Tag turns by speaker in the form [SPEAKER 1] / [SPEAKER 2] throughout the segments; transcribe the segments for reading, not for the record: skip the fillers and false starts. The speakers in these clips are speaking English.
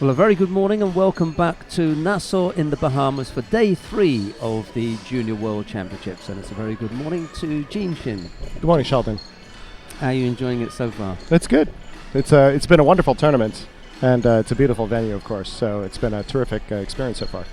[SPEAKER 1] Well, a very good morning and welcome back to Nassau in the Bahamas for day 3 of the Junior World Championships. And it's a very good morning to Gene Shin.
[SPEAKER 2] Good morning, Sheldon.
[SPEAKER 1] How are you enjoying it so far?
[SPEAKER 2] It's good. It's been a wonderful tournament, and it's a beautiful venue, of course, so it's been a terrific experience so far.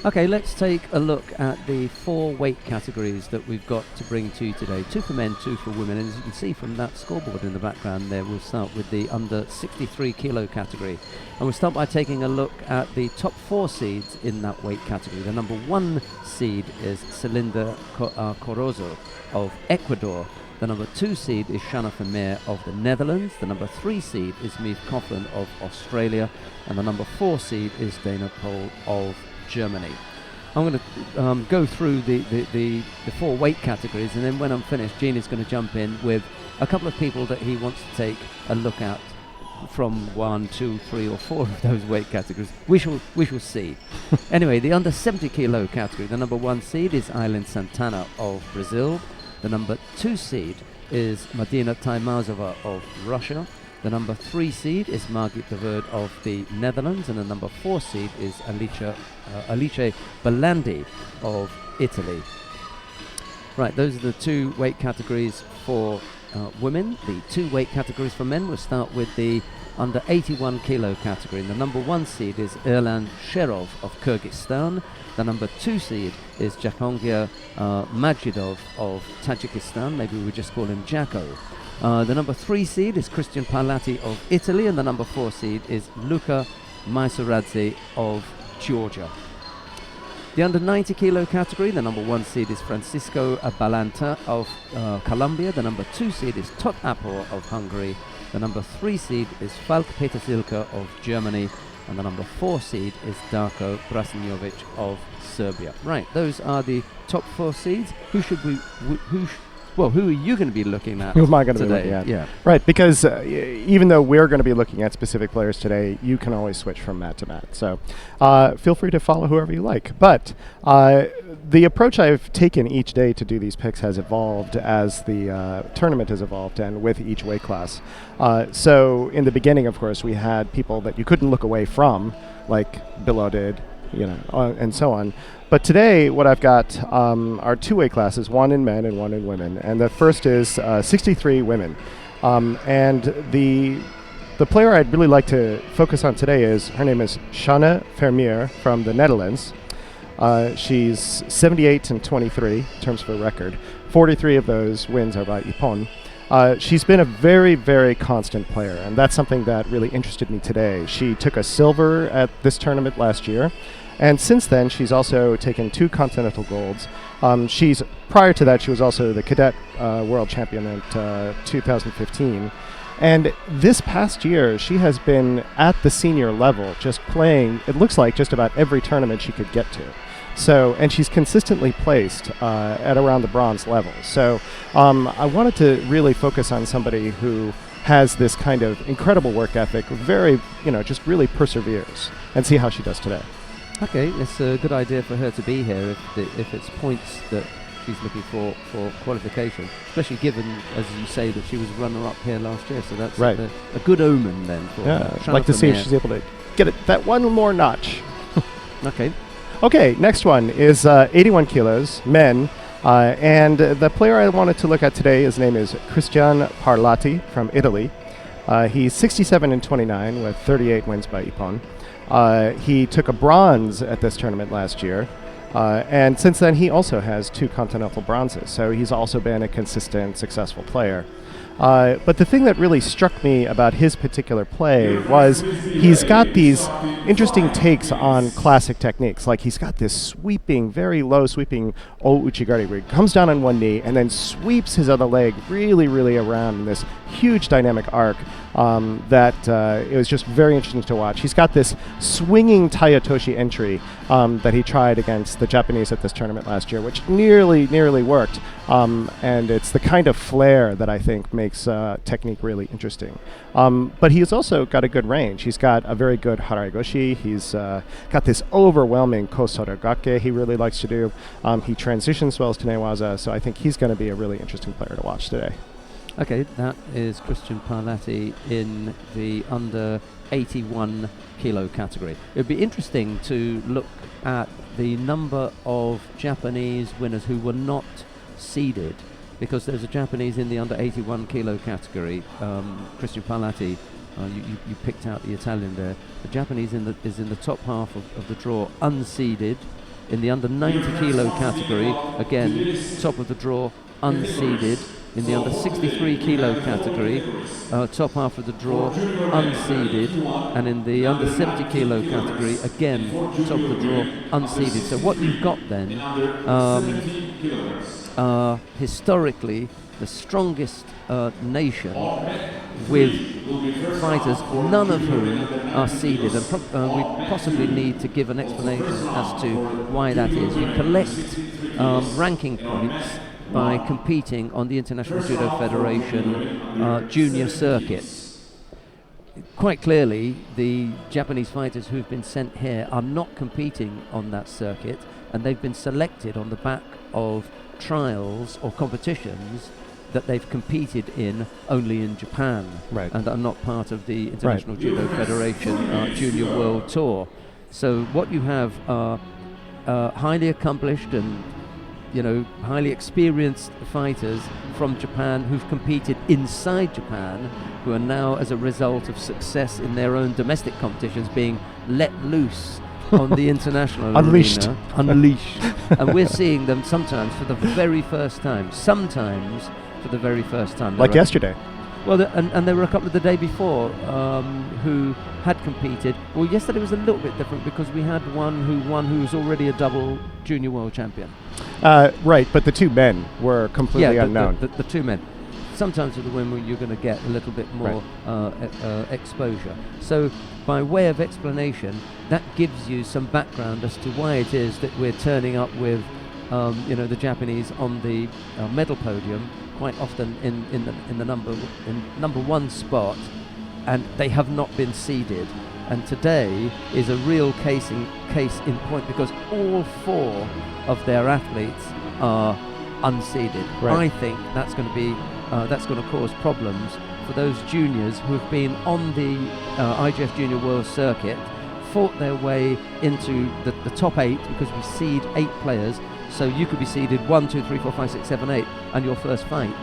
[SPEAKER 1] Okay, let's take a look at the 4 weight categories that we've got to bring to you today. 2 for men, 2 for women. And as you can see from that scoreboard in the background there, we'll start with the under 63 kilo category. And we'll start by taking a look at the top 4 seeds in that weight category. The number 1 seed is Celinda Corozo of Ecuador. The number 2 seed is Shanna Vermeer of the Netherlands. The number 3 seed is Meave Coughlin of Australia. And the number 4 seed is Dana Pohl of Germany. I'm going to go through the 4 weight categories, and then when I'm finished, Gene is going to jump in with a couple of people that he wants to take a look at from 1, 2, 3 or 4 of those weight categories. We shall see. Anyway, the under 70 kilo category, the number 1 seed is Aileen Santana of Brazil. The number 2 seed is Madina Taimazova of Russia. The number 3 seed is Margit de Verde of the Netherlands, and the number 4 seed is Alice Belandi of Italy. Right, those are the 2 weight categories for women. The 2 weight categories for men, we'll start with the under 81 kilo category. And the number 1 seed is Erlan Sherov of Kyrgyzstan. The number 2 seed is Jahongir Majidov of Tajikistan. Maybe we just call him Jacko. The number 3 seed is Christian Parlati of Italy, and the number 4 seed is Luca Maisoradze of Georgia. The under 90 kilo category, the number 1 seed is Francisco Balanta of Colombia. The number 2 seed is Tot Apor of Hungary. The number 3 seed is Falk Petersilka of Germany. And the number 4 seed is Darko Brasinjovic of Serbia. Right, those are the top 4 seeds. Who are you going to be looking at?
[SPEAKER 2] Who am I going to be
[SPEAKER 1] today?
[SPEAKER 2] looking at?
[SPEAKER 1] Yeah.
[SPEAKER 2] Right, because even though we're going to be looking at specific players today, you can always switch from mat to mat. So feel free to follow whoever you like. But the approach I've taken each day to do these picks has evolved as the tournament has evolved and with each weight class. So in the beginning, of course, we had people that you couldn't look away from, like Bilo did, and so on. But today, what I've got are 2 weight classes, 1 in men and 1 in women. And the first is 63 women. And the player I'd really like to focus on today her name is Shanna Vermeer from the Netherlands. She's 78 and 23 in terms of her record. 43 of those wins are by Ippon. She's been a very, very constant player, and that's something that really interested me today. She took a silver at this tournament last year. And since then, she's also taken 2 continental golds. Prior to that, she was also the cadet world champion at 2015. And this past year, she has been at the senior level, just playing, it looks like, just about every tournament she could get to. So, and she's consistently placed at around the bronze level. So I wanted to really focus on somebody who has this kind of incredible work ethic, very, just really perseveres, and see how she does today.
[SPEAKER 1] Okay, it's a good idea for her to be here if it's points that she's looking for qualification, especially given, as you say, that she was runner-up here last year, so that's
[SPEAKER 2] right.
[SPEAKER 1] a good omen then for her.
[SPEAKER 2] I'd like to see if she's able to get it that one more notch.
[SPEAKER 1] Okay,
[SPEAKER 2] next one is 81 kilos, men, and the player I wanted to look at today, his name is Christian Parlati from Italy. He's 67 and 29 with 38 wins by Ippon. He took a bronze at this tournament last year, and since then he also has 2 continental bronzes, so he's also been a consistent, successful player. But the thing that really struck me about his particular play was he's got these interesting takes on classic techniques. Like he's got this sweeping, very low sweeping O Uchigari where he comes down on one knee and then sweeps his other leg really, really around in this huge dynamic arc that it was just very interesting to watch. He's got this swinging Tayatoshi entry that he tried against the Japanese at this tournament last year, which nearly worked. And it's the kind of flair that I think makes technique really interesting. But he's also got a good range. He's got a very good Haraigoshi. He's got this overwhelming Kosorogake he really likes to do. He transitions well to Newaza, so I think he's going to be a really interesting player to watch today.
[SPEAKER 1] Okay, that is Christian Parlati in the under 81 kilo category. It would be interesting to look at the number of Japanese winners who were not seeded, because there's a Japanese in the under 81 kilo category, Christian Parlati. You picked out the Italian there. The Japanese is in the top half of the draw, unseeded. In the under 90 kilo category, again, top of the draw, unseeded. In the under 63 kilo category, top half of the draw, unseeded. And in the under 70 kilo category, again, top of the draw, unseeded. So what you've got then, historically, the strongest nation with fighters, none of whom are seeded, and we possibly need to give an explanation as to why that is. You collect ranking points by competing on the International Judo Federation junior circuit. Quite clearly, the Japanese fighters who've been sent here are not competing on that circuit, and they've been selected on the back of trials or competitions that they've competed in only in Japan, and are not part of the International Judo Federation Junior World Tour. So what you have are highly accomplished and highly experienced fighters from Japan who've competed inside Japan, who are now, as a result of success in their own domestic competitions, being let loose on the international
[SPEAKER 2] unleashed.
[SPEAKER 1] arena. Unleashed. And we're seeing them sometimes for the very first time. Sometimes for the very first time.
[SPEAKER 2] Like yesterday.
[SPEAKER 1] Well, and there were a couple of the day before who had competed. Well, yesterday was a little bit different because we had one who was already a double junior world champion.
[SPEAKER 2] Right, but the two men were completely unknown.
[SPEAKER 1] The two men. Sometimes with the women you're going to get a little bit more exposure. So by way of explanation, that gives you some background as to why it is that we're turning up with the Japanese on the medal podium quite often in the number one spot, and they have not been seeded. And today is a real case in point, because all four of their athletes are unseeded. I think that's going to be that's going to cause problems for those juniors who have been on the IGF Junior World Circuit, fought their way into the top 8, because we seed 8 players. So you could be seeded 1, 2, 3, 4, 5, 6, 7, 8, and your first fight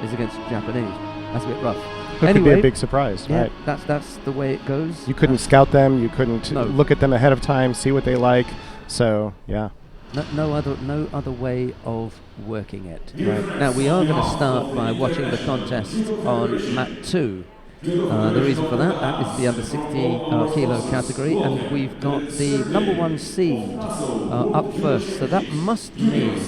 [SPEAKER 1] is against Japanese. That's a bit rough.
[SPEAKER 2] It could be a big surprise, right?
[SPEAKER 1] That's the way it goes.
[SPEAKER 2] You couldn't scout them. You couldn't look at them ahead of time, see what they like. So yeah.
[SPEAKER 1] No other way of working it. Right. Now we are going to start by watching the contest on mat 2. The reason for that is the under 60 kilo category, and we've got the number 1 seed up first. So that must mean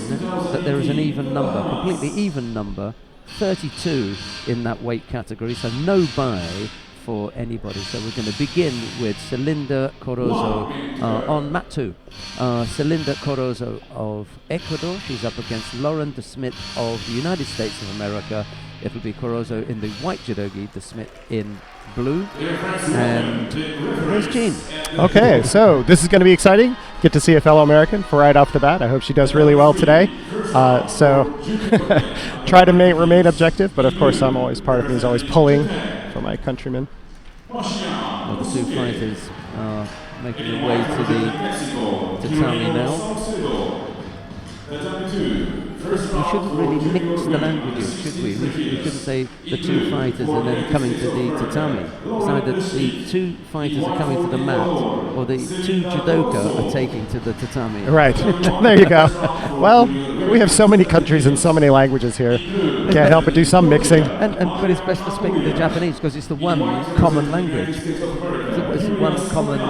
[SPEAKER 1] that there is an even number, completely even number, 32 in that weight category. So no bye for anybody. So we're going to begin with Celinda Corozo on mat 2. Celinda Corozo of Ecuador. She's up against Lauren De Smet of the United States of America. It'll be Corozo in the white judogi, De Smet in blue. And there's Jean.
[SPEAKER 2] Okay, so this is going to be exciting. Get to see a fellow American for right off the bat. I hope she does really well today. So try to remain objective, but of course part of me is always pulling for my countrymen.
[SPEAKER 1] Well, the two fighters are making their way to the tatami now. We shouldn't really mix the languages, should we? We shouldn't say the two fighters and then coming to the tatami. It's either the two fighters are coming to the mat, or the two judoka are taking to the tatami.
[SPEAKER 2] Right. There you go. Well, we have so many countries and so many languages here. Can't help but do some mixing.
[SPEAKER 1] But it's best to speak the Japanese because it's the one common language. It's the one common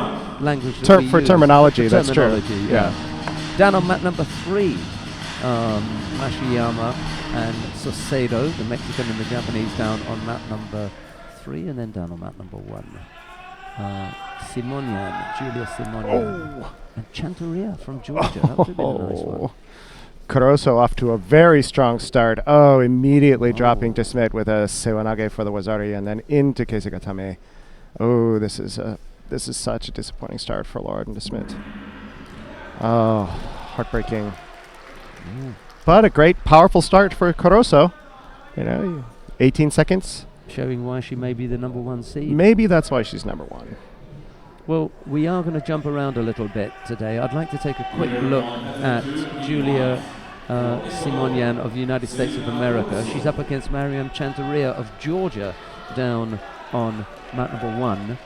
[SPEAKER 1] language that we
[SPEAKER 2] for
[SPEAKER 1] use.
[SPEAKER 2] terminology, that's
[SPEAKER 1] true.
[SPEAKER 2] Yeah.
[SPEAKER 1] Down on mat number 3. Mashiyama and Sosedo, the Mexican and the Japanese, down on mat number 3, and then down on mat number 1. Julia Simonian, and Chanteria from Georgia. That would have been a nice one.
[SPEAKER 2] Corozo off to a very strong start. Immediately dropping De Smet with a Sewanage for the Wazari, and then into Keisegatame. This is such a disappointing start for Lauren De Smet. Heartbreaking. But a great, powerful start for Corozo. 18 seconds.
[SPEAKER 1] Showing why she may be the number 1 seed.
[SPEAKER 2] Maybe that's why she's number 1.
[SPEAKER 1] Well, we are going to jump around a little bit today. I'd like to take a quick look at Julia Simonian of the United States of America. She's up against Mariam Chantaria of Georgia down on mat number 1.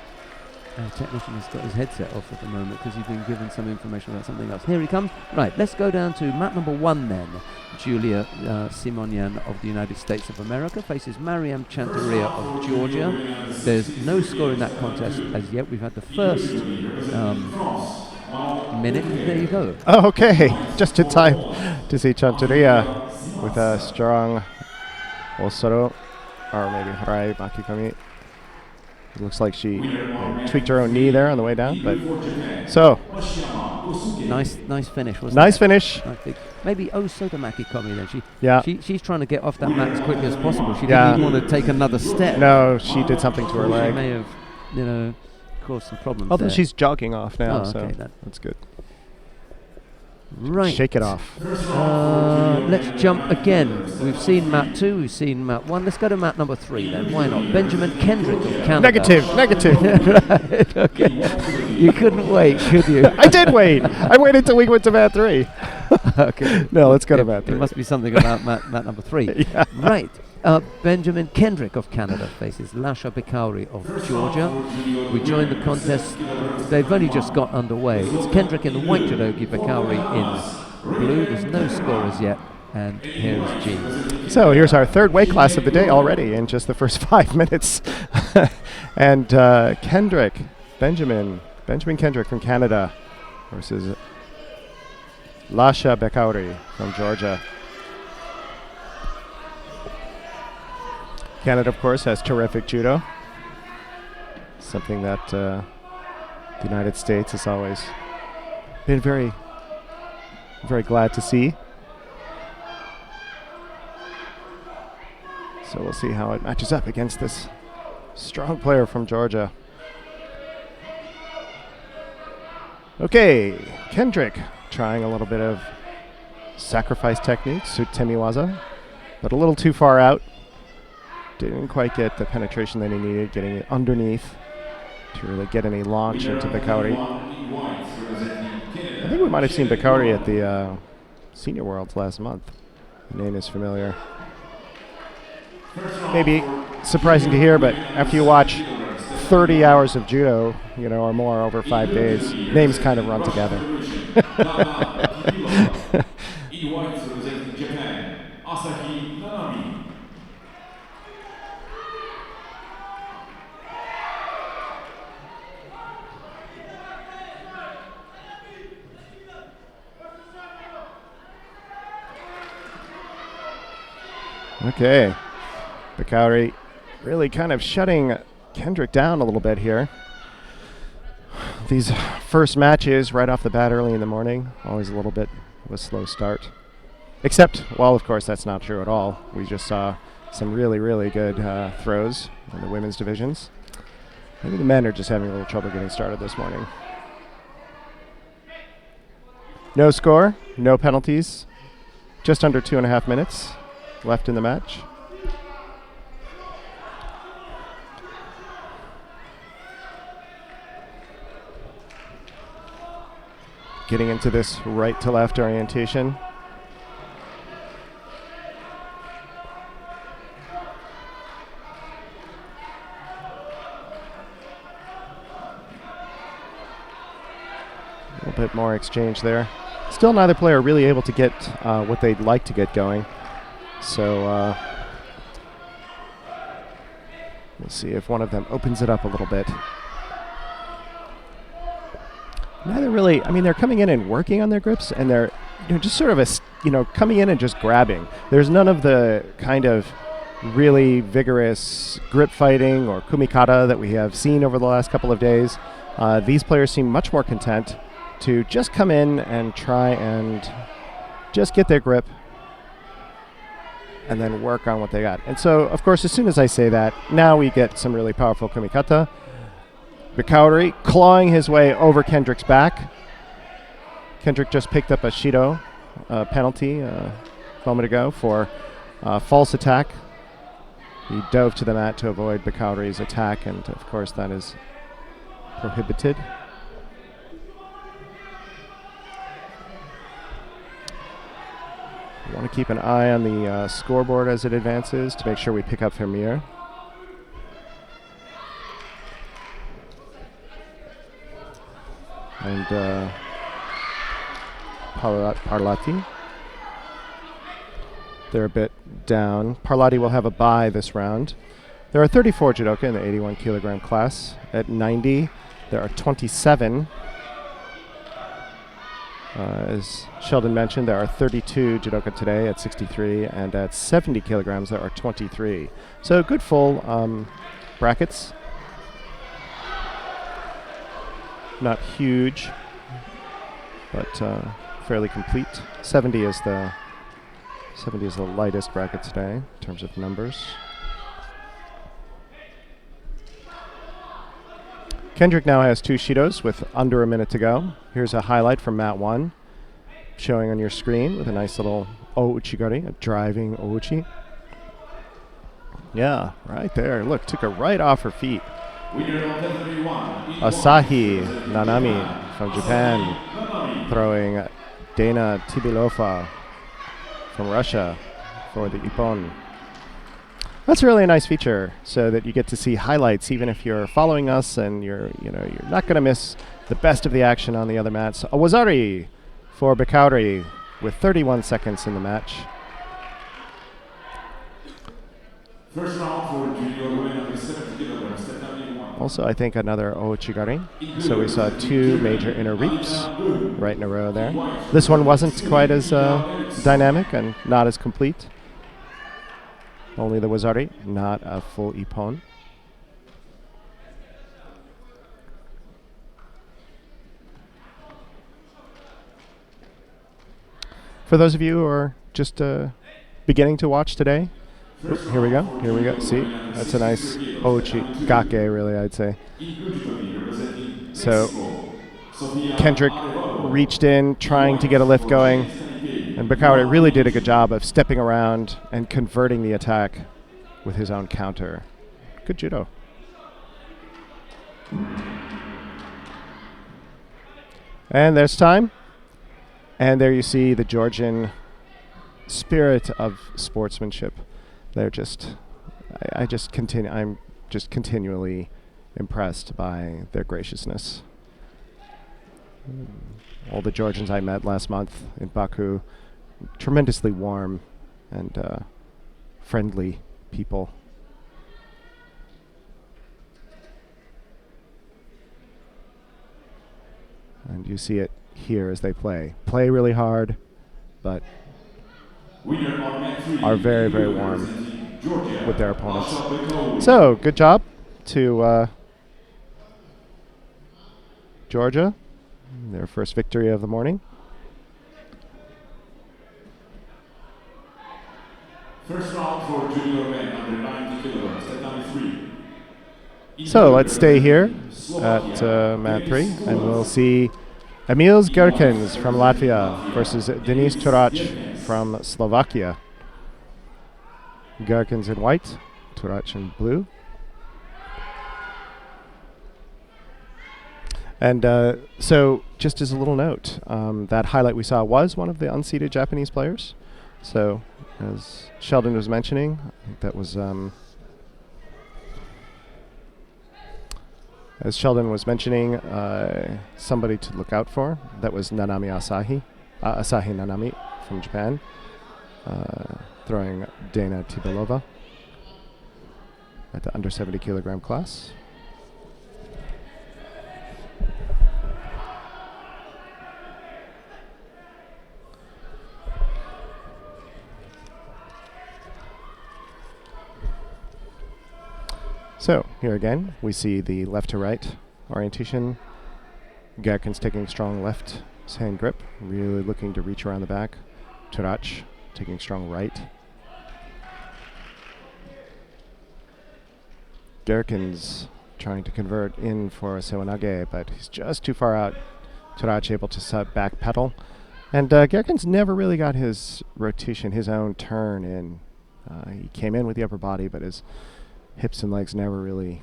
[SPEAKER 1] Technician has got his headset off at the moment because he's been given some information about something else. Here he comes. Right, let's go down to mat number 1 then. Julia Simonian of the United States of America faces Mariam Chantaria of Georgia. There's no score in that contest as yet. We've had the first minute. There you go.
[SPEAKER 2] Oh, okay. Just in time to see Chantaria with a strong Osoro, or maybe Harai Makikomi. It looks like she tweaked her own knee there on the way down, but so
[SPEAKER 1] nice finish, wasn't it?
[SPEAKER 2] Nice finish.
[SPEAKER 1] Maybe Osoda Makikomi then.
[SPEAKER 2] Yeah.
[SPEAKER 1] She's trying to get off that mat as quickly as possible. She didn't even want to take another step.
[SPEAKER 2] No, she did something to her leg.
[SPEAKER 1] She may have, caused some problems.
[SPEAKER 2] Although
[SPEAKER 1] there.
[SPEAKER 2] she's jogging off now, so
[SPEAKER 1] okay,
[SPEAKER 2] that's good.
[SPEAKER 1] Right.
[SPEAKER 2] Shake it off.
[SPEAKER 1] Let's jump again. We've seen mat 2, we've seen mat 1. Let's go to mat number 3 then. Why not? Benjamin Kendrick of Canada.
[SPEAKER 2] Negative.
[SPEAKER 1] Right, okay. You couldn't wait, could you?
[SPEAKER 2] I did wait. I waited till we went to mat 3.
[SPEAKER 1] Okay.
[SPEAKER 2] No, let's go to mat 3.
[SPEAKER 1] There must be something about mat number 3.
[SPEAKER 2] Yeah.
[SPEAKER 1] Right. Benjamin Kendrick of Canada faces Lasha Bikauri of Georgia. We joined the contest. They've only just got underway. It's Kendrick in the white judogi, Bikauri in blue. There's no score as yet. And here is G.
[SPEAKER 2] So here's our third weight class of the day already in just the first 5 minutes. And Benjamin Kendrick from Canada versus Lasha Bikauri from Georgia. Canada, of course, has terrific judo. Something that the United States has always been very, very glad to see. So we'll see how it matches up against this strong player from Georgia. Okay, Kendrick trying a little bit of sacrifice technique, Sutemiwaza, but a little too far out. Didn't quite get the penetration that he needed, getting it underneath to really get any launch into Bikauri. I think we might have seen Bikauri at the Senior Worlds last month. The name is familiar. Maybe surprising to hear, but after you watch 30 hours of judo, or more over 5 days, names kind of run together. Okay, Bikauri really kind of shutting Kendrick down a little bit here. These first matches right off the bat early in the morning, always a little bit of a slow start. Except, well, of course, that's not true at all. We just saw some really, really good throws in the women's divisions. Maybe the men are just having a little trouble getting started this morning. No score, no penalties, just under 2.5 minutes left in the match. Getting into this right to left orientation. A little bit more exchange there. Still neither player really able to get what they'd like to get going. So we'll see if one of them opens it up a little bit. Neither really, they're coming in and working on their grips, and they're just sort of coming in and just grabbing. There's none of the kind of really vigorous grip fighting or kumikata that we have seen over the last couple of days. These players seem much more content to just come in and try and just get their grip and then work on what they got. And so, of course, as soon as I say that, now we get some really powerful kumikata. Bikauri clawing his way over Kendrick's back. Kendrick just picked up a Shido penalty a moment ago for false attack. He dove to the mat to avoid Bakauri's attack, and of course that is prohibited. We want to keep an eye on the scoreboard as it advances to make sure we pick up Vermeer. And Parlati. They're a bit down. Parlati will have a bye this round. There are 34 judoka in the 81 kilogram class. At 90, there are 27. As Sheldon mentioned, there are 32 judoka today at 63, and at 70 kilograms, there are 23. So good full brackets. Not huge, but fairly complete. 70 is the lightest bracket today in terms of numbers. Kendrick now has 2 Shidos with under a minute to go. Here's a highlight from mat 1 showing on your screen with a nice little O-uchigari, a driving O-uchi. Yeah, right there. Look, took her right off her feet. Asahi Nanami from Japan throwing Dana Tibilova from Russia for the Ippon. That's really a nice feature, so that you get to see highlights even if you're following us, and you're not going to miss the best of the action on the other mats. Awazari for Bakauri with 31 seconds in the match.
[SPEAKER 3] First round for junior women under 70 kilograms.
[SPEAKER 2] Also, I think another Ouchigari. So we saw 2 major inner reaps right in a row there. This one wasn't quite as dynamic and not as complete. Only the Wazari, not a full Ippon. For those of you who are just beginning to watch today, here we go. See, that's a nice Ouchi Gake, really, I'd say. So Kendrick reached in, trying to get a lift going, and Bakauri really did a good job of stepping around and converting the attack with his own counter. Good judo. And there's time. And there you see the Georgian spirit of sportsmanship. They're just, I'm just continually impressed by their graciousness. All the Georgians I met last month in Baku, tremendously warm and friendly people. And you see it here as they play. Play really hard, but are very, very warm with their opponents. So, good job to Georgia. Their first victory of the morning.
[SPEAKER 3] First round for junior men under 90 kilograms, at number 3.
[SPEAKER 2] So let's stay here at mat 3, and we'll see Emils Gerkens from Latvia versus Denis Turac from Slovakia. Gerkens in white, Turac in blue. And so, just as a little note, that highlight we saw was one of the unseeded Japanese players. So, as Sheldon was mentioning, I think that was, as Sheldon was mentioning, somebody to look out for. That was Nanami Asahi, Asahi Nanami from Japan, throwing Dana Tibilova at the under 70 kilogram class. So, here again, we see the left to right orientation. Gerkens taking strong left hand grip, really looking to reach around the back. Turac taking strong right. Gerkens trying to convert in for a Sewanage, but he's just too far out. Turac able to back pedal. And Gerkens never really got his rotation, his own turn in He came in with the upper body, but his hips and legs never really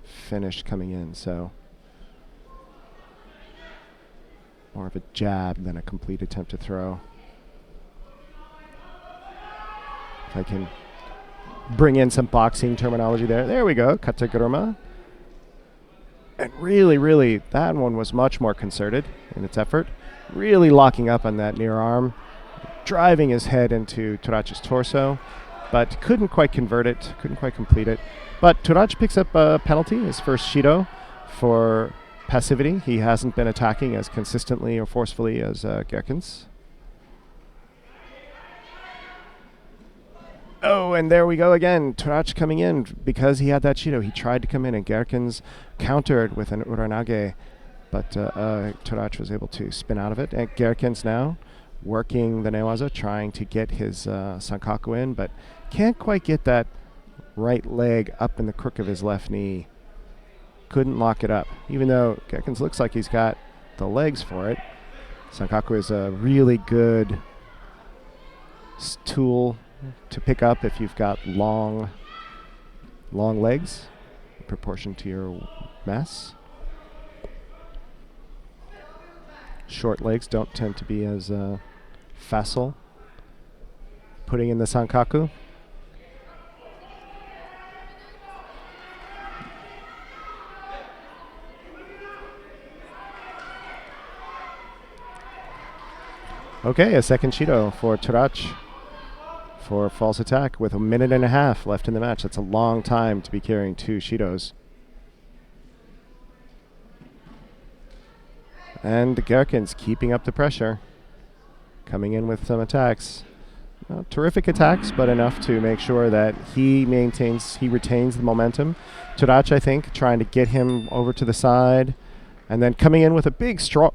[SPEAKER 2] finished coming in, so more of a jab than a complete attempt to throw. If I can bring in some boxing terminology there. There we go, kateguruma. And really, that one was much more concerted in its effort. Really locking up on that near arm, driving his head into Turach's torso, but couldn't quite convert it, couldn't quite complete it. But Turach picks up a penalty, his first Shido, for passivity. He hasn't been attacking as consistently or forcefully as Gerkens. Oh, and there we go again. Turach coming in because he had that Shido. He tried to come in, and Gerkens countered with an Uranage, but Turach was able to spin out of it. And Gerkens now working the newaza, trying to get his sankaku in, but can't quite get that right leg up in the crook of his left knee. Couldn't lock it up, even though Gerkens looks like he's got the legs for it. Sankaku is a really good tool to pick up if you've got long legs in proportion to your mass. Short legs don't tend to be as facile putting in the sankaku. Okay, a second Shido for Turach for false attack with 1.5 minutes left in the match. That's a long time to be carrying 2 Shidos. And Gerkens keeping up the pressure, coming in with some attacks. Not terrific attacks, but enough to make sure that he retains the momentum. Turach, I think, trying to get him over to the side, and then coming in with a big strong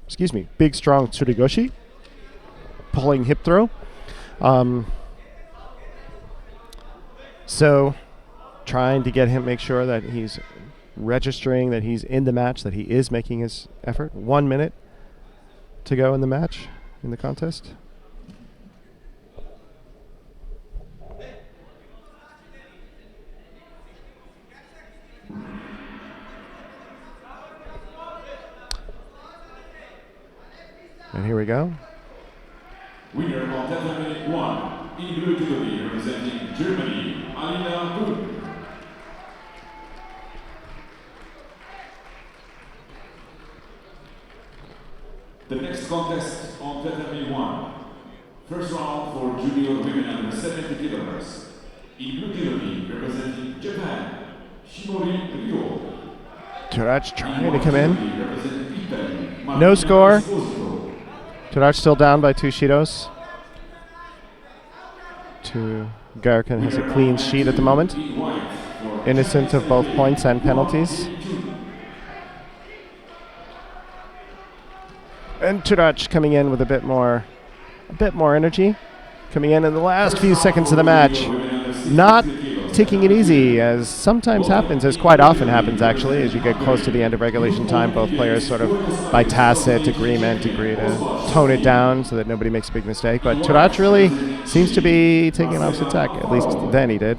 [SPEAKER 2] tsurugoshi, pulling hip throw. So trying to get him, make sure that he's registering that he's in the match, that he is making his effort. 1 minute to go in the match, in the contest. And here we go.
[SPEAKER 3] Winner of Tournament 1, in blue category, representing Germany, Alina Kuhn. The next contest on Tournament 1. First round for junior women under 70 kilograms. In blue category, representing Japan, Shimori Ryo.
[SPEAKER 2] Turach trying to come in. No score. Turach still down by 2 Shidos. Gerken has a clean sheet at the moment. Innocent of both points and penalties. And Turach coming in with a bit more energy. Coming in the last few seconds of the match. Not taking it easy, as sometimes happens, as quite often happens actually, as you get close to the end of regulation time. Both players sort of by tacit agreement agree to tone it down so that nobody makes a big mistake. But Turach really seems to be taking an opposite tack, at least then he did.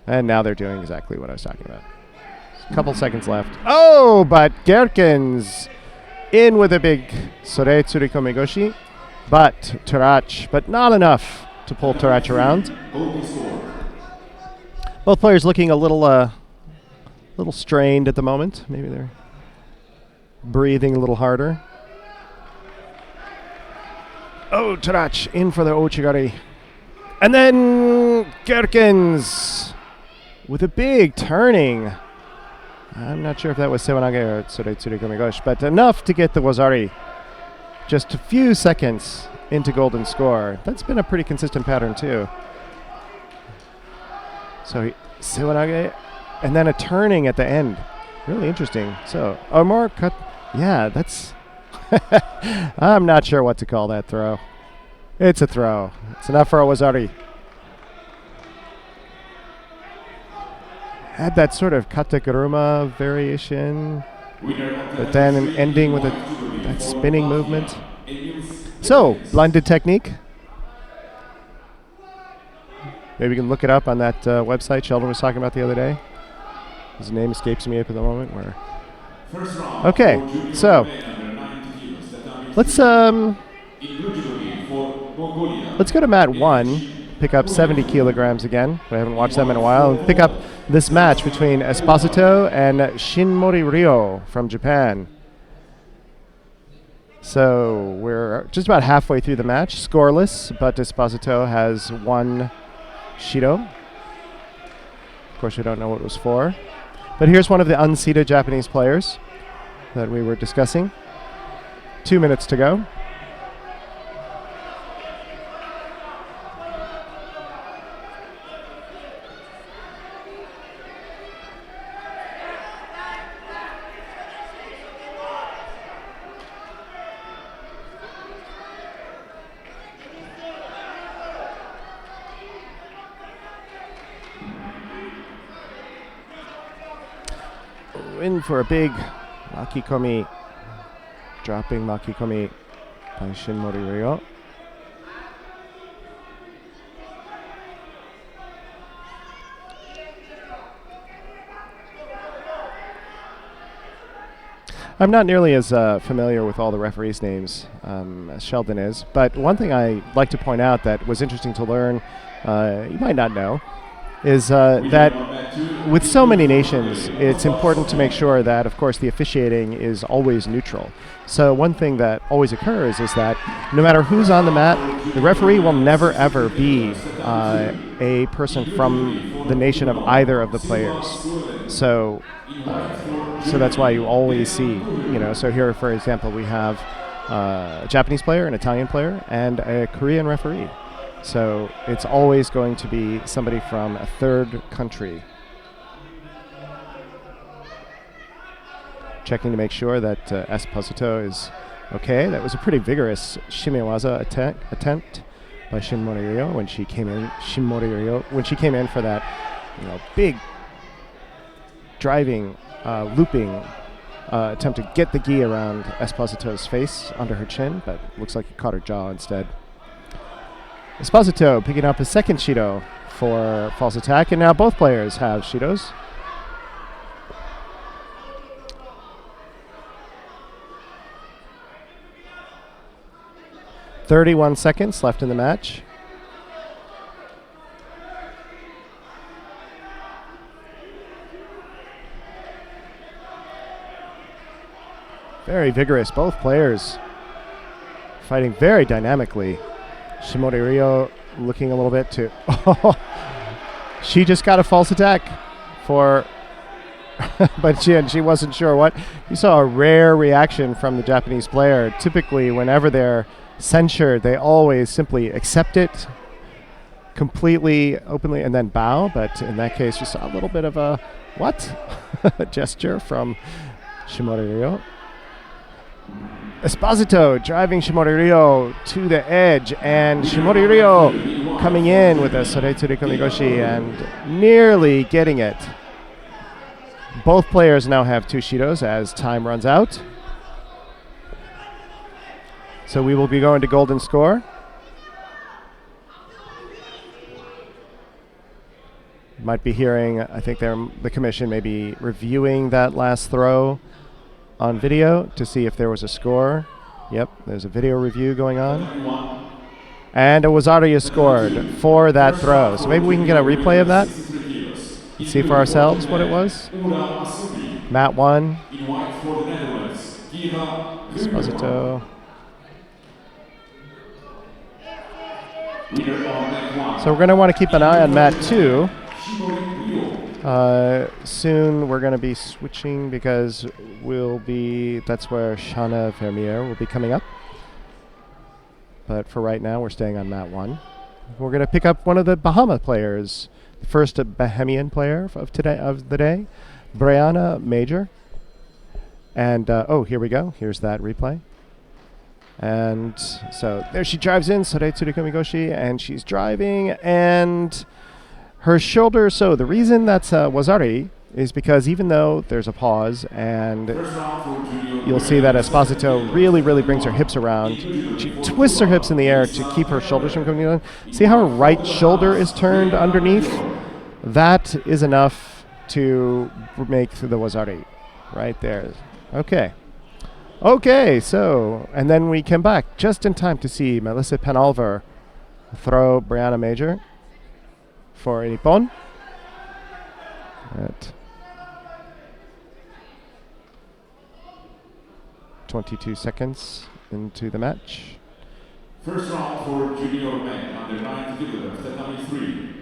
[SPEAKER 2] And now they're doing exactly what I was talking about. A couple seconds left. Oh, but Gerkens in with a big Sore Tsurikomigoshi. But Turach, but not enough to pull Turach around. Both players looking a little strained at the moment. Maybe they're breathing a little harder. Oh, Turach in for the Ouchigari. And then Gerkens with a big turning. I'm not sure if that was Sewanage or Tsurikomigoshi, but enough to get the Wazari. Just a few seconds into golden score. That's been a pretty consistent pattern too. So Sewanage, and then a turning at the end. Really interesting. So more cut. Yeah, that's. I'm not sure what to call that throw. It's a throw. It's enough for a Wazari. Had that sort of kateguruma variation, but then ending with that spinning movement. So, blended technique. Maybe you can look it up on that website Sheldon was talking about the other day. His name escapes me at the moment. Where? Okay, so let's go to mat 1, pick up 70 kilograms again. We haven't watched them in a while. And pick up this match between Esposito and Shinmori Ryo from Japan. So we're just about halfway through the match, scoreless, but Esposito has 1 Shido. Of course, we don't know what it was for. But here's one of the unseeded Japanese players that we were discussing. 2 minutes to go. In for a big makikomi, dropping makikomi by Shinmori Ryo. I'm not nearly as familiar with all the referees' names as Sheldon is, but one thing I like to point out that was interesting to learn, you might not know, is that with so many nations, it's important to make sure that, of course, the officiating is always neutral. So one thing that always occurs is that no matter who's on the mat, the referee will never, ever be a person from the nation of either of the players. So that's why you always see, so here, for example, we have a Japanese player, an Italian player, and a Korean referee. So it's always going to be somebody from a third country. Checking to make sure that Esposito is okay. That was a pretty vigorous shimiwaza attempt by Shinmori Ryo when she came in. When she came in for that, big driving, looping attempt to get the gi around Esposito's face under her chin, but looks like it caught her jaw instead. Esposito picking up his second Shido for false attack, and now both players have Shidos. "31 seconds left in the match. Very vigorous, both players fighting very dynamically. Shinmori Ryo looking a little bit to... she just got a false attack for... but she wasn't sure what. You saw a rare reaction from the Japanese player. Typically, whenever they're censured, they always simply accept it completely, openly, and then bow. But in that case, you saw a little bit of a what? gesture from Shinmori Ryo. Esposito driving Shinmori Ryo to the edge, and Shinmori Ryo coming in with a Soreitsuri Komigoshi and nearly getting it. Both players now have 2 Shidos as time runs out. So we will be going to golden score. Might be hearing, I think the commission may be reviewing that last throw on video to see if there was a score. Yep, there's a video review going on. And a Wazaria scored for that throw. So maybe we can get a replay of that. Let's see for ourselves what it was. Mat 1. Esposito. So we're going to want to keep an eye on mat 2. Soon we're going to be switching because that's where Shana Vermeer will be coming up. But for right now, we're staying on mat 1. We're going to pick up one of the Bahama players, the first Bahamian player of the day, Brianna Major. And, here we go. Here's that replay. And so there she drives in, Soreitsuri Komigoshi, and she's driving, and her shoulder, so the reason that's Wazari is because even though there's a pause and
[SPEAKER 3] First round for junior
[SPEAKER 2] you'll see that Esposito really brings her hips around. She twists her hips in the air to keep her shoulders from coming down. See how her right shoulder is turned underneath? That is enough to make the wazari right there. Okay. Okay, so, and then we come back just in time to see Melissa Penalver throw Brianna Major for Nippon. At 22 seconds into the match.
[SPEAKER 3] First round for junior men under 90 kilograms, tatami 3.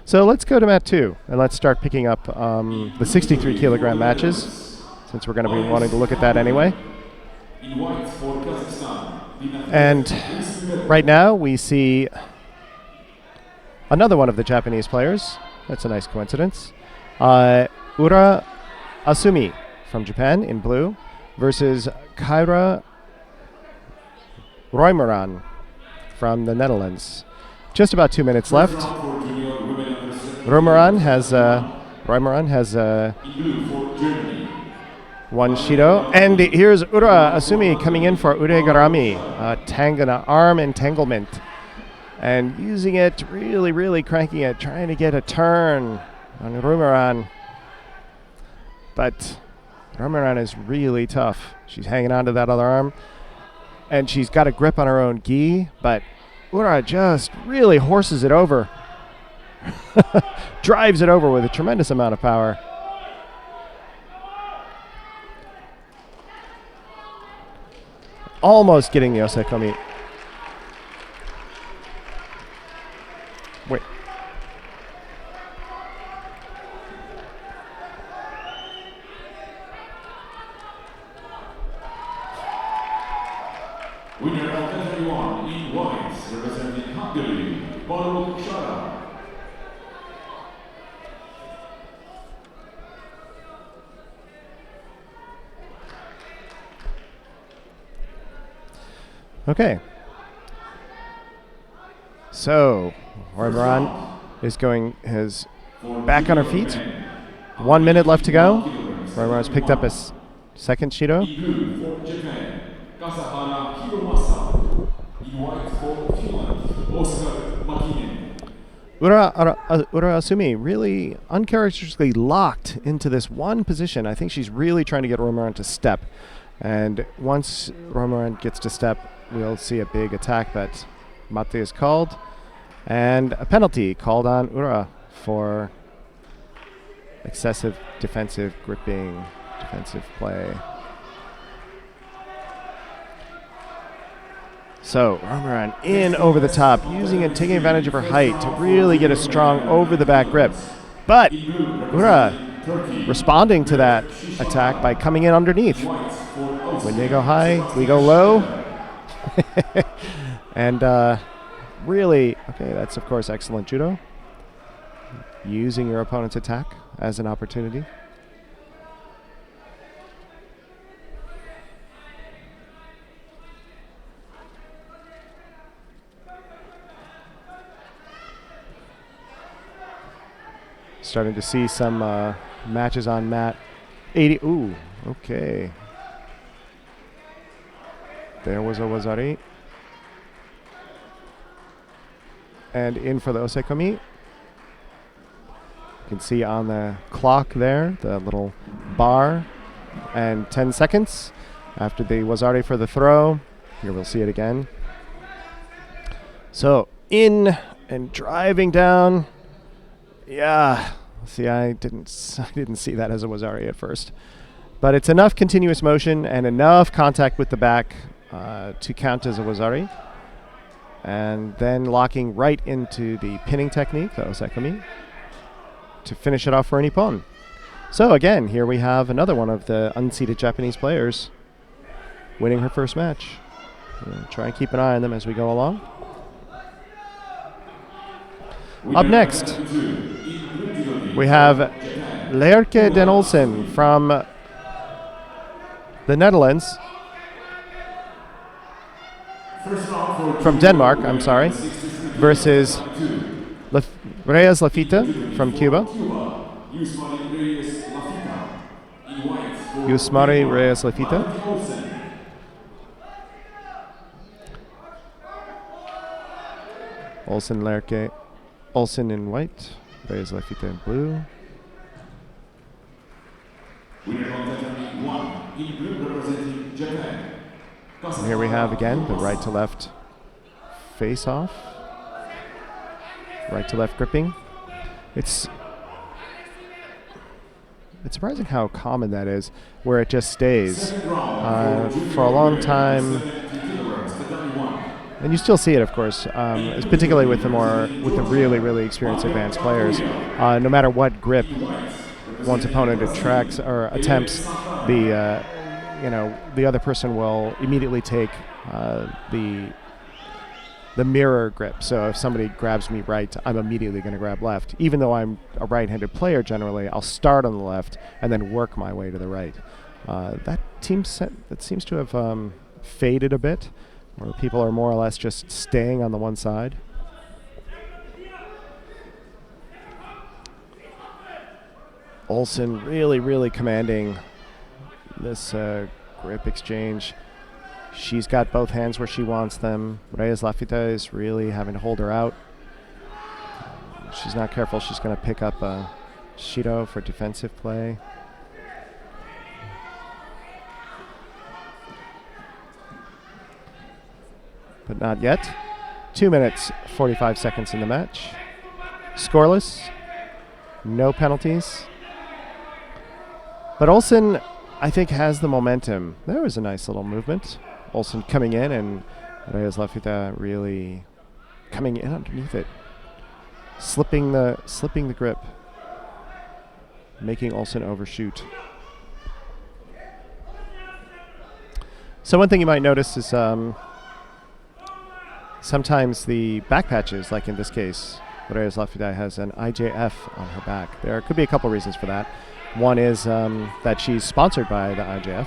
[SPEAKER 2] So let's go to mat 2 and let's start picking up the 63 kilogram matches, since we're going to be wanting to look at that anyway.
[SPEAKER 3] In white for Kazakhstan.
[SPEAKER 2] And right now we see another one of the Japanese players. That's a nice coincidence. Ura Asumi from Japan in blue versus Kaira Roimeran from the Netherlands. Just about 2 minutes left. Roimeran has one Shido. And here's Ura Asumi coming in for Uregarami, an arm entanglement. And using it, really cranking it, trying to get a turn on Roimeran. But Roimeran is really tough. She's hanging on to that other arm. And she's got a grip on her own gi, but Ura just really horses it over. Drives it over with a tremendous amount of power. Almost getting the osekomi. Wait.
[SPEAKER 3] Winner of category 1 in white, representing Hungary, Baruk Shara.
[SPEAKER 2] Okay. So, Roimeran is his back on her feet. 1 minute left to go. Roimeran's picked up his second Shido.
[SPEAKER 3] In blue for Japan, Kasahara Hiromasa. In white for Finland, Oscar Makinen.
[SPEAKER 2] Ura Asumi really uncharacteristically locked into this one position. I think she's really trying to get Roimeran to step. And once Roimeran gets to step, we'll see a big attack, but mate is called. And a penalty called on Ura for excessive defensive gripping, defensive play. So Roimeran in over the top, using and taking advantage of her height to really get a strong over the back grip. But Ura responding to that attack by coming in underneath. When they go high, we go low. And really, okay, that's of course excellent judo. Using your opponent's attack as an opportunity. Starting to see some matches on mat 80. Ooh, okay. There was a wazari. And in for the osekomi. You can see on the clock there, the little bar. And 10 seconds after the wazari for the throw. Here we'll see it again. So in and driving down. Yeah. See, I didn't see that as a wazari at first. But it's enough continuous motion and enough contact with the back to count as a wazari. And then locking right into the pinning technique, the osekomi, to finish it off for a Nippon. So again, here we have another one of the unseeded Japanese players winning her first match. We'll try and keep an eye on them as we go along. Up next, we have Lerke Den Olsen from the Netherlands. From Denmark, I'm sorry, versus Reyes Lafita from Cuba. Yusmari Reyes Lafita. Olsen Lerke. Olsen in white. Reyes Lafita in blue. And here we have again the right to left face off. Right to left gripping. It's surprising how common that is, where it just stays for a long time. And you still see it, of course, particularly with the really, really experienced advanced players. No matter what grip one's opponent attracts or attempts, the other person will immediately take the mirror grip. So if somebody grabs me right, I'm immediately going to grab left. Even though I'm a right-handed player generally, I'll start on the left and then work my way to the right. That seems to have faded a bit, where people are more or less just staying on the one side. Olsen really, really commanding this grip exchange. She's got both hands where she wants them. Reyes Lafita is really having to hold her out. She's not careful. She's going to pick up a Shido for defensive play. But not yet. 2 minutes, 45 seconds in the match. Scoreless. No penalties. But Olsen, I think, has the momentum. There was a nice little movement. Olsen coming in, and Reyes Lafita really coming in underneath it. Slipping the grip. Making Olsen overshoot. So one thing you might notice is sometimes the back patches, like in this case, Reyes Lafita has an IJF on her back. There could be a couple reasons for that. One is that she's sponsored by the IJF.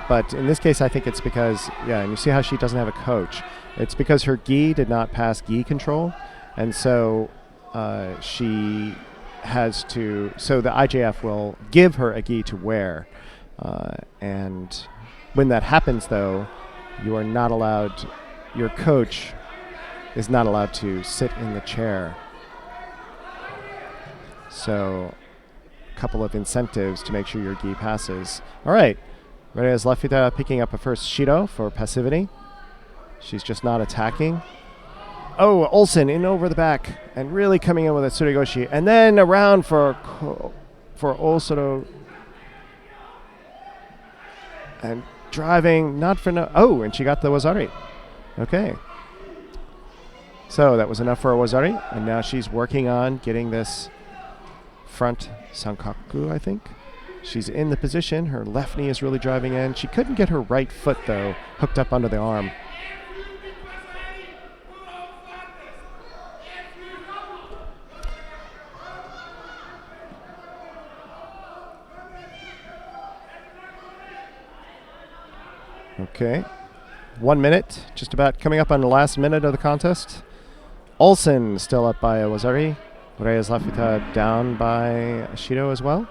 [SPEAKER 2] But in this case, I think it's because, and you see how she doesn't have a coach. It's because her gi did not pass gi control. And so she has to, so the IJF will give her a gi to wear. And when that happens, though, you are not allowed, your coach is not allowed to sit in the chair. So a couple of incentives to make sure your gi passes. All right. Reyes Lafita picking up a first Shido for passivity. She's just not attacking. Oh, Olsen in over the back and really coming in with a Tsurugoshi. And then around for Osoro. And driving, not for no. Oh, and she got the Wazari. Okay. So that was enough for a Wazari. And now she's working on getting this front Sankaku, I think. She's in the position. Her left knee is really driving in. She couldn't get her right foot, though, hooked up under the arm. Okay. 1 minute, just about coming up on the last minute of the contest. Olsen still up by a Wazari. Reyes Lafita down by a Shido as well.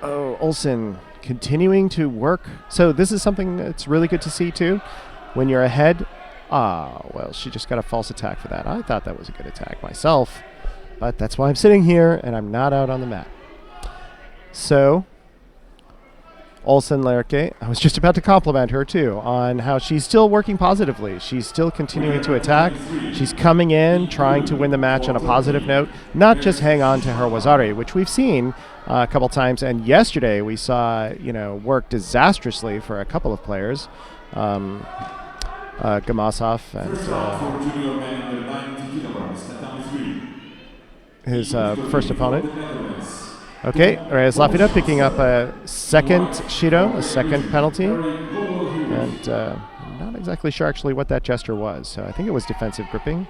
[SPEAKER 2] Oh, Olsen continuing to work. So this is something that's really good to see, too. When you're ahead, well, she just got a false attack for that. I thought that was a good attack myself, but that's why I'm sitting here and I'm not out on the mat. So, Olsen Lerke, I was just about to compliment her, too, on how she's still working positively. She's still continuing to attack. She's coming in, trying to win the match on a positive note, not just hang on to her Wazari, which we've seen a couple times. And yesterday we saw, work disastrously for a couple of players. Gamasov and his first opponent. Okay, Reyes Lafita picking up a second Shido, a second penalty. And I'm not exactly sure actually what that gesture was. So I think it was defensive gripping.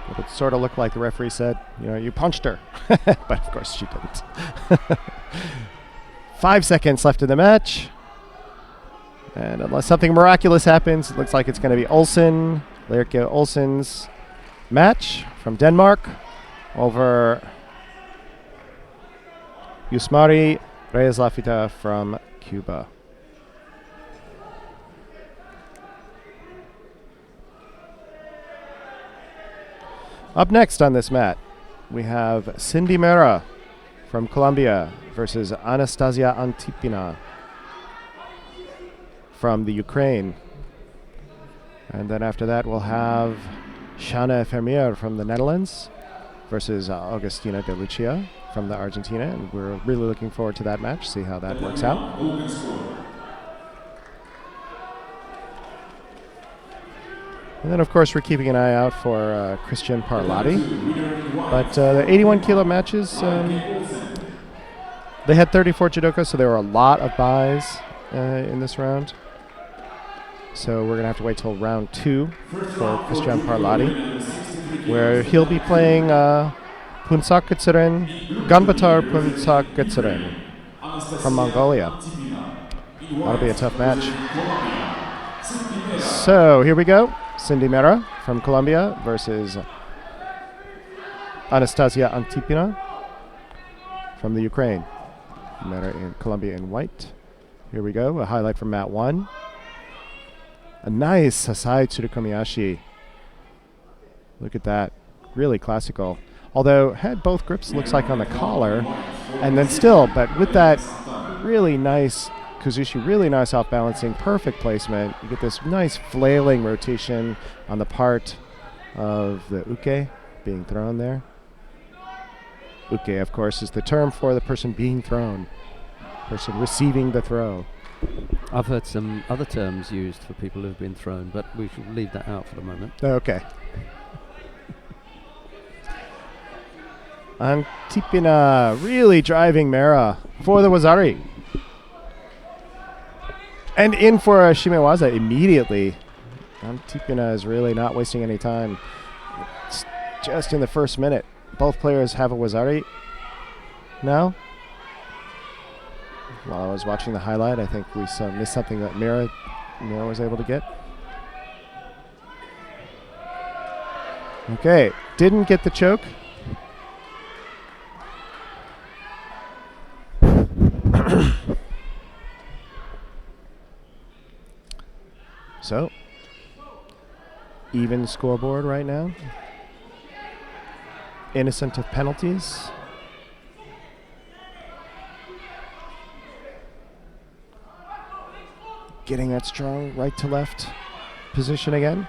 [SPEAKER 2] It would sort of look like the referee said, you punched her. But of course she didn't. 5 seconds left in the match. And unless something miraculous happens, it looks like it's going to be Lerke Olsen's match from Denmark over Yusmari Reyes Lafita from Cuba. Up next on this mat, we have Cindy Mera from Colombia versus Anastasia Antipina from the Ukraine. And then after that, we'll have Shana Vermeer from the Netherlands versus Agustina De Lucia from the Argentina. And we're really looking forward to that match, see how that works out. And then, of course, we're keeping an eye out for Christian Parlati. But the 81 kilo matches, they had 34 judokas, so there were a lot of buys in this round. So we're going to have to wait till round 2 for Christian Parlati, where he'll be playing Punsak Gitseren, Ganbatar Punsak Gitseren from Mongolia. That'll be a tough match. So here we go. Cindy Mera from Colombia versus Anastasia Antipina from the Ukraine. Mera in Colombia in white. Here we go. A highlight from mat 1. A nice Sasai Tsurukomiyashi. Look at that. Really classical. Although had both grips, looks like on the collar. And then still, but with that really nice Kuzushi, really nice off-balancing, perfect placement. You get this nice flailing rotation on the part of the uke being thrown there. Uke, of course, is the term for the person being thrown, person receiving the throw.
[SPEAKER 1] I've heard some other terms used for people who've been thrown, but we should leave that out for the moment.
[SPEAKER 2] Okay. Antipina really driving Mera for the Wazari. And in for a Shimewaza immediately. Antipina is really not wasting any time. It's just in the first minute. Both players have a Wazari now. While I was watching the highlight, I think we missed something that Mera was able to get. Okay, didn't get the choke. So, even scoreboard right now. Innocent of penalties. Getting that strong right to left position again.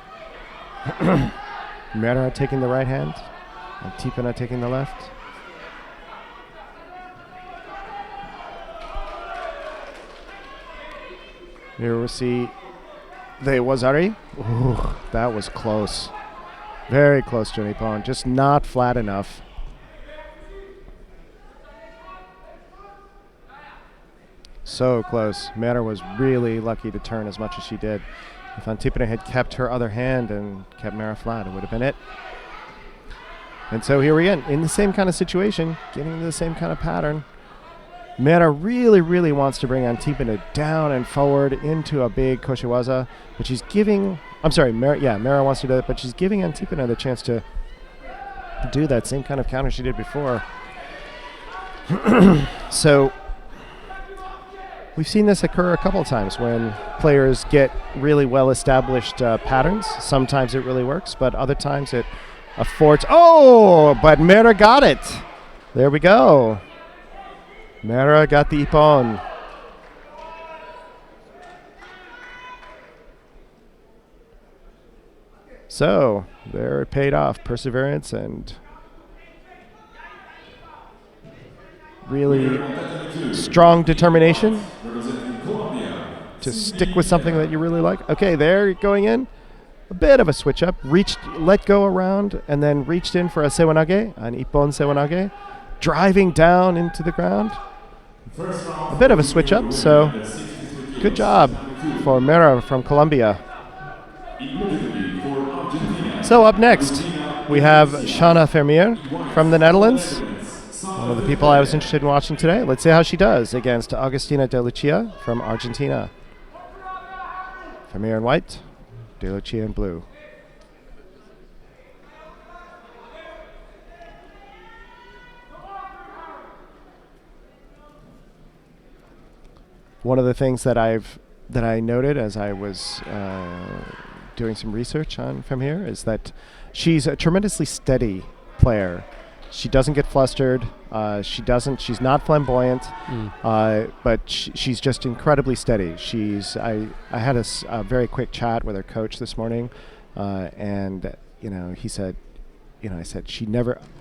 [SPEAKER 2] Mera taking the right hand, and Tipina taking the left. Here we see the Wazari. Ooh, that was close. Very close to Nippon, just not flat enough. So close. Mera was really lucky to turn as much as she did. If Antipina had kept her other hand and kept Mera flat, it would have been it. And so here we are, in the same kind of situation, getting into the same kind of pattern. Mera really, really wants to bring Antipina down and forward into a big Koshiwaza, but she's giving... I'm sorry, Mera wants to do that, but she's giving Antipina the chance to do that same kind of counter she did before. So we've seen this occur a couple of times when players get really well-established patterns. Sometimes it really works, but other times it affords... Oh, but Mera got it. There we go. Mera got the ippon. So, there it paid off. Perseverance and really strong determination to stick with something that you really like. Okay, there going in. A bit of a switch up. Let go around, and then reached in for a sewanage, an ippon sewanage, driving down into the ground. A bit of a switch up, so good job for Mera from Colombia. So up next, we have Shana Vermeer from the Netherlands. One of the people I was interested in watching today. Let's see how she does against Agustina De Lucia from Argentina. Vermeer in white, De Lucia in blue. One of the things that I noted as I was doing some research on Vermeer is that she's a tremendously steady player. She doesn't get flustered. She's not flamboyant, but she's just incredibly steady. I had a very quick chat with her coach this morning, and he said, I said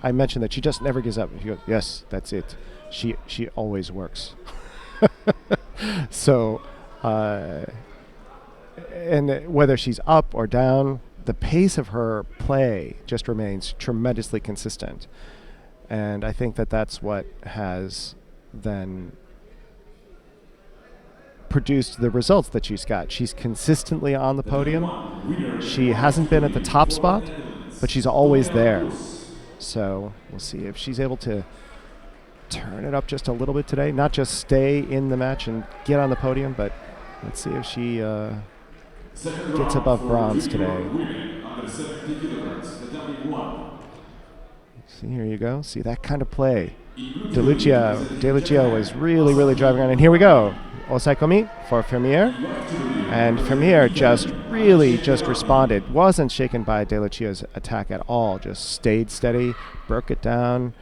[SPEAKER 2] I mentioned that she just never gives up. He goes, yes, that's it. She always works. So, and whether she's up or down, the pace of her play just remains tremendously consistent. And I think that that's what has then produced the results that she's got. She's consistently on the podium. She hasn't been at the top spot, but she's always there. So we'll see if she's able to turn it up just a little bit today. Not just stay in the match and get on the podium, but let's see if she gets above bronze today. See, here you go. See that kind of play. De Lucia was really, really driving on. And here we go. Osaikomi for Vermeer. And Vermeer just responded. Wasn't shaken by De Lucia's attack at all. Just stayed steady, broke it down,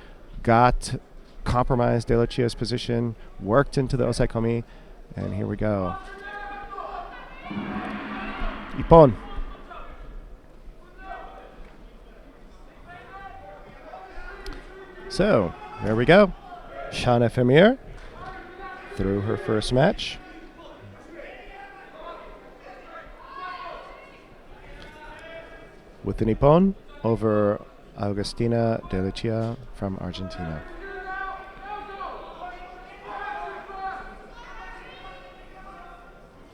[SPEAKER 2] compromised De Lucia's position, worked into the Osaikomi. And here we go. Ippon. So, there we go. Shana Vermeer through her first match. With the Nippon over Augustina De Lucia from Argentina.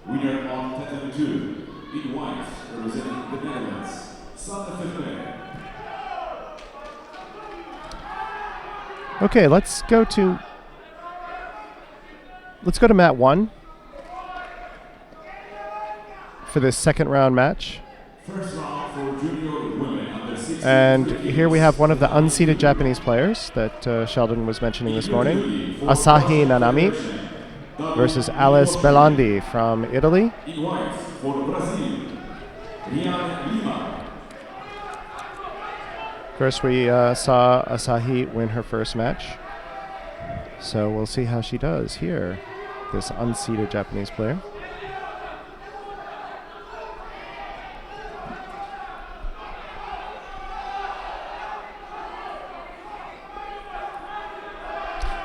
[SPEAKER 3] Winner on Tatami 2, in white, representing the Netherlands, Santa Fe.
[SPEAKER 2] Okay, let's go to mat 1 for this second round match.
[SPEAKER 3] First round for junior women under 16.
[SPEAKER 2] And here we have one of the unseeded Japanese players that Sheldon was mentioning this morning, Asahi Nanami versus Alice Belandi from Italy.
[SPEAKER 3] In white for Brazil, Rian Lima.
[SPEAKER 2] Of course, we saw Asahi win her first match. So we'll see how she does here, this unseeded Japanese player.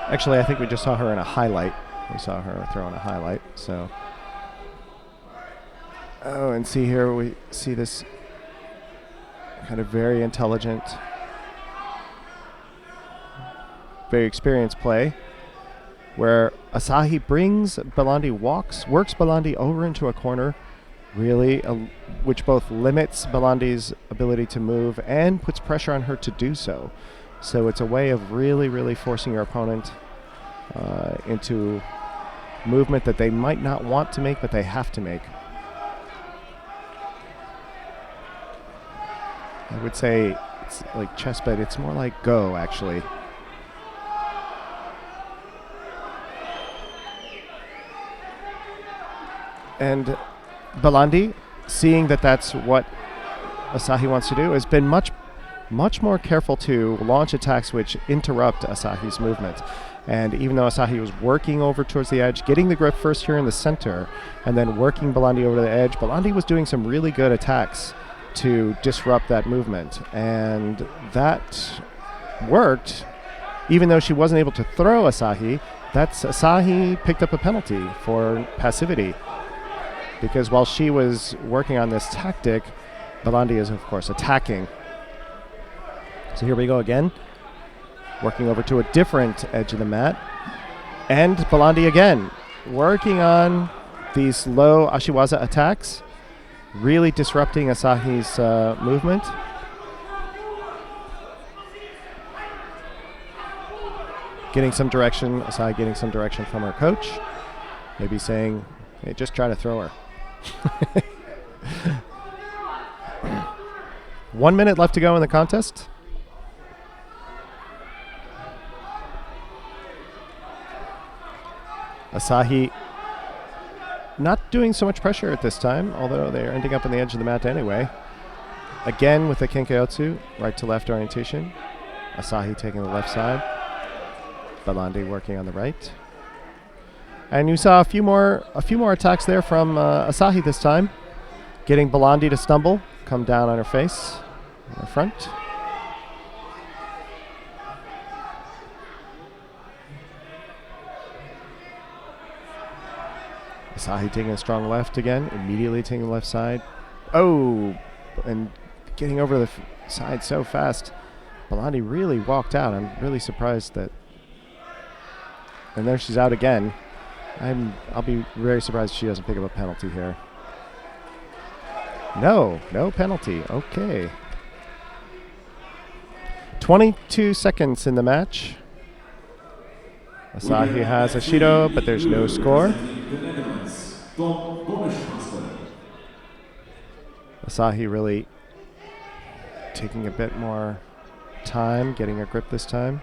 [SPEAKER 2] Actually, I think we just saw her in a highlight. We saw her throw in a highlight, so. Oh, and see here, we see this kind of very intelligent, very experienced play where Asahi works Belandi over into a corner, really, which both limits Belandi's ability to move and puts pressure on her to do so. So it's a way of really, really forcing your opponent into movement that they might not want to make, but they have to make. I would say it's like chess, but it's more like Go, actually. And Belandi, seeing that that's what Asahi wants to do, has been much more careful to launch attacks which interrupt Asahi's movement. And even though Asahi was working over towards the edge, getting the grip first here in the center, and then working Belandi over to the edge, Belandi was doing some really good attacks to disrupt that movement. And that worked, even though she wasn't able to throw Asahi. Asahi picked up a penalty for passivity. Because while she was working on this tactic, Belandi is, of course, attacking. So here we go again. Working over to a different edge of the mat. And Belandi again, working on these low Ashiwaza attacks, really disrupting Asahi's movement. Getting some direction, Asahi getting some direction from her coach. Maybe saying, hey, just try to throw her. 1 minute left to go in the contest. Asahi not doing so much pressure at this time, although they're ending up on the edge of the mat anyway. Again with the Kenkeotsu, right to left orientation. Asahi taking the left side. Belandi working on the right. And you saw a few more attacks there from Asahi this time. Getting Belandi to stumble, come down on her face, on her front. Asahi taking a strong left again, immediately taking the left side. Oh, and getting over the side so fast. Belandi really walked out. I'm really surprised that. And there she's out again. I'll be very surprised if she doesn't pick up a penalty here. No penalty. Okay. 22 seconds in the match. Asahi has a Shido, but there's no score. Asahi really taking a bit more time, getting her grip this time.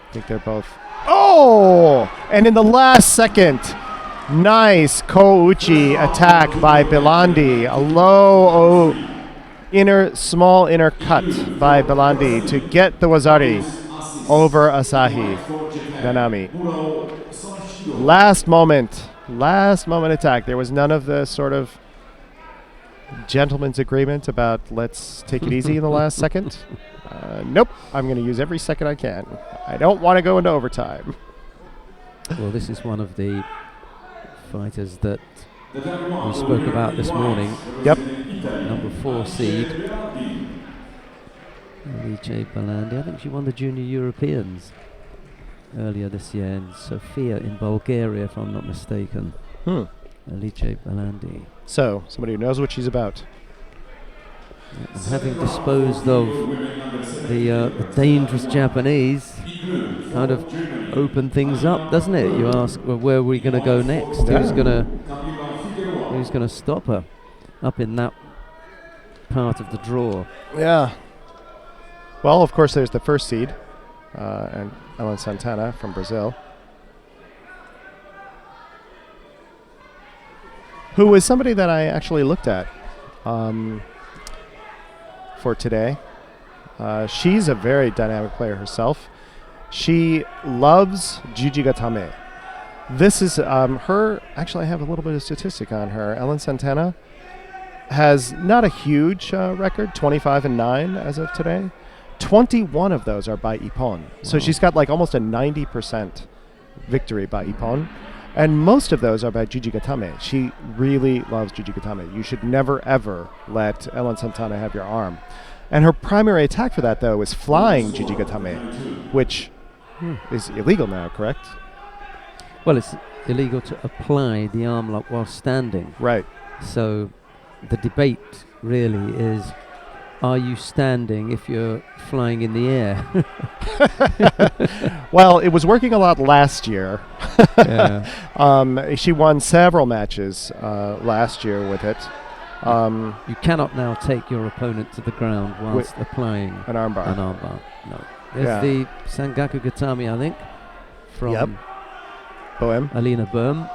[SPEAKER 2] I think they're both. Oh! And in the last second, nice Ko-uchi attack by Belandi. A low small inner cut by Belandi to get the Wazari over Asahi Nanami. Last moment attack. There was none of the sort of gentleman's agreement about let's take it easy in the last second. Nope, I'm going to use every second I can. I don't want to go into overtime.
[SPEAKER 1] Well, this is one of the fighters that we spoke about this morning.
[SPEAKER 2] Yep.
[SPEAKER 1] Number 4 seed. Alice Belandi. I think she won the Junior Europeans earlier this year in Sofia in Bulgaria, if I'm not mistaken. Alice Belandi.
[SPEAKER 2] So, somebody who knows what she's about.
[SPEAKER 1] And having disposed of the dangerous Japanese, kind of opened things up, doesn't it? You ask, well, where are we going to go next?
[SPEAKER 2] Yeah.
[SPEAKER 1] Who's gonna stop her up in that part of the draw?
[SPEAKER 2] Yeah. Well, of course, there's the first seed, and Ellen Santana from Brazil, who was somebody that I actually looked at for today. She's a very dynamic player herself. She loves Jujigatame. This is her. Actually, I have a little bit of statistic on her. Ellen Santana has not a huge record, 25-9 as of today. 21 of those are by Ippon. Wow. So she's got like almost a 90% victory by Ippon. And most of those are by Jujigatame. She really loves Jujigatame. You should never, ever let Ellen Santana have your arm. And her primary attack for that, though, is flying Jujigatame, which is illegal now, correct?
[SPEAKER 1] Well, it's illegal to apply the arm lock while standing.
[SPEAKER 2] Right.
[SPEAKER 1] So the debate really is, are you standing if you're flying in the air?
[SPEAKER 2] Well, it was working a lot last year.
[SPEAKER 1] Yeah.
[SPEAKER 2] She won several matches last year with it.
[SPEAKER 1] You cannot now take your opponent to the ground whilst applying
[SPEAKER 2] an armbar.
[SPEAKER 1] No. There's the Sangaku Gatami, I think, from
[SPEAKER 2] Boehm.
[SPEAKER 1] Alina Boehm.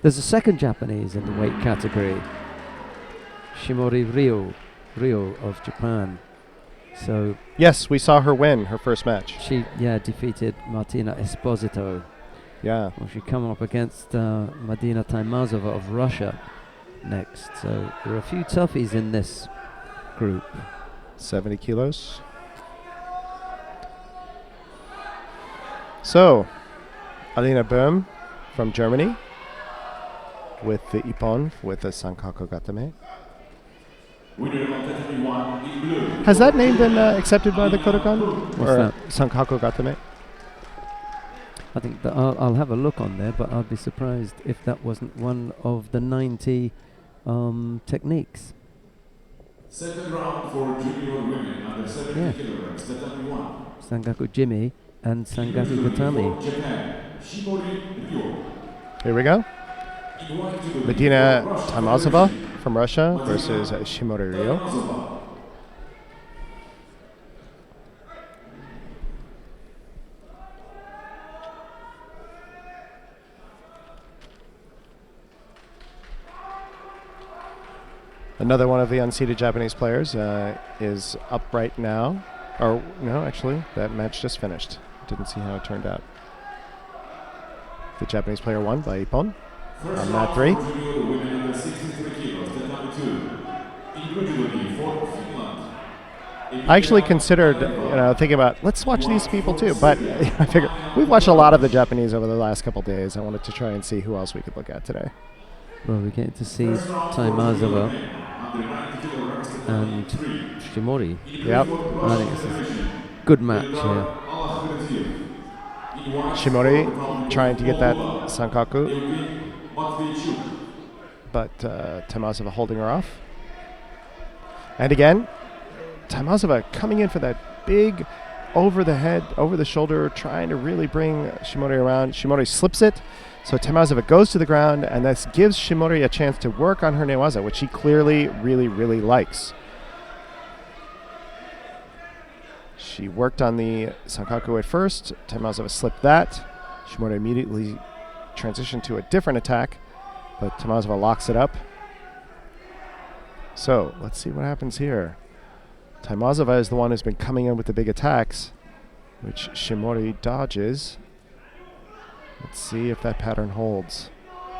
[SPEAKER 1] There's a second Japanese in the weight category, Shimori Ryo of Japan. So
[SPEAKER 2] yes, we saw her win her first match.
[SPEAKER 1] She defeated Martina Esposito.
[SPEAKER 2] Yeah.
[SPEAKER 1] Well, she come up against Madina Taimazova of Russia next. So there are a few toughies in this group.
[SPEAKER 2] 70 kilos. So, Alina Boehm from Germany with the Ippon, with the Sankaku Gatame. Has that name been accepted by the Kodokan?
[SPEAKER 1] What's that?
[SPEAKER 2] Sankaku Gatame?
[SPEAKER 1] I think that I'll have a look on there, but I'd be surprised if that wasn't one of the 90 techniques.
[SPEAKER 3] Second round for junior women under 70 kilograms, Tatami 1.
[SPEAKER 1] Sangaku Jimmy and Sangaku Gatami.
[SPEAKER 3] Japan. Shimori Ryo.
[SPEAKER 2] Here we go.
[SPEAKER 3] In white judo,
[SPEAKER 2] Medina
[SPEAKER 3] for Russia
[SPEAKER 2] Tamazova
[SPEAKER 3] Federation,
[SPEAKER 2] from Russia versus Shimori Ryo.
[SPEAKER 3] Tamazova.
[SPEAKER 2] Another one of the unseeded Japanese players is up right now. Or, no, actually, that match just finished. Didn't see how it turned out. The Japanese player won by Ippon on mat 3. I actually considered, thinking about, let's watch these people too. But I figured we've watched a lot of the Japanese over the last couple days. I wanted to try and see who else we could look at today.
[SPEAKER 1] Well, we get to see Tamazova and Shimori.
[SPEAKER 2] Yep.
[SPEAKER 1] I think it's a good match here.
[SPEAKER 2] Shimori trying to get that sankaku, but Tamazova holding her off. And again, Tamazova coming in for that big over the head, over the shoulder, trying to really bring Shimori around. Shimori slips it, so Tamazova goes to the ground, and this gives Shimori a chance to work on her newaza, which she clearly really, really likes. She worked on the sankaku at first. Tamazova slipped that. Shimori immediately transitioned to a different attack, but Tamazova locks it up. So let's see what happens here. Tamazova is the one who's been coming in with the big attacks, which Shimori dodges. Let's see if that pattern holds.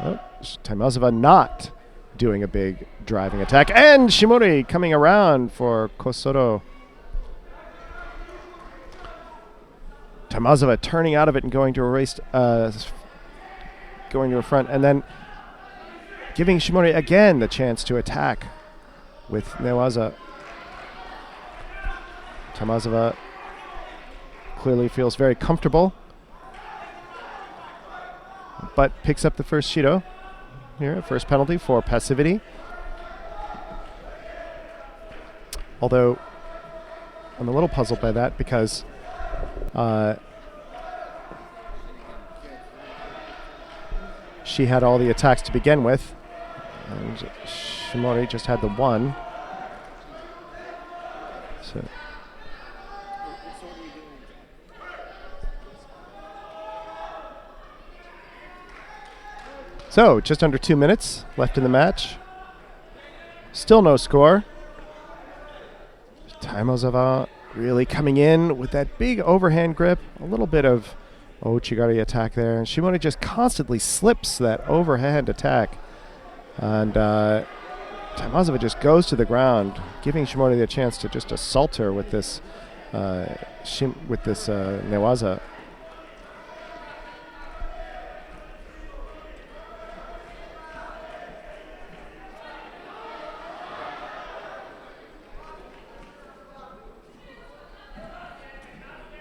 [SPEAKER 2] Oh, Tamazova not doing a big driving attack. And Shimori coming around for Kosodo. Tamazova turning out of it and going to going to a front, and then giving Shimori again the chance to attack with newaza. Tamazova clearly feels very comfortable, but picks up the first Shido here, first penalty for passivity. Although I'm a little puzzled by that because she had all the attacks to begin with, and Shimori just had the one. So, just under 2 minutes left in the match. Still no score. Tamazova really coming in with that big overhand grip. A little bit of Ochigari attack there. And Shimori just constantly slips that overhand attack. And Tamazova just goes to the ground, giving Shimori the chance to just assault her with this newaza.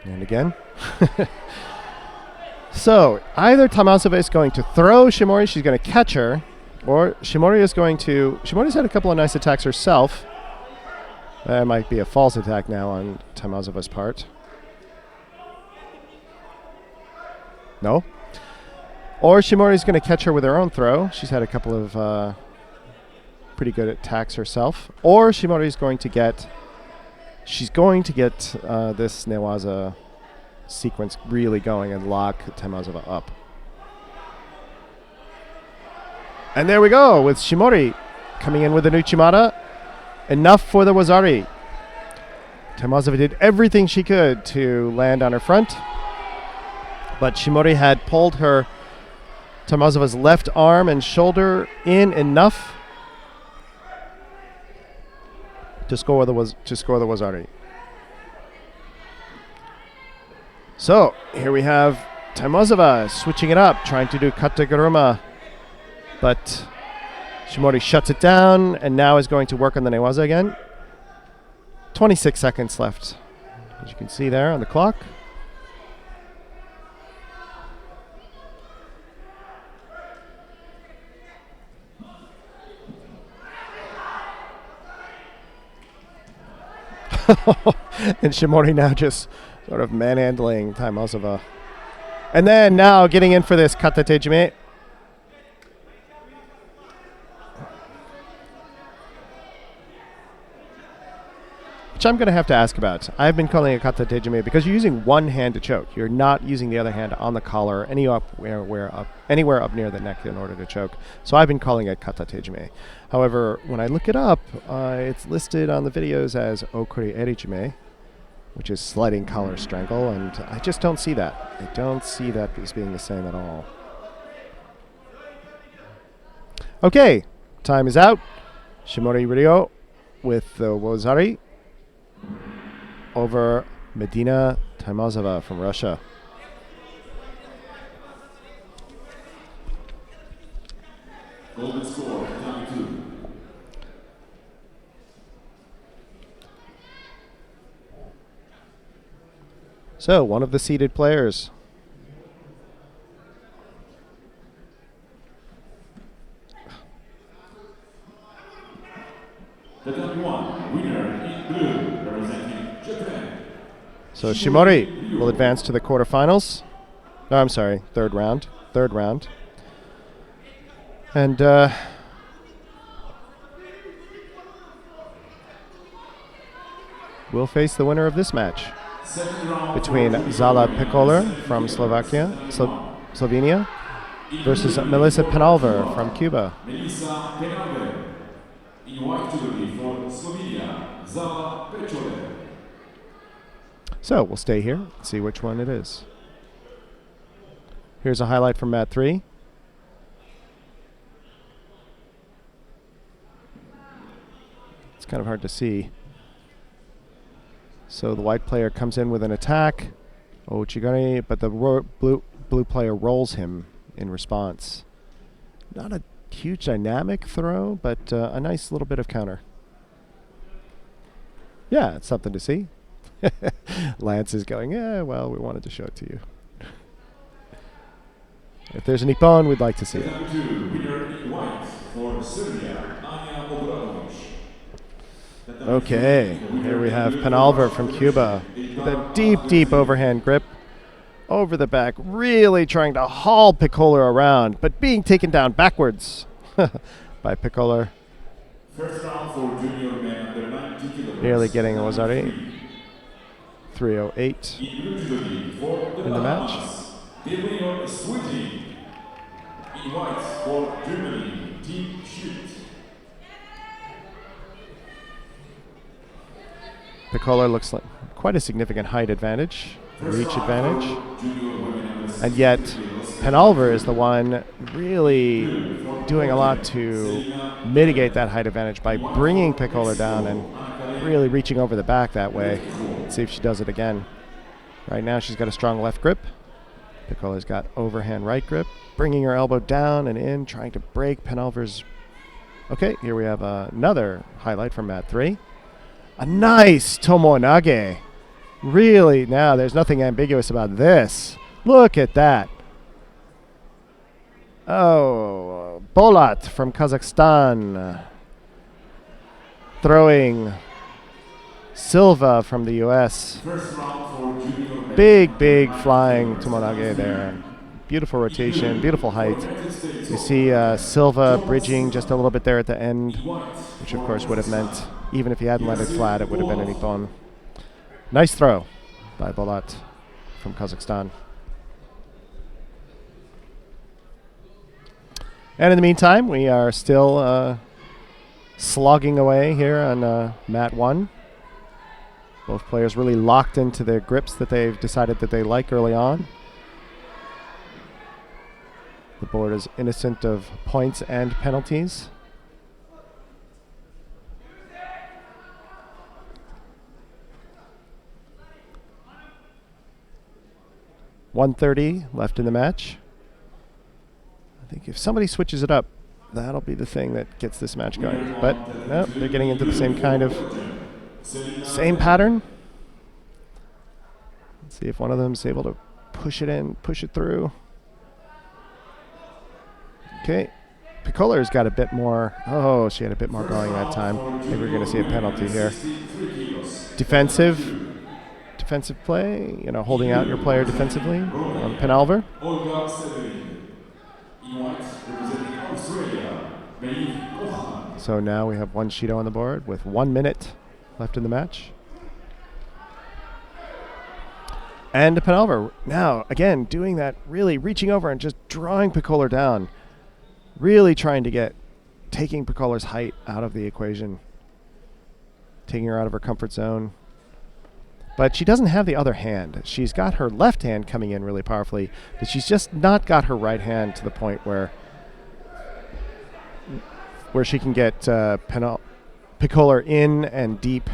[SPEAKER 2] And again. So, either Tamazova is going to throw Shimori, she's going to catch her, or Shimori is going to... Shimori's had a couple of nice attacks herself. That might be a false attack now on Tamazova's part. No. Or Shimori's going to catch her with her own throw. She's had a couple of pretty good attacks herself. Or Shimori's going to get... She's going to get this newaza sequence really going and lock Tamazova up. And there we go with Shimori coming in with an Uchimata. Enough for the Wazari. Tamazova did everything she could to land on her front, but Shimori had pulled her Tamazova's left arm and shoulder in enough to score the Wazari. So here we have Tamazova switching it up, trying to do Kataguruma, but Shimori shuts it down and now is going to work on the newaza again. 26 seconds left, as you can see there on the clock. And Shimori now just sort of manhandling Tamazova. And then now getting in for this kata tejime. Which I'm going to have to ask about. I've been calling it kata tejime because you're using one hand to choke. You're not using the other hand on the collar, anywhere up near the neck in order to choke. So I've been calling it kata tejime. However, when I look it up, it's listed on the videos as okuri erijime, which is sliding collar strangle, and I just don't see that. I don't see that as being the same at all. Okay, time is out. Shimori Ryo with the Wozari over Medina Taimazova from Russia.
[SPEAKER 3] Golden score, 22.
[SPEAKER 2] So, one of the seeded players.
[SPEAKER 3] Tatami 1, winner in blue, representing Japan.
[SPEAKER 2] So Shimori will advance to the quarterfinals. No, I'm sorry, third round. And we'll face the winner of this match between Zala Pekoler from Slovenia versus Melissa Penalver from Cuba.
[SPEAKER 3] Melissa Penalver. In white jewelry for Slovenia, Zala Pekoler.
[SPEAKER 2] So we'll stay here and see which one it is. Here's a highlight from Mat 3. It's kind of hard to see. So the white player comes in with an attack, Ochigari, but the blue player rolls him in response. Not a huge dynamic throw, but a nice little bit of counter. Yeah, it's something to see. Lance is going, yeah, well, we wanted to show it to you. If there's an Ippon, we'd like to see it. Okay, here we have Penalver from Cuba. The deep overhand grip over the back, really trying to haul Pekoler around, but being taken down backwards by Pekoler.
[SPEAKER 3] First round for junior men under 90 kilograms.
[SPEAKER 2] Nearly getting Ozari. 308 in the match.
[SPEAKER 3] In white for Germany, Team Shoot.
[SPEAKER 2] Pekoler looks like quite a significant height advantage, reach advantage. And yet, Penalver is the one really doing a lot to mitigate that height advantage by bringing Pekoler down and really reaching over the back that way. Let's see if she does it again. Right now she's got a strong left grip. Pekoler's got overhand right grip, bringing her elbow down and in, trying to break Penalver's. Okay, here we have another highlight from Mat 3. A nice Tomonage. Really, now there's nothing ambiguous about this. Look at that. Oh, Bolat from Kazakhstan throwing Silva from the US. Big flying Tomonage there. Beautiful rotation, beautiful height. You see Silva bridging just a little bit there at the end, which of course would have meant, even if he hadn't let it flat, it would have been an Ippon. Nice throw by Bolat from Kazakhstan. And in the meantime, we are still slogging away here on Mat 1. Both players really locked into their grips that they've decided that they like early on. The board is innocent of points and penalties. .130 left in the match. I think if somebody switches it up, that'll be the thing that gets this match going. But no, they're getting into the same pattern. Let's see if one of them is able to push it in, push it through. Okay, Pekoler's got a bit more. Oh, she had a bit more going that time. Maybe we're going to see a penalty here. Defensive defensive play, holding out your player defensively on Penalver.
[SPEAKER 3] Olga Severin. In white, representing Australia, Maeve Gohan.
[SPEAKER 2] So now we have one Shido on the board with 1 minute left in the match. And Penalver now, again, doing that, really reaching over and just drawing Picoler down. Really trying to taking Picoler's height out of the equation. Taking her out of her comfort zone. But she doesn't have the other hand. She's got her left hand coming in really powerfully, but she's just not got her right hand to the point where she can get Picoler in and deep.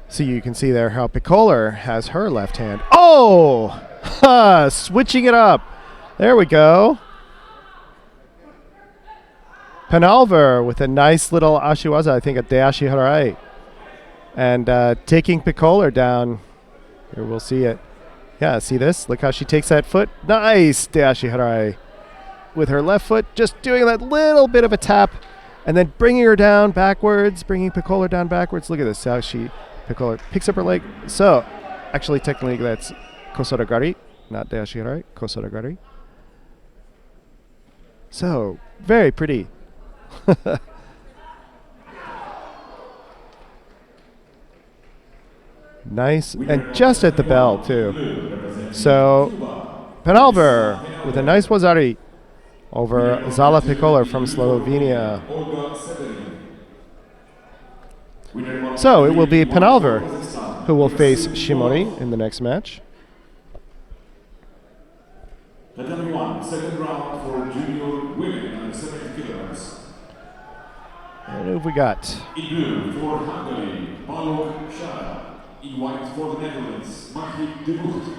[SPEAKER 2] So you can see there how Picoler has her left hand. Oh! Switching it up. There we go. Penalver with a nice little ashiwaza, I think a deashi harai. And taking Picoler down. Here we'll see it. Yeah, see this? Look how she takes that foot. Nice deashi harai. With her left foot, just doing that little bit of a tap. And then bringing her down backwards, bringing Picoler down backwards. Look at this, how Picoler picks up her leg. So, actually, technically, that's Kosodagari, not deashi harai, Kosodagari. So, very pretty. Nice, and just at the bell, too. So, Penalver with a nice wazari over Zala Picoler from Slovenia. So it will be Penalver who will face Shimori in the next match.
[SPEAKER 3] Tatami 1, second round for junior women under 70 kilograms.
[SPEAKER 2] And who have we got?
[SPEAKER 3] In blue for Hungary, Balog Shara. In white for the Netherlands, Margriet de Bocht.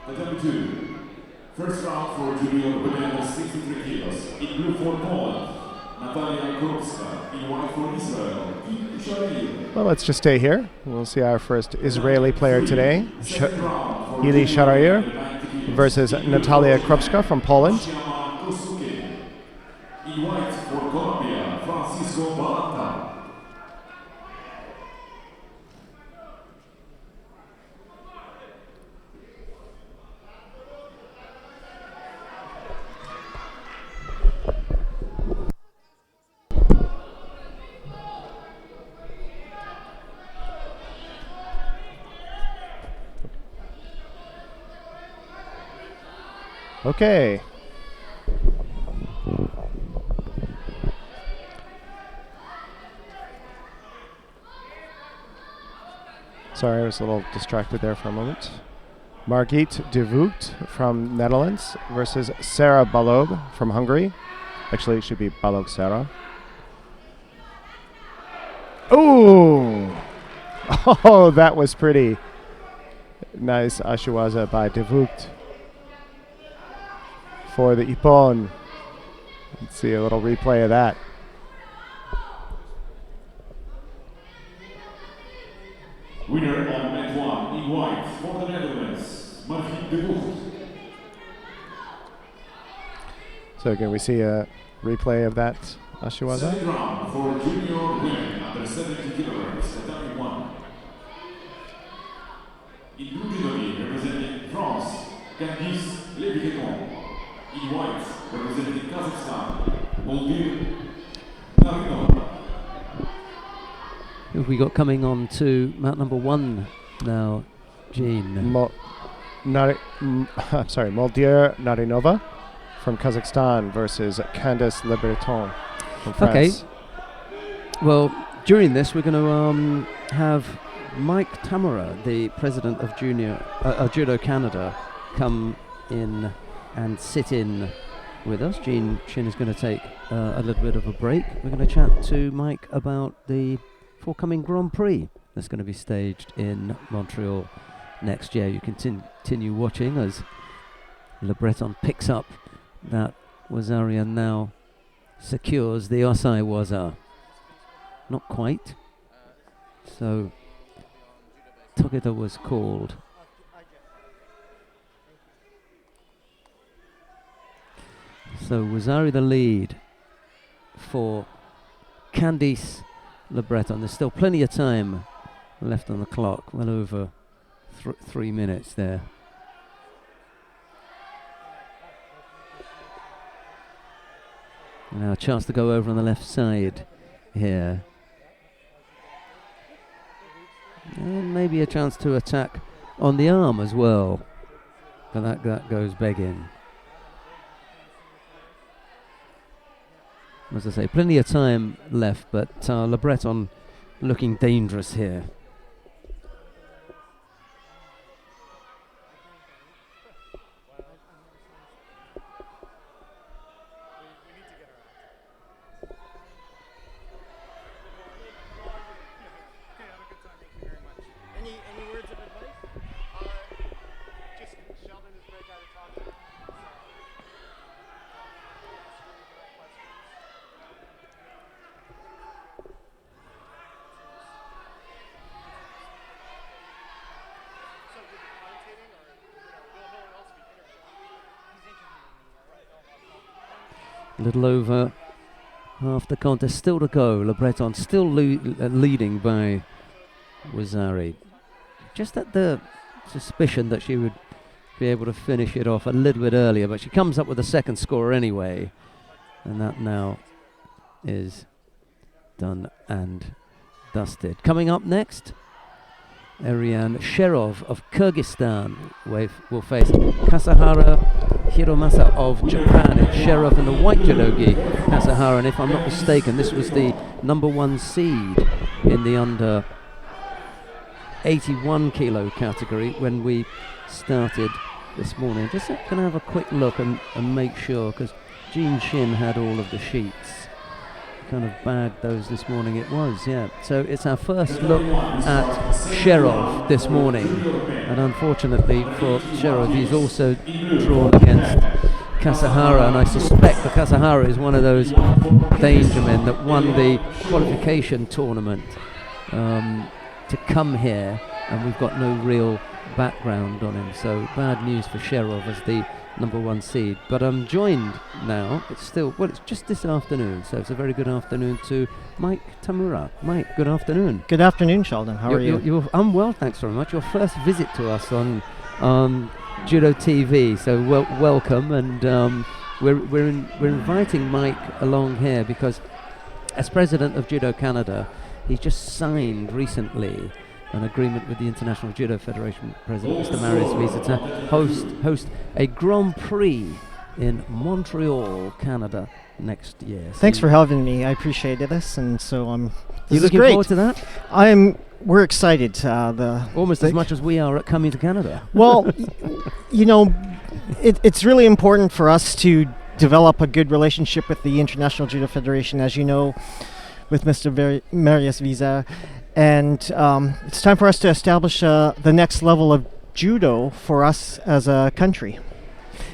[SPEAKER 3] Tatami 2, first round for junior women under 63 kilos. In blue for Poland, Natalia Krupska. In white for Israel,
[SPEAKER 2] well, let's just stay here. We'll see our first Israeli player today, Ili Sharair versus Natalia Krupska from Poland.
[SPEAKER 3] In white for Colombia, Francisco Balanta.
[SPEAKER 2] Okay. Sorry, I was a little distracted there for a moment. Margriet de Voogd from Netherlands versus Sarah Balog from Hungary. Actually, it should be Balog Sarah. Ooh! Oh, that was pretty. Nice ashiwaza by de Voogd for the Ippon. Let's see a little replay of that.
[SPEAKER 3] Winner on mat 1 in white for the Netherlands, Margriet de Voogd.
[SPEAKER 2] So again, we see a replay of that ashiwaza.
[SPEAKER 3] Second round for junior women under 70 kilograms, Tatami 1. In blue judo representing France, Candice Leviqueton. In white, representing Kazakhstan, Moldir Narino.
[SPEAKER 1] Who have we got coming on to mat number 1 now, Gene?
[SPEAKER 2] Moldir Narinova from Kazakhstan versus Candice Leviqueton from France.
[SPEAKER 1] Okay. Well, during this, we're going to have Mike Tamara, the president of Judo Canada, come in and sit in with us. Gene Chin is going to take a little bit of a break. We're going to chat to Mike about the forthcoming Grand Prix that's going to be staged in Montreal next year. You can continue watching as Le Breton picks up that Wazaria now secures the Osai Waza. Not quite. So Togeda was called. So Wazari the lead for Candice Le Breton. There's still plenty of time left on the clock, well over 3 minutes there. Now a chance to go over on the left side here. And maybe a chance to attack on the arm as well. But that goes begging. As I say, plenty of time left, but Le Breton looking dangerous here.
[SPEAKER 2] Any words of advice? Just Sheldon is a great guy to talk to.
[SPEAKER 1] A little over half the contest still to go. Le Breton still leading by Wazari. Just at the suspicion that she would be able to finish it off a little bit earlier, but she comes up with a second score anyway, and that now is done and dusted. Coming up next, Ariane Sherov of Kyrgyzstan will face Kasahara Hiromasa of Japan. It's Sherov and the white judogi Kasahara, and if I'm not mistaken, this was the #1 seed in the under 81 kilo category when we started this morning. Just going to have a quick look and make sure, because Jean Shin had all of the sheets. Kind of bagged those this morning. It was, yeah. So it's our first look at Sherov this morning, and unfortunately for Sherov, he's also drawn against Kasahara, and I suspect that Kasahara is one of those danger men that won the qualification tournament to come here, and we've got no real background on him. So bad news for Sherov as the #1 seed. But I'm joined now, it's just this afternoon, so it's a very good afternoon to Mike Tamura. Mike, good afternoon.
[SPEAKER 4] Good afternoon, Sheldon. How are you?
[SPEAKER 1] I'm well, thanks very much. Your first visit to us on Judo TV, so welcome, and we're inviting Mike along here because as president of Judo Canada, he's just signed recently an agreement with the International Judo Federation President, Mr. Marius Visa, to host a Grand Prix in Montreal, Canada next year. So
[SPEAKER 4] Thanks for having me. I appreciate this, and so
[SPEAKER 1] you looking forward to that?
[SPEAKER 4] We're excited.
[SPEAKER 1] Almost as much as we are at coming to Canada.
[SPEAKER 4] Well, it's really important for us to develop a good relationship with the International Judo Federation, as you know, with Mr. Marius Visa. And it's time for us to establish the next level of judo for us as a country.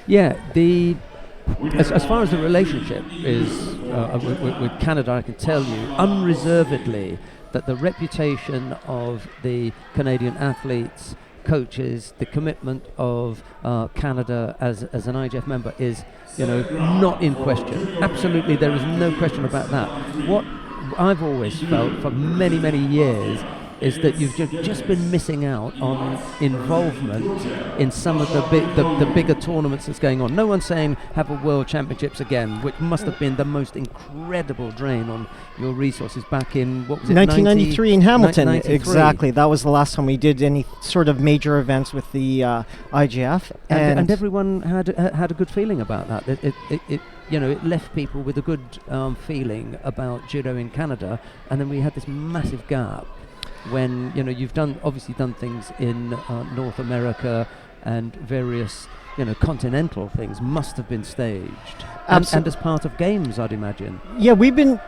[SPEAKER 1] Yeah, as far as the relationship is with Canada, I can tell you unreservedly that the reputation of the Canadian athletes, coaches, the commitment of Canada as an IJF member is, not in question. Absolutely, there is no question about that. What I've always felt for many, many years is that you've just been missing out on involvement in some of the bigger tournaments that's going on. No one's saying have a World Championships again, which must have been the most incredible drain on your resources back in, what was it,
[SPEAKER 4] 1993 in Hamilton.
[SPEAKER 1] 93.
[SPEAKER 4] Exactly. That was the last time we did any sort of major events with the IGF.
[SPEAKER 1] And everyone had a good feeling about that. It left people with a good feeling about judo in Canada, and then we had this massive gap when you've obviously done things in North America, and various continental things must have been staged and as part of games, I'd imagine.
[SPEAKER 4] Yeah, we've been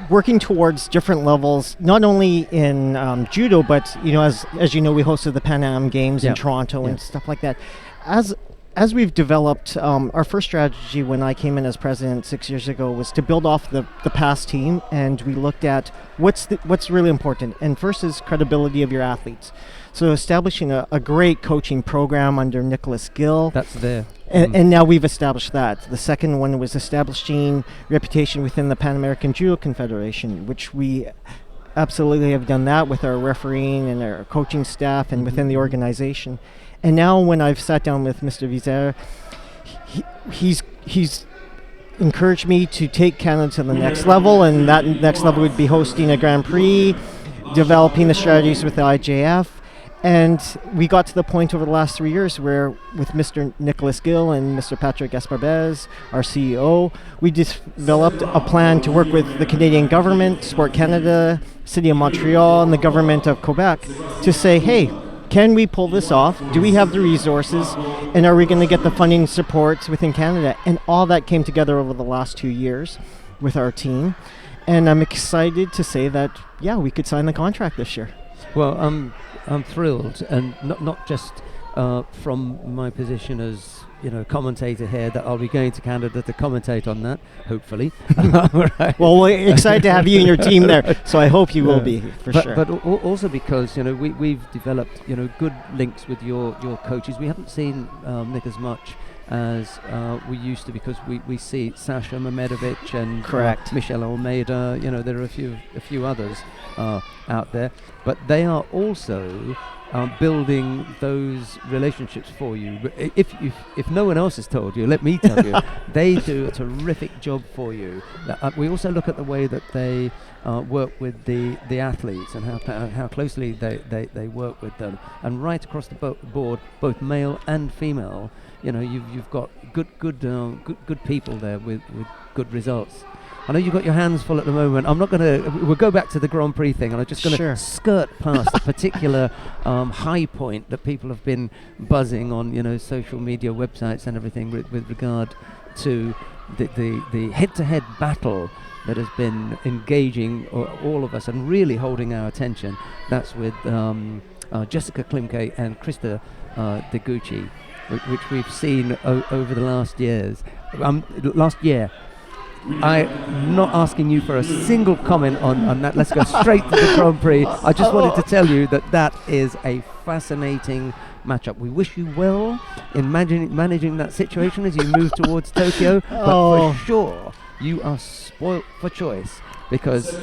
[SPEAKER 4] working towards different levels, not only in judo, but as you know, we hosted the Pan Am Games in Toronto and stuff like that. as we've developed, our first strategy when I came in as president 6 years ago was to build off the past team, and we looked at what's really important. And first is credibility of your athletes. So establishing a great coaching program under Nicholas Gill.
[SPEAKER 1] That's there.
[SPEAKER 4] And now we've established that. The second one was establishing reputation within the Pan American Judo Confederation, which we absolutely have done that with our refereeing and our coaching staff and within the organization. And now when I've sat down with Mr. Vizer, he's encouraged me to take Canada to the next level, and that next level would be hosting a Grand Prix, developing the strategies with the IJF. And we got to the point over the last 3 years where with Mr. Nicholas Gill and Mr. Patrick Esparbez, our CEO, we developed a plan to work with the Canadian government, Sport Canada, City of Montreal, and the government of Quebec to say, hey, can we pull this off? Do we have the resources? And are we going to get the funding support within Canada? And all that came together over the last 2 years with our team. And I'm excited to say that, yeah, we could sign the contract this year.
[SPEAKER 1] Well, I'm thrilled, and not just from my position as commentator here, that I'll be going to Canada to commentate on that, hopefully. Right.
[SPEAKER 4] Well, we're excited to have you and your team there, so I hope you will be for sure.
[SPEAKER 1] But also because we've developed good links with your coaches. We haven't seen Nick as much as we used to, because we see Sasha Mamedovic and
[SPEAKER 4] correct
[SPEAKER 1] Michelle Almeida. There are a few others out there, but they are also building those relationships for you. But if no one else has told you, let me tell you, they do a terrific job for you. We also look at the way that they work with the athletes and how closely they work with them, and right across the board, both male and female. You've got good people there with good results. I know you've got your hands full at the moment. We'll go back to the Grand Prix thing, and I'm just going to skirt past a particular high point that people have been buzzing on, social media websites and everything with regard to the head-to-head battle that has been engaging all of us and really holding our attention. That's with Jessica Klimke and Krista Deguchi, which we've seen over the last year. I'm not asking you for a single comment on that. Let's go straight to the Grand Prix. I just wanted to tell you that is a fascinating matchup. We wish you well in managing that situation as you move towards Tokyo, but for sure you are spoilt for choice, because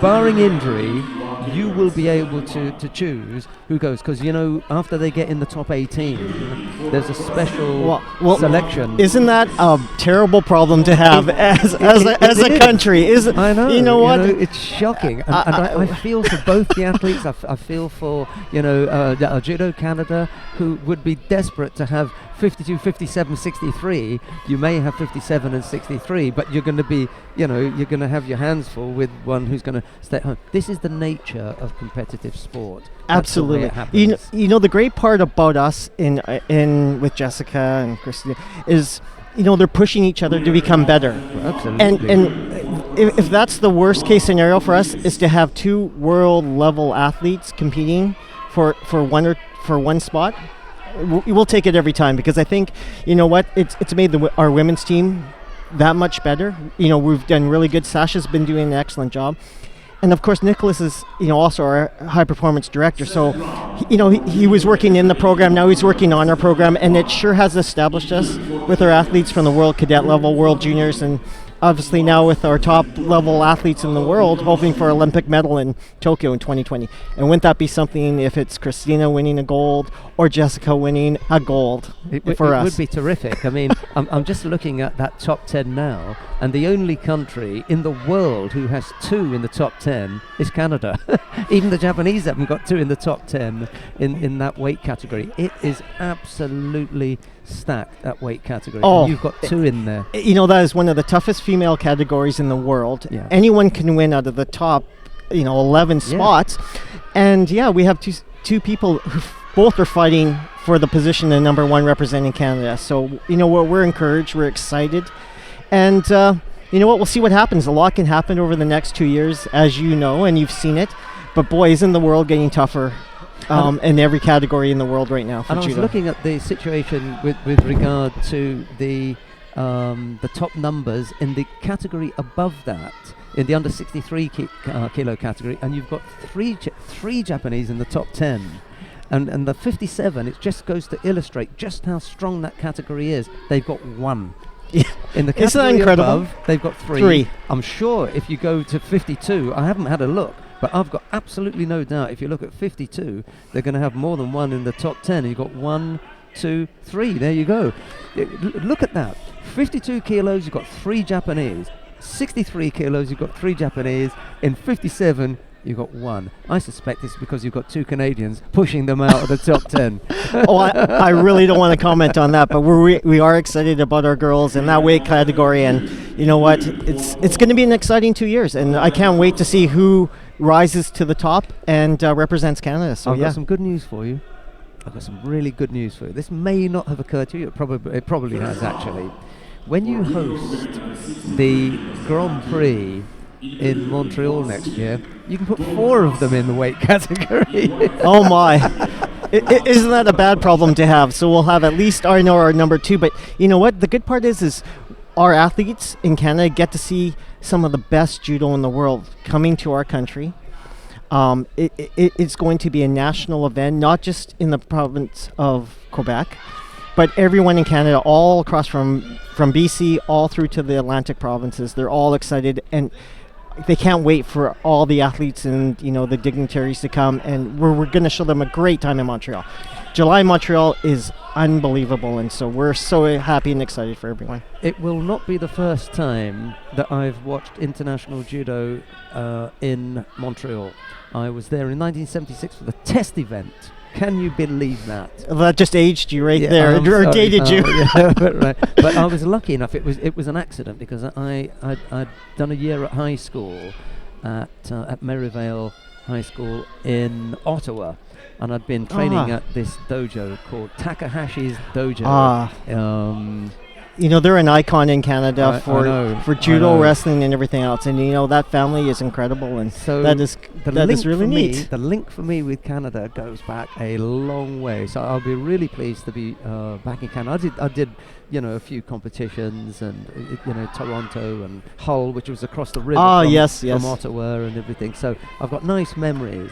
[SPEAKER 1] barring injury, you will be able to choose who goes, because after they get in the top 18, there's a special selection.
[SPEAKER 4] Isn't that a terrible problem to have as a country?
[SPEAKER 1] I know.
[SPEAKER 4] You know what?
[SPEAKER 1] It's shocking, and I feel for both the athletes. I feel for Judo Canada, who would be desperate to have 52, 57, 63. You may have 57 and 63, but you're going to be, you're going to have your hands full with one who's going to stay at home. This is the nature of competitive sport.
[SPEAKER 4] Absolutely. The great part about us in with Jessica and Christina is, they're pushing each other to become better.
[SPEAKER 1] Absolutely.
[SPEAKER 4] And if that's the worst case scenario for us, is to have two world level athletes competing for one spot. We'll take it every time, because I think, it's made our women's team that much better. We've done really good. Sasha's been doing an excellent job. And of course, Nicholas is, also our high performance director. So, he was working in the program. Now he's working on our program, and it sure has established us with our athletes from the world cadet level, world juniors, and obviously now with our top level athletes in the world, hoping for Olympic medal in Tokyo in 2020. And wouldn't that be something if it's Christina winning a gold or Jessica winning a gold for us?
[SPEAKER 1] It would be terrific. I mean, I'm just looking at that top 10 now, and the only country in the world who has 2 in the top 10 is Canada. Even the Japanese haven't got 2 in the top 10 in that weight category. It is absolutely stacked, that weight category. And you've got 2 in there.
[SPEAKER 4] That is one of the toughest female categories in the world.
[SPEAKER 1] Yeah.
[SPEAKER 4] Anyone can win out of the top 11 spots. And we have two people who both are fighting for the position of number 1 representing Canada. So we're encouraged, we're excited, and we'll see what happens. A lot can happen over the next 2 years, as and you've seen it, but boy, isn't the world getting tougher in every category in the world right now for
[SPEAKER 1] And I was
[SPEAKER 4] judo.
[SPEAKER 1] looking at the situation with regard to the top numbers in the category above that, in the under 63 kilo category, and you've got three Japanese in the top 10. And the 57, it just goes to illustrate just how strong that category is. They've got one.
[SPEAKER 4] Yeah.
[SPEAKER 1] In the
[SPEAKER 4] Isn't that
[SPEAKER 1] category
[SPEAKER 4] incredible?
[SPEAKER 1] above, they've got three.
[SPEAKER 4] Three.
[SPEAKER 1] I'm sure if you go to 52, I haven't had a look, but I've got absolutely no doubt if you look at 52, they're going to have more than one in the top 10. And you've got 1, 2, 3. There you go. Look at that. 52 kilos, you've got 3 Japanese. 63 kilos, you've got 3 Japanese. In 57, you've got 1. I suspect it's because you've got 2 Canadians pushing them out of the top 10.
[SPEAKER 4] Oh, I really don't want to comment on that, but we are excited about our girls in that weight category, and you know what? It's going to be an exciting 2 years, and I can't wait to see who rises to the top and represents Canada. So
[SPEAKER 1] I've got some good news for you. I've got some really good news for you. This may not have occurred to you. It probably has, actually. When you host the Grand Prix in Montreal next year, you can put 4 of them in the weight category.
[SPEAKER 4] Oh my. Isn't that a bad problem to have? So we'll have at least our number 2, but you know what? The good part is our athletes in Canada get to see some of the best judo in the world coming to our country. It's going to be a national event, not just in the province of Quebec, but everyone in Canada, all across from BC all through to the Atlantic provinces. They're all excited, and they can't wait for all the athletes and the dignitaries to come, and we're going to show them a great time in Montreal. July in Montreal is unbelievable, and so we're so happy and excited for everyone.
[SPEAKER 1] It will not be the first time that I've watched international judo in Montreal. I was there in 1976 for the test event. Can you believe that?
[SPEAKER 4] That just aged you there, or
[SPEAKER 1] sorry.
[SPEAKER 4] dated you.
[SPEAKER 1] Yeah, right. But I was lucky enough. It was an accident because I'd done a year at high school at Merivale High School in Ottawa, and I'd been training at this dojo called Takahashi's Dojo.
[SPEAKER 4] They're an icon in Canada for judo,
[SPEAKER 1] I know.
[SPEAKER 4] wrestling, and everything else. And that family is incredible, and
[SPEAKER 1] So
[SPEAKER 4] that is really neat.
[SPEAKER 1] The link for me with Canada goes back a long way. So I'll be really pleased to be back in Canada. I did a few competitions, and Toronto and Hull, which was across the river from Ottawa and everything. So I've got nice memories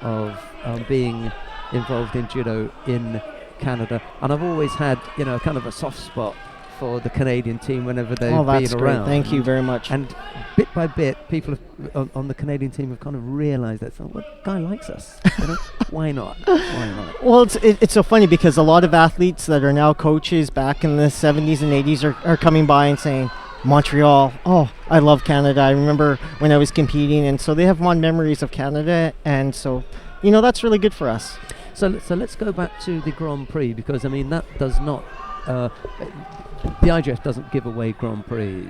[SPEAKER 1] of being involved in judo in Canada, and I've always had kind of a soft spot for the Canadian team whenever they've been
[SPEAKER 4] that's
[SPEAKER 1] around.
[SPEAKER 4] Great. Thank you very much.
[SPEAKER 1] And bit by bit, people on the Canadian team have kind of realised that guy likes us. Why not? Why not?
[SPEAKER 4] Well, it's so funny because a lot of athletes that are now coaches back in the 70s and 80s are coming by and saying, Montreal, oh, I love Canada. I remember when I was competing, and so they have fond memories of Canada, and so that's really good for us.
[SPEAKER 1] So let's go back to the Grand Prix, because that does not. The IGF doesn't give away Grand Prix.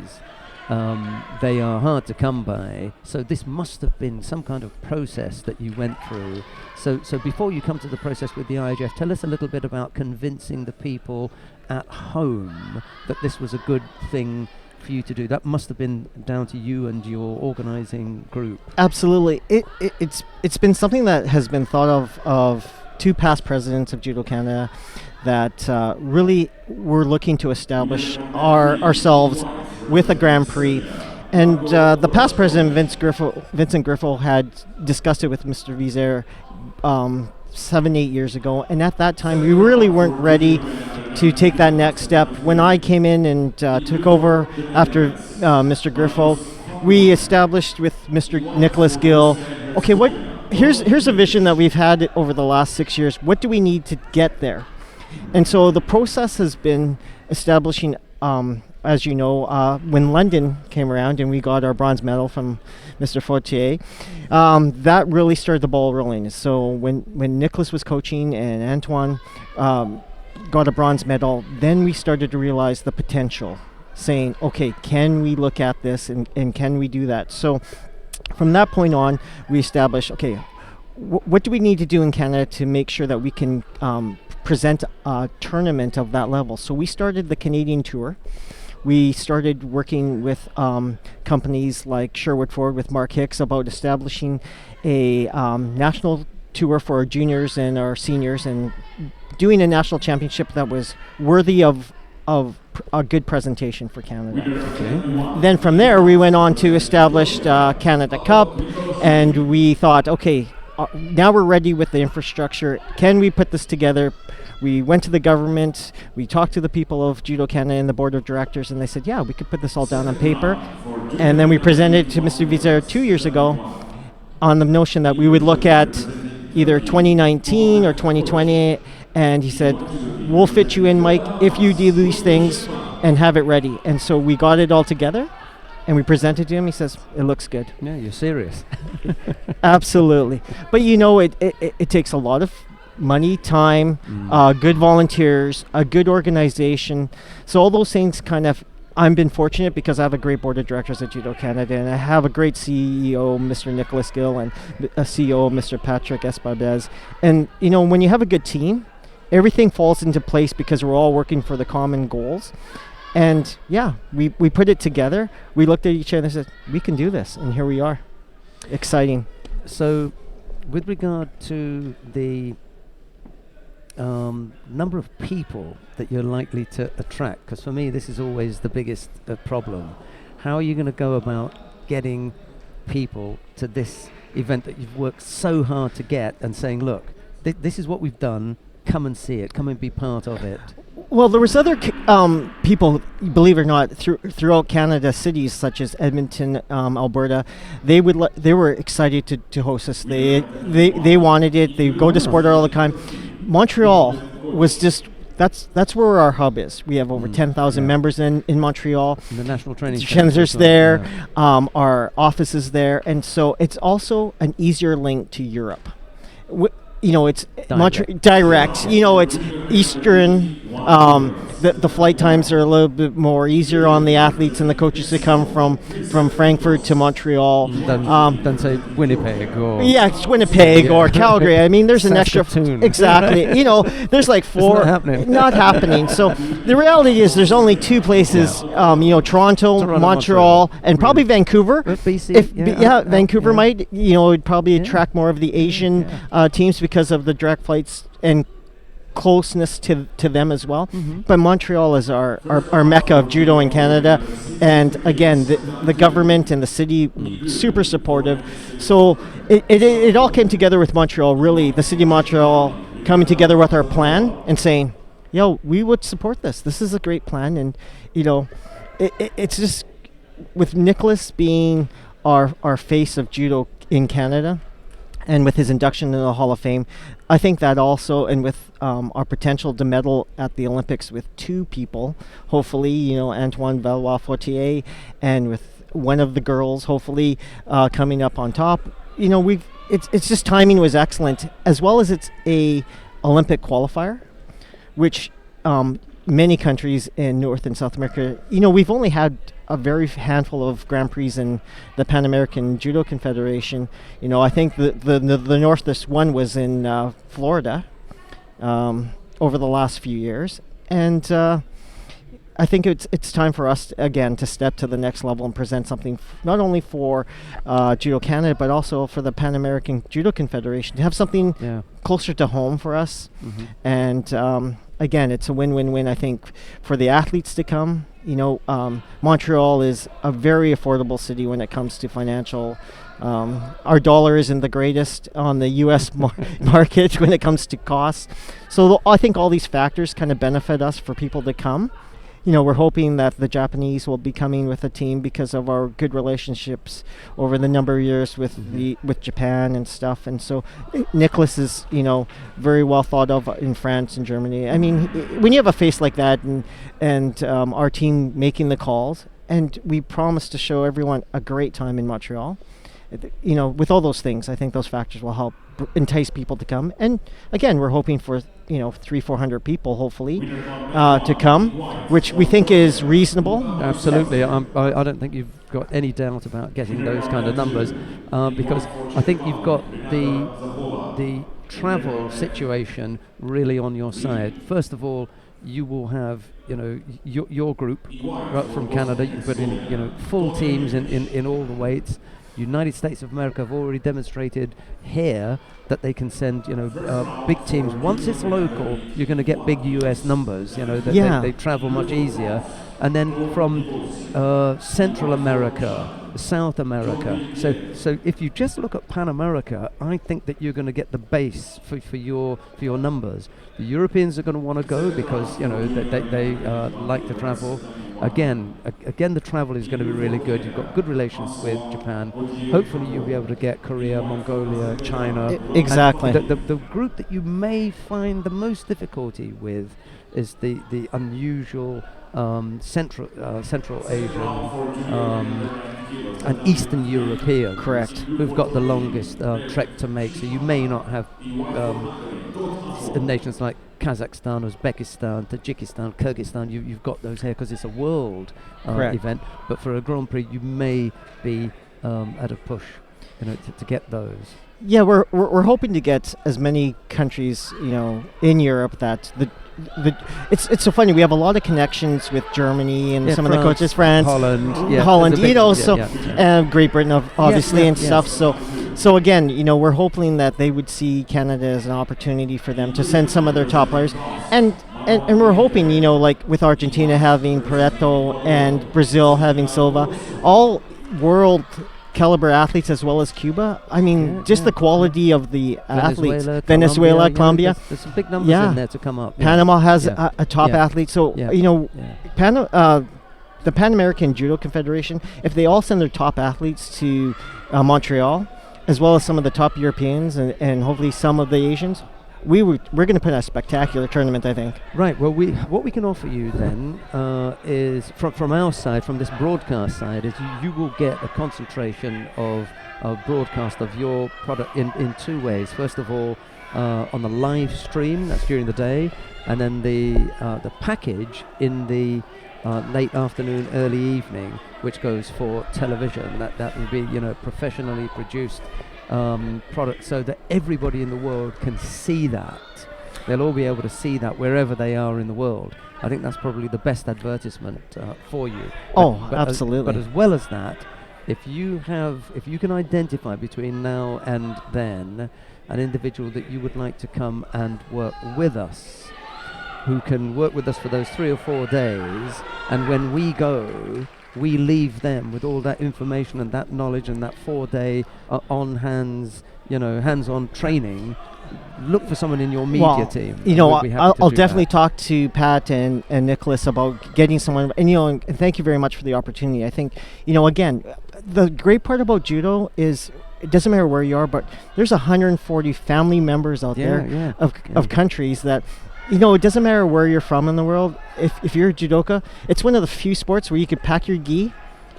[SPEAKER 1] They are hard to come by. So this must have been some kind of process that you went through. So before you come to the process with the IGF, tell us a little bit about convincing the people at home that this was a good thing for you to do. That must have been down to you and your organising group.
[SPEAKER 4] Absolutely. It's been something that has been thought of 2 past presidents of Judo Canada that really were looking to establish ourselves with a Grand Prix. And the past president, Vincent Griffo, had discussed it with Mr. Vizère 7-8 years ago. And at that time, we really weren't ready to take that next step. When I came in and took over after Mr. Griffo, we established with Mr. Nicholas Gill, okay, here's a vision that we've had over the last 6 years. What do we need to get there? And so the process has been establishing, as you know, when London came around and we got our bronze medal from Mr. Fortier, that really started the ball rolling. So when Nicholas was coaching and Antoine got a bronze medal, then we started to realize the potential, saying, okay, can we look at this and can we do that? So from that point on, we established, okay, what do we need to do in Canada to make sure that we can present a tournament of that level? So we started the Canadian tour. We started working with companies like Sherwood Ford with Mark Hicks about establishing a national tour for our juniors and our seniors, and doing a national championship that was worthy of a good presentation for Canada.
[SPEAKER 1] Okay.
[SPEAKER 4] Then from there, we went on to establish Canada Cup, and we thought, okay, now we're ready with the infrastructure. Can we put this together? We went to the government, we talked to the people of Judo Canada and the board of directors, and they said, yeah, we could put this all down on paper. And then we presented it to Mr. Vizère 2 years ago on the notion that we would look at either 2019 or 2020, and he said, we'll fit you in, Mike, if you do these things and have it ready. And so we got it all together, and we presented to him. He says, it looks good.
[SPEAKER 1] Yeah, you're serious.
[SPEAKER 4] Absolutely. But you know, it takes a lot of money, time, good volunteers, a good organization. So all those things kind of, I've been fortunate because I have a great board of directors at Judo Canada, and I have a great CEO, Mr. Nicholas Gill, and a CEO, Mr. Patrick Esparbez. And you know, when you have a good team, everything falls into place because we're all working for the common goals. And yeah, we put it together. We looked at each other and said, we can do this. And here we are. Exciting.
[SPEAKER 1] So with regard to the number of people that you're likely to attract, because for me this is always the biggest problem. How are you going to go about getting people to this event that you've worked so hard to get, and saying, look, this is what we've done, come and see it, come and be part of it?
[SPEAKER 4] Well, there was other people, believe it or not, throughout Canada, cities such as Edmonton, Alberta. They were excited to host us. They wanted it. They go to sport all the time. Montreal was just, that's where our hub is. We have over 10,000 members in Montreal.
[SPEAKER 1] And the National Training
[SPEAKER 4] Center's there. Yeah. Our office is there, and so it's also an easier link to Europe. You know, it's direct. You know, it's Eastern. The flight times are a little bit more easier on the athletes and the coaches to come from Frankfurt to Montreal.
[SPEAKER 1] Than say Winnipeg or
[SPEAKER 4] it's Winnipeg or Calgary. I mean, there's an extra exactly. You know, there's like four. Not happening. So the reality is, there's only two places. You know, Toronto, Montreal, and probably Vancouver.
[SPEAKER 1] BC.
[SPEAKER 4] Vancouver might. You know, would probably attract more of the Asian teams because of the direct flights and closeness to them as well. But Montreal is our mecca of judo in Canada, and again, the government and the city super supportive. So it all came together with Montreal, really, the city of Montreal coming together with our plan and saying, yo, we would support this. This is a great plan. And you know, it's just, with Nicholas being our face of judo in Canada, and with his induction into the Hall of Fame, I think that also, and with our potential to medal at the Olympics with two people, hopefully, you know, Antoine Valois-Fortier, and with one of the girls, hopefully, coming up on top. You know, it's just, timing was excellent, as well as it's a Olympic qualifier, which many countries in North and South America, you know, we've only had a very handful of Grand Prix in the Pan American Judo Confederation. You know, I think the northest one was in Florida over the last few years, and I think it's time for us again to step to the next level and present something not only for Judo Canada but also for the Pan American Judo Confederation, to have something closer to home for us. And again, it's a win-win-win, I think, for the athletes to come. You know, Montreal is a very affordable city when it comes to financial. Our dollar isn't the greatest on the U.S. market when it comes to costs. So I think all these factors kind of benefit us for people to come. You know, we're hoping that the Japanese will be coming with a team because of our good relationships over the number of years with with Japan and stuff. And so Nicholas is, you know, very well thought of in France and Germany. I mean, when you have a face like that, and our team making the calls, and we promise to show everyone a great time in Montreal, you know, with all those things, I think those factors will help entice people to come. And again, we're hoping for, you know, 300-400 people, hopefully, to come, which we think is reasonable.
[SPEAKER 1] Absolutely. I don't think you've got any doubt about getting those kind of numbers, because I think you've got the travel situation really on your side. First of all, you will have, you know, your group right from Canada. You put in, you know, full teams in all the weights. United States of America have already demonstrated here that they can send, big teams. Once it's local, you're going to get big US numbers. They travel much easier. And then from Central America, South America. So if you just look at Pan America, I think that you're going to get the base for your numbers. The Europeans are going to want to go because they like to travel. Again, the travel is going to be really good. You've got good relations with Japan. Hopefully, you'll be able to get Korea, Mongolia, China.
[SPEAKER 4] Exactly.
[SPEAKER 1] The group that you may find the most difficulty with is the unusual Central Asian and Eastern Europeans.
[SPEAKER 4] Correct.
[SPEAKER 1] Who've got the longest trek to make. So you may not have nations like Kazakhstan, Uzbekistan, Tajikistan, Kyrgyzstan. You've got those here because it's a world event. But for a Grand Prix, you may be at a push, to get those.
[SPEAKER 4] Yeah, we're hoping to get as many countries, in Europe that it's so funny. We have a lot of connections with Germany and some
[SPEAKER 1] France,
[SPEAKER 4] of the coaches, France, Holland, Great Britain, obviously, and stuff. So again, we're hoping that they would see Canada as an opportunity for them to send some of their top players, and we're hoping, like with Argentina having Pareto and Brazil having Silva, all world caliber athletes, as well as Cuba. I mean, the quality of the athletes. Venezuela, Colombia.
[SPEAKER 1] There's some big numbers in there to come up.
[SPEAKER 4] Panama has a top athlete. So, the Pan American Judo Confederation, if they all send their top athletes to Montreal, as well as some of the top Europeans and hopefully some of the Asians, we're going to put a spectacular tournament, I think.
[SPEAKER 1] Right. Well, what we can offer you then is from our side, from this broadcast side, is you will get a concentration of broadcast of your product in two ways. First of all, on the live stream, that's during the day, and then the package in the late afternoon, early evening, which goes for television. That will be professionally produced product, so that everybody in the world can see that. They'll all be able to see that wherever they are in the world. I think that's probably the best advertisement for you.
[SPEAKER 4] But absolutely.
[SPEAKER 1] But as well as that, if you can identify between now and then an individual that you would like to come and work with us, who can work with us for those 3 or 4 days, and when we go, we leave them with all that information and that knowledge and that 4-day hands-on training. Look for someone in your media team.
[SPEAKER 4] I'll definitely talk to Pat and Nicholas about getting someone. And thank you very much for the opportunity. I think, again, the great part about judo is it doesn't matter where you are, but there's 140 family members out there of countries that. It doesn't matter where you're from in the world. If you're a judoka, it's one of the few sports where you could pack your gi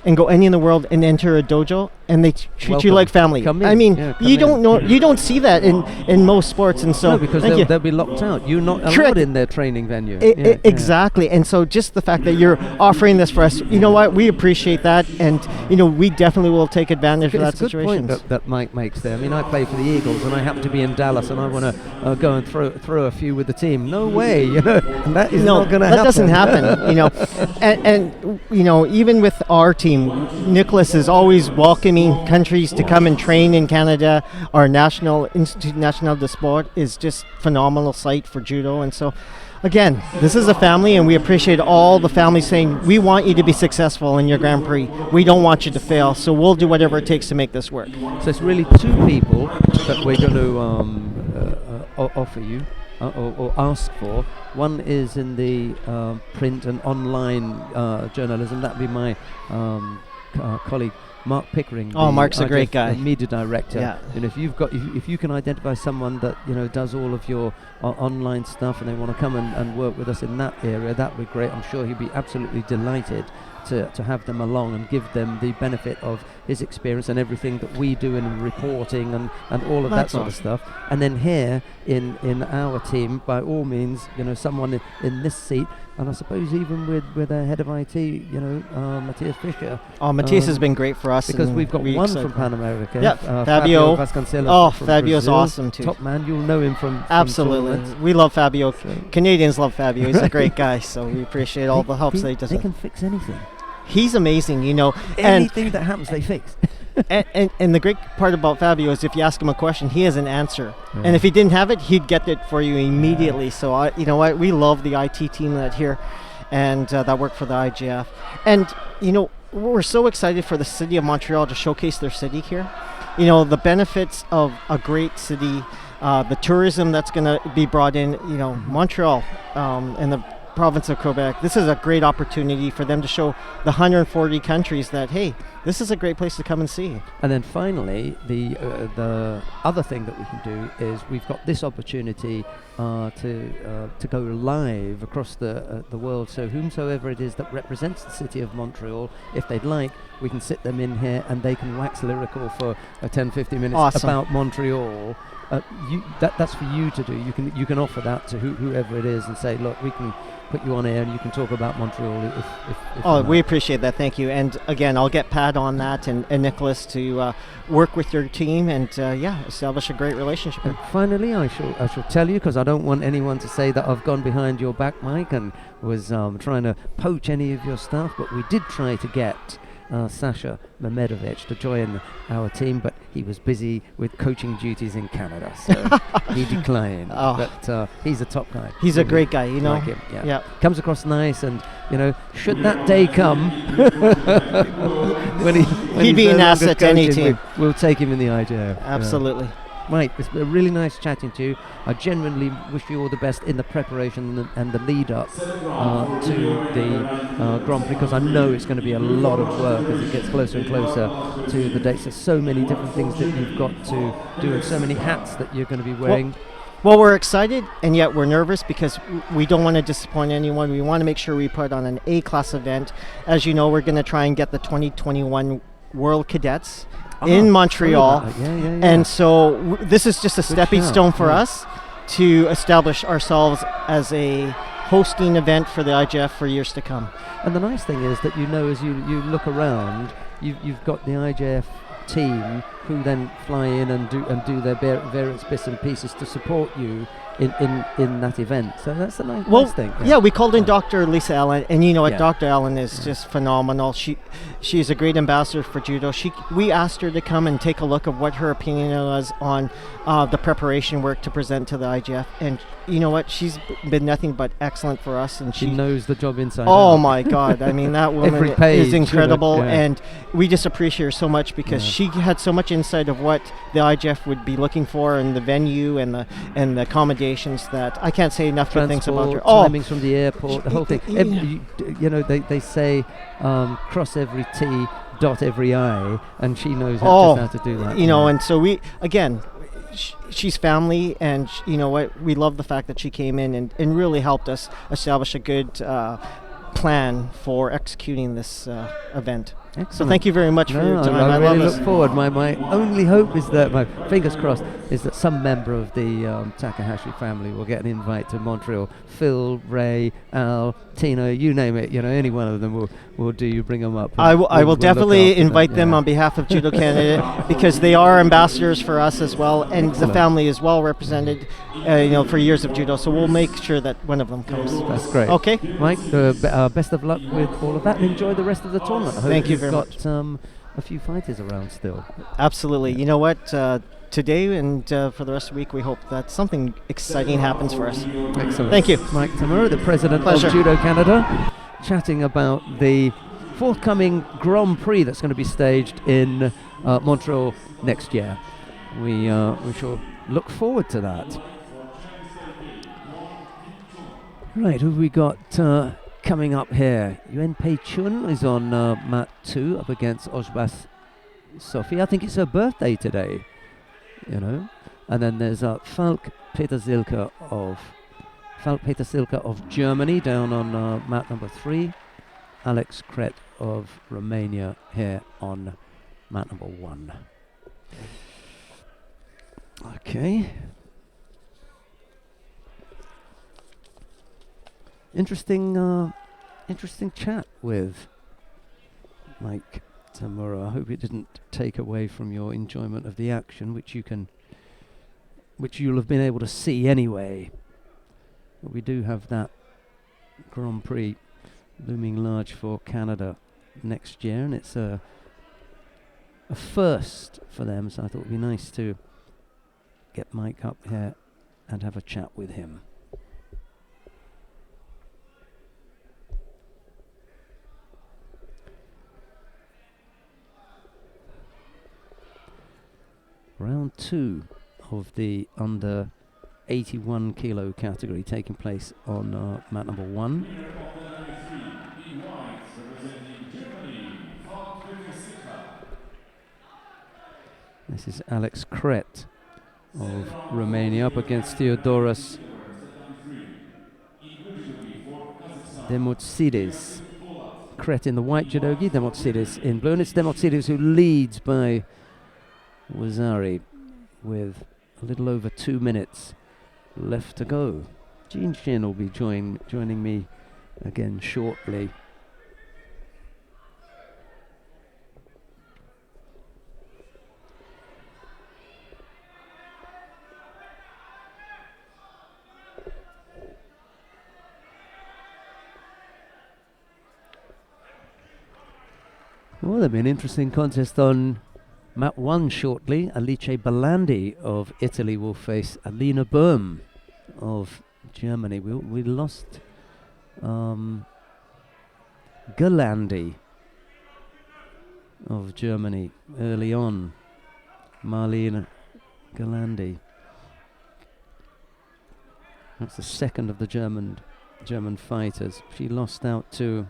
[SPEAKER 4] and go any in the world and enter a dojo, and they treat you like family. You don't see that in most sports, and so
[SPEAKER 1] because they'll be locked out. You're not allowed in their training venue.
[SPEAKER 4] Exactly, and so just the fact that you're offering this for us, we appreciate that, and we definitely will take advantage of that situation.
[SPEAKER 1] It's a good point that Mike makes there. I play for the Eagles, and I happen to be in Dallas, and I want to go and throw a few with the team. No way, and that is not going to happen.
[SPEAKER 4] That doesn't happen, and even with our team, Nicholas is always welcoming countries to come and train in Canada. Our National Institut National de Sport is just phenomenal site for judo, and so again, this is a family, and we appreciate all the families saying we want you to be successful in your Grand Prix. We don't want you to fail, so we'll do whatever it takes to make this work.
[SPEAKER 1] So it's really 2 people that we're going to offer you or ask for. One is in the print and online journalism. That'd be my colleague Mark Pickering.
[SPEAKER 4] Mark's a great guy.
[SPEAKER 1] Media director.
[SPEAKER 4] Yeah.
[SPEAKER 1] And if you can identify someone that does all of your online stuff, and they want to come and work with us in that area, that would be great. I'm sure he'd be absolutely delighted to have them along and give them the benefit of his experience and everything that we do in reporting and all of that sort of stuff. And then here in our team, by all means, someone in this seat, and I suppose even with our head of IT, Matthias Fischer.
[SPEAKER 4] Matthias has been great for us
[SPEAKER 1] because we've got one from Pan America.
[SPEAKER 4] Yeah, Fabio
[SPEAKER 1] Vasconcelos.
[SPEAKER 4] Fabio's awesome too.
[SPEAKER 1] Top man, you'll know him from
[SPEAKER 4] absolutely.
[SPEAKER 1] From
[SPEAKER 4] we love Fabio. Canadians love Fabio. He's a great guy, so we appreciate all the help that he does.
[SPEAKER 1] They can fix anything.
[SPEAKER 4] He's amazing,
[SPEAKER 1] Anything that happens, they fix.
[SPEAKER 4] and the great part about Fabio is if you ask him a question, he has an answer.
[SPEAKER 1] Yeah.
[SPEAKER 4] And if he didn't have it, he'd get it for you immediately. So, you know what? We love the IT team that here and that work for the IGF. And, you know, we're so excited for the city of Montreal to showcase their city here. You know, the benefits of a great city, the tourism that's going to be brought in, you know, Montreal and the province of Quebec. This is a great opportunity for them to show the 140 countries that, hey, this is a great place to come and see.
[SPEAKER 1] And then finally, the other thing that we can do is we've got this opportunity to go live across the world. So whomsoever it is that represents the city of Montreal, if they'd like, we can sit them in here and they can wax lyrical for 10-15 minutes
[SPEAKER 4] Awesome.
[SPEAKER 1] about Montreal. That's for you to do. You can offer that to whoever it is and say, look, we can put you on air and you can talk about Montreal if
[SPEAKER 4] Oh,
[SPEAKER 1] you
[SPEAKER 4] we
[SPEAKER 1] like.
[SPEAKER 4] appreciate that. Thank you. And again, I'll get Pat on that and Nicholas to work with your team and establish a great relationship.
[SPEAKER 1] And finally, I shall tell you, because I don't want anyone to say that I've gone behind your back, Mike, and was trying to poach any of your stuff, but we did try to get Sasha Mehmedovich to join our team, but he was busy with coaching duties in Canada, so he declined.
[SPEAKER 4] Oh.
[SPEAKER 1] But he's a top guy.
[SPEAKER 4] He's a great guy, you know.
[SPEAKER 1] Like him, yeah.
[SPEAKER 4] Yeah.
[SPEAKER 1] Comes across nice, and you know, should that day come, when
[SPEAKER 4] He'd
[SPEAKER 1] he's
[SPEAKER 4] be
[SPEAKER 1] no
[SPEAKER 4] an
[SPEAKER 1] longer
[SPEAKER 4] asset to any
[SPEAKER 1] coaching,
[SPEAKER 4] team.
[SPEAKER 1] We'll take him in the IJO.
[SPEAKER 4] Absolutely.
[SPEAKER 1] Mike, it's been really nice chatting to you. I genuinely wish you all the best in the preparation and the lead up to the Grand Prix, because I know it's going to be a lot of work as it gets closer and closer to the dates. There's so many different things that you've got to do and so many hats that you're going to be wearing.
[SPEAKER 4] Well, we're excited and yet we're nervous because we don't want to disappoint anyone. We want to make sure we put on an A-class event. As you know, we're going to try and get the 2021 World Cadets in Montreal. And so this is just a stepping stone for us to establish ourselves as a hosting event for the IGF for years to come.
[SPEAKER 1] And the nice thing is that, you know, as you look around, you've got the IJF team who then fly in and do their various bits and pieces to support you in that event. So that's a nice thing.
[SPEAKER 4] Yeah, we called in Dr. Lisa Allen, and you know what,
[SPEAKER 1] Yeah.
[SPEAKER 4] Dr. Allen is just phenomenal. She's a great ambassador for judo. We asked her to come and take a look at what her opinion was on the preparation work to present to the IGF, and you know what, she's been nothing but excellent for us, and
[SPEAKER 1] She knows the job inside
[SPEAKER 4] oh
[SPEAKER 1] out.
[SPEAKER 4] my God, I mean, that woman
[SPEAKER 1] Every page,
[SPEAKER 4] is incredible,
[SPEAKER 1] yeah.
[SPEAKER 4] and we just appreciate her so much because she had so much insight of what the IGF would be looking for and the venue and the accommodations that I can't say enough good things about her.
[SPEAKER 1] Timings from the airport, the whole thing. You know, they say cross every T, dot every I, and she knows just how to do that.
[SPEAKER 4] You know, and so we, again, she's family, and you know what, we love the fact that she came in and really helped us establish a good plan for executing this event.
[SPEAKER 1] Excellent.
[SPEAKER 4] So thank you very much for your time.
[SPEAKER 1] I really
[SPEAKER 4] love
[SPEAKER 1] look forward. My only hope is that, my fingers crossed, is that some member of the Takahashi family will get an invite to Montreal. Phil, Ray, Al, Tino, you name it. You know, any one of them will do. You bring them up.
[SPEAKER 4] I will
[SPEAKER 1] we'll
[SPEAKER 4] definitely
[SPEAKER 1] look after
[SPEAKER 4] invite them on behalf of Judo Canada because they are ambassadors for us as well, and the family is well represented, you know, for years of judo. So we'll make sure that one of them comes.
[SPEAKER 1] That's great.
[SPEAKER 4] Okay.
[SPEAKER 1] Mike, best of luck with all of that, and enjoy the rest of the tournament. I hope
[SPEAKER 4] Thank you
[SPEAKER 1] you've
[SPEAKER 4] very
[SPEAKER 1] got
[SPEAKER 4] much.
[SPEAKER 1] A few fighters around still.
[SPEAKER 4] Absolutely. You know what? Today and for the rest of the week, we hope that something exciting happens for us.
[SPEAKER 1] Excellent.
[SPEAKER 4] Thank you.
[SPEAKER 1] Mike Tamura, the president
[SPEAKER 4] Pleasure.
[SPEAKER 1] of Judo Canada, chatting about the forthcoming Grand Prix that's going to be staged in Montreal next year. We shall look forward to that. Right, who have we got coming up here? Yuen Pei Chun is on mat 2 up against Ojbas Sophie. I think it's her birthday today, you know. And then there's Falk Peter Silke of Germany down on mat number 3. Alex Kret of Romania here on mat number 1. Okay. Interesting chat with Mike Tamura. I hope it didn't take away from your enjoyment of the action, which you'll have been able to see anyway. But we do have that Grand Prix looming large for Canada next year, and it's a first for them, so I thought it would be nice to get Mike up here and have a chat with him. Round 2 of the under 81 kilo category taking place on mat number 1. This is Alex Kret of Romania up against Theodoros Demotsidis. Kret in the white judogi, Demotsidis in blue, and it's Demotsidis who leads by Wazari with a little over 2 minutes left to go. Jean Shin will be joining me again shortly. Well, there'll be an interesting contest on mat 1 shortly. Alice Balandi of Italy will face Alina Böhm of Germany. We lost Galandi of Germany early on. Marlene Galandi. That's the second of the German fighters. She lost out to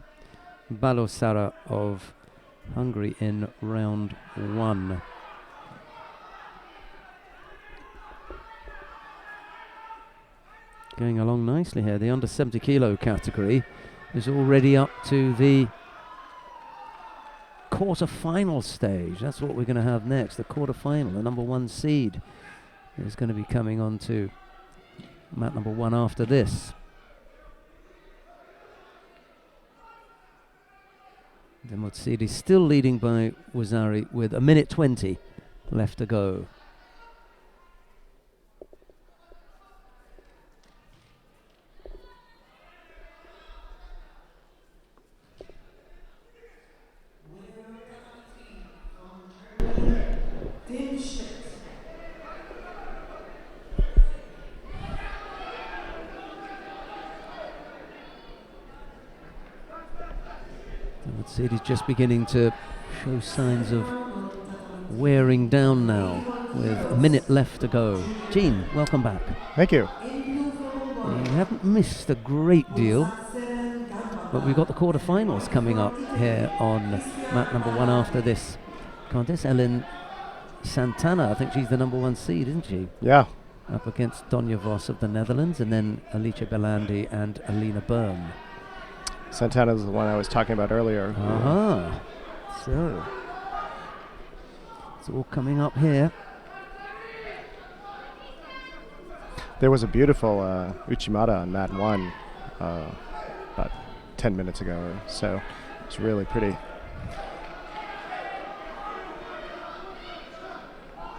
[SPEAKER 1] Balosara of Hungary in round 1. Going along nicely here. The under 70 kilo category is already up to the quarter-final stage. That's what we're going to have next. The quarter-final. The number 1 seed is going to be coming on to mat number 1 after this. Demotsidis still leading by Wazari with 1:20 left to go. Demotsidis just beginning to show signs of wearing down now with 1 minute left to go. Gene, welcome back.
[SPEAKER 2] Thank you.
[SPEAKER 1] You haven't missed a great deal, but we've got the quarterfinals coming up here on mat number 1 after this contest. Ellen Santana, I think she's the number 1 seed, isn't she?
[SPEAKER 2] Yeah.
[SPEAKER 1] Up against Donja Vos of the Netherlands, and then Alice Belandi and Alina Böhm.
[SPEAKER 2] Santana's the one I was talking about earlier.
[SPEAKER 1] So it's all coming up here.
[SPEAKER 2] There was a beautiful Uchimata on mat 1 about 10 minutes ago or so. It's really pretty.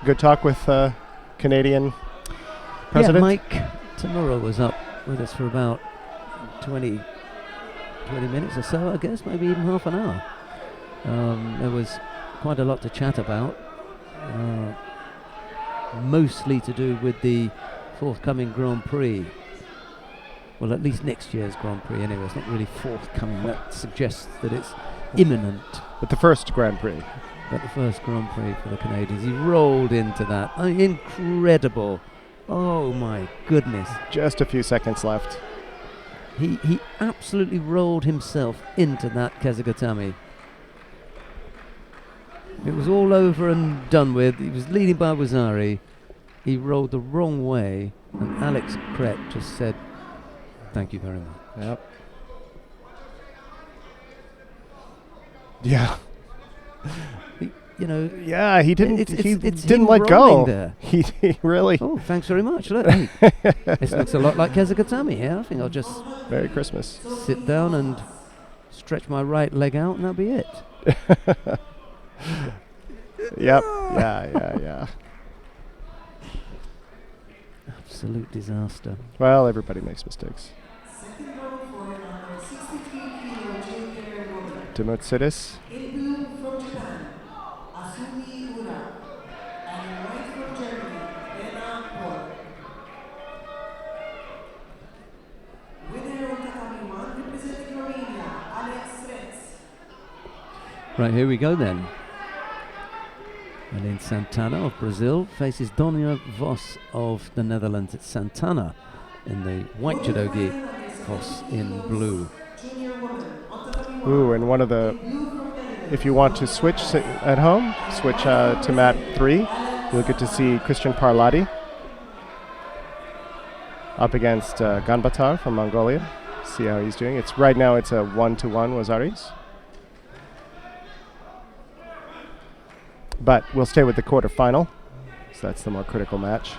[SPEAKER 2] Good talk with Canadian president.
[SPEAKER 1] Yeah, Mike Tamura was up with us for about 20 minutes or so, I guess, maybe even half an hour. There was quite a lot to chat about, mostly to do with the forthcoming Grand Prix. Well, at least next year's Grand Prix anyway. It's not really forthcoming. That suggests that it's imminent.
[SPEAKER 2] But the first Grand Prix.
[SPEAKER 1] But the first Grand Prix for the Canadians. He rolled into that. Incredible. Oh my goodness.
[SPEAKER 2] Just a few seconds left.
[SPEAKER 1] He absolutely rolled himself into that Kezigatami. It was all over and done with. He was leading by Wazari. He rolled the wrong way, and Alex Kret just said, "Thank you very much."
[SPEAKER 2] Yep. Yeah. Yeah, he didn't. He didn't let go.
[SPEAKER 1] There.
[SPEAKER 2] He really.
[SPEAKER 1] Oh, thanks very much. Look, hey, this looks a lot like Kezigatami here. I think I'll just
[SPEAKER 2] Merry Christmas.
[SPEAKER 1] sit down and stretch my right leg out, and that'll be it.
[SPEAKER 2] Yep. Yeah.
[SPEAKER 1] Absolute disaster.
[SPEAKER 2] Well, everybody makes mistakes. Demotsidis.
[SPEAKER 1] Right, here we go then. Aline Santana of Brazil faces Donia Vos of the Netherlands. It's Santana in the white judogi, Vos in blue.
[SPEAKER 2] Ooh, and one of the, if you want to switch at home, switch to mat 3. You'll get to see Christian Parlati up against Ganbatar from Mongolia. See how he's doing. It's right now it's a 1-1 Wazaris. But we'll stay with the quarterfinal, so that's the more critical match.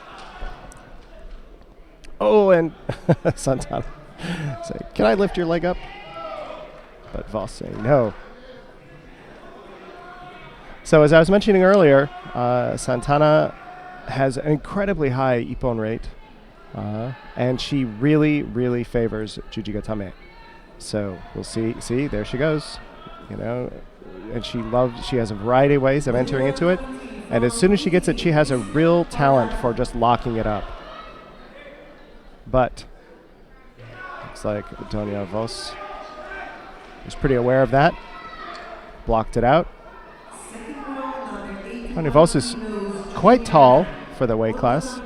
[SPEAKER 2] Oh, and Santana say, "Can I lift your leg up?" But Voss saying no. So as I was mentioning earlier, Santana has an incredibly high ippon rate, and she really, really favors Jujigatame. So we'll see. See, there she goes. You know. And she has a variety of ways of entering into it. And as soon as she gets it, she has a real talent for just locking it up. But looks like Donia Vos was pretty aware of that. Blocked it out. Donia Vos is quite tall for the weight class.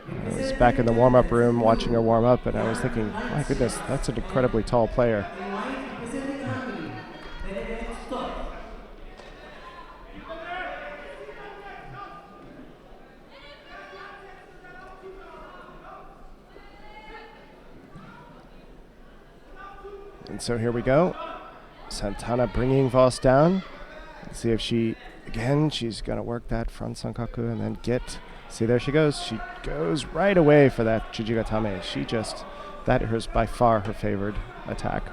[SPEAKER 2] I was back in the warm-up room watching her warm up, and I was thinking, my goodness, that's an incredibly tall player. And so here we go. Santana bringing Voss down. Let's see if she's going to work that front sankaku and then get. See, there she goes. She goes right away for that Jujigatame. That is by far her favored attack.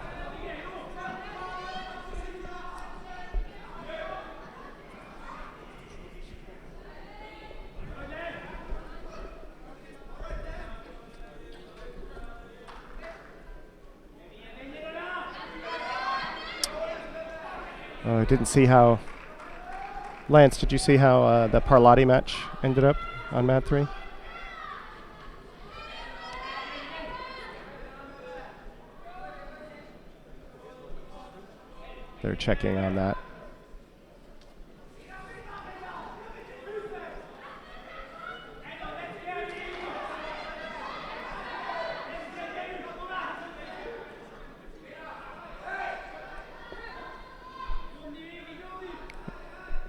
[SPEAKER 2] Oh, I didn't see how. Lance, did you see how the Parlati match ended up on mat 3? They're checking on that.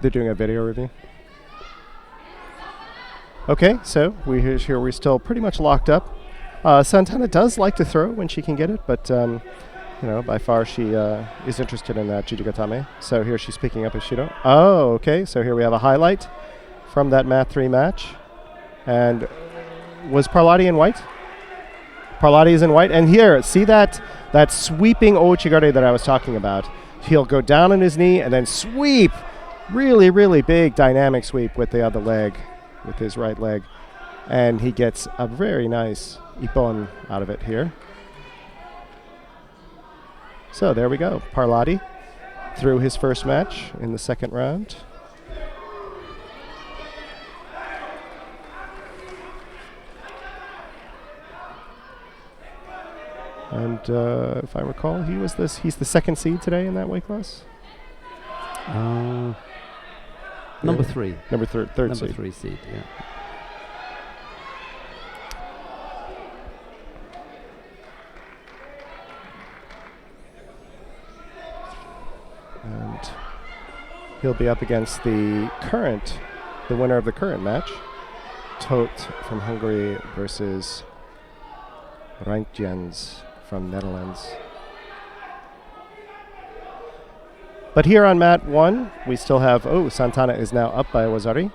[SPEAKER 2] They're doing a video review. Okay, so we're still pretty much locked up. Santana does like to throw when she can get it, but by far she is interested in that Jujigatame. So here she's picking up a Shido. Oh, okay. So here we have a highlight from that mat 3 match. And was Parlati in white? Parlati is in white. And here, see that sweeping Ouchigare that I was talking about. He'll go down on his knee and then sweep. Really, really big dynamic sweep with the other leg, with his right leg. And he gets a very nice ippon out of it here. So there we go. Parlati through his first match in the second round. And if I recall, he's the second seed today in that weight class.
[SPEAKER 1] Number 3.
[SPEAKER 2] Number third
[SPEAKER 1] Number
[SPEAKER 2] seed.
[SPEAKER 1] 3 seed, yeah.
[SPEAKER 2] And he'll be up against the winner of the current match, Tot from Hungary versus Rijntjens from Netherlands. But here on mat 1, we still have, Santana is now up by Wazari.